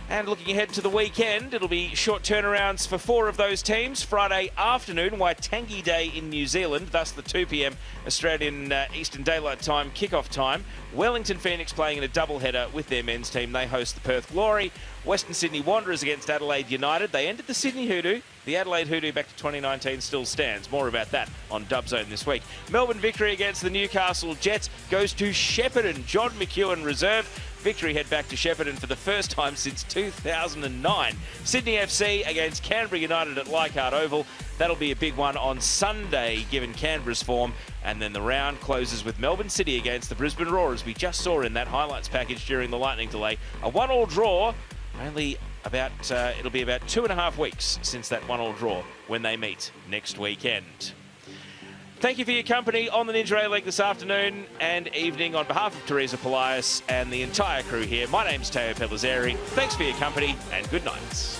And looking ahead to the weekend, it'll be short turnarounds for 4 of those teams. Friday afternoon, Waitangi Day in New Zealand, thus the 2 p.m. Australian Eastern Daylight Time kickoff time. Wellington Phoenix playing in a doubleheader with their men's team. They host the Perth Glory. Western Sydney Wanderers against Adelaide United. They ended the Sydney Hoodoo. The Adelaide Hoodoo back to 2019 still stands. More about that on Dub Zone this week. Melbourne Victory against the Newcastle Jets goes to Shepparton. John McEwen reserve. Victory head back to Shepparton for the first time since 2009. Sydney FC against Canberra United at Leichhardt Oval. That'll be a big one on Sunday, given Canberra's form. And then the round closes with Melbourne City against the Brisbane Roar, as we just saw in that highlights package during the lightning delay. A 1-1 draw, only about, it'll be about 2.5 weeks since that 1-1 draw when they meet next weekend. Thank you for your company on the Ninja A-League this afternoon and evening. On behalf of Teresa Polias and the entire crew here, my name's Teo Pellizzeri. Thanks for your company and good night.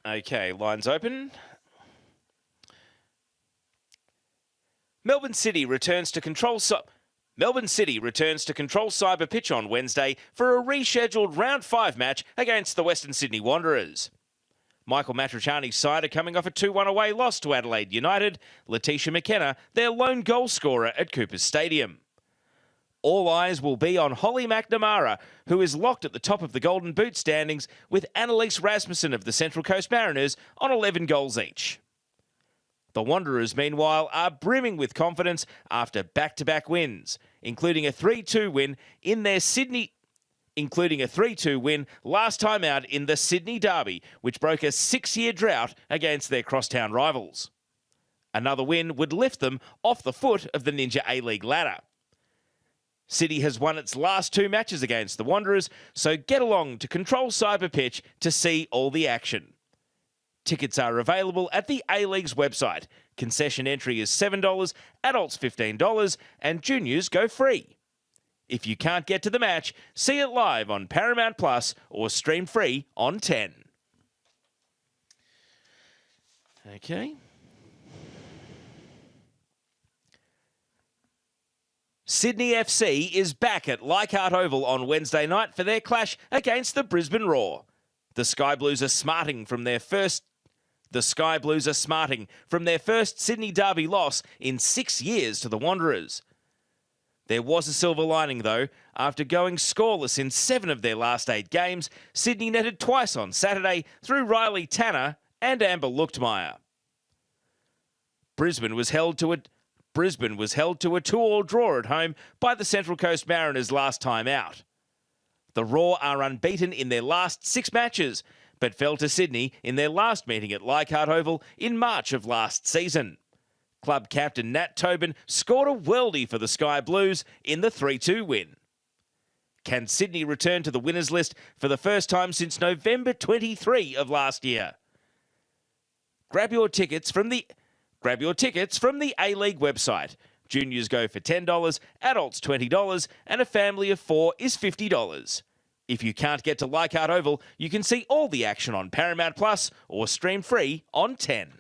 Okay, lines open. Melbourne City returns to control Cyber Pitch on Wednesday for a rescheduled Round 5 match against the Western Sydney Wanderers. Michael Matriciani's side are coming off a 2-1 away loss to Adelaide United. Letitia McKenna, their lone goal scorer at Coopers Stadium. All eyes will be on Holly McNamara, who is locked at the top of the Golden Boot standings with Annalise Rasmussen of the Central Coast Mariners on 11 goals each. The Wanderers, meanwhile, are brimming with confidence after back-to-back wins, including a 3-2 win last time out in the Sydney Derby, which broke a 6-year drought against their crosstown rivals. Another win would lift them off the foot of the Ninja A-League ladder. City has won its last 2 matches against the Wanderers, so get along to Control Cyber Pitch to see all the action. Tickets are available at the A-League's website. Concession entry is $7, adults $15, and juniors go free. If you can't get to the match, see it live on Paramount Plus or stream free on 10. Okay. Sydney FC is back at Leichhardt Oval on Wednesday night for their clash against the Brisbane Roar. The Sky Blues are smarting from their first Sydney Derby loss in 6 years to the Wanderers. There was a silver lining, though. After going scoreless in 7 of their last 8 games, Sydney netted twice on Saturday through Riley Tanner and Amber Luchtmeyer. Brisbane was held to a 2-2 draw at home by the Central Coast Mariners last time out. The Roar are unbeaten in their last 6 matches, but fell to Sydney in their last meeting at Leichhardt Oval in March of last season. Club captain Nat Tobin scored a worldie for the Sky Blues in the 3-2 win. Can Sydney return to the winners list for the first time since November 23 of last year? Grab your tickets from the A-League website. Juniors go for $10, adults $20, and a family of 4 is $50. If you can't get to Leichhardt Oval, you can see all the action on Paramount Plus or stream free on 10.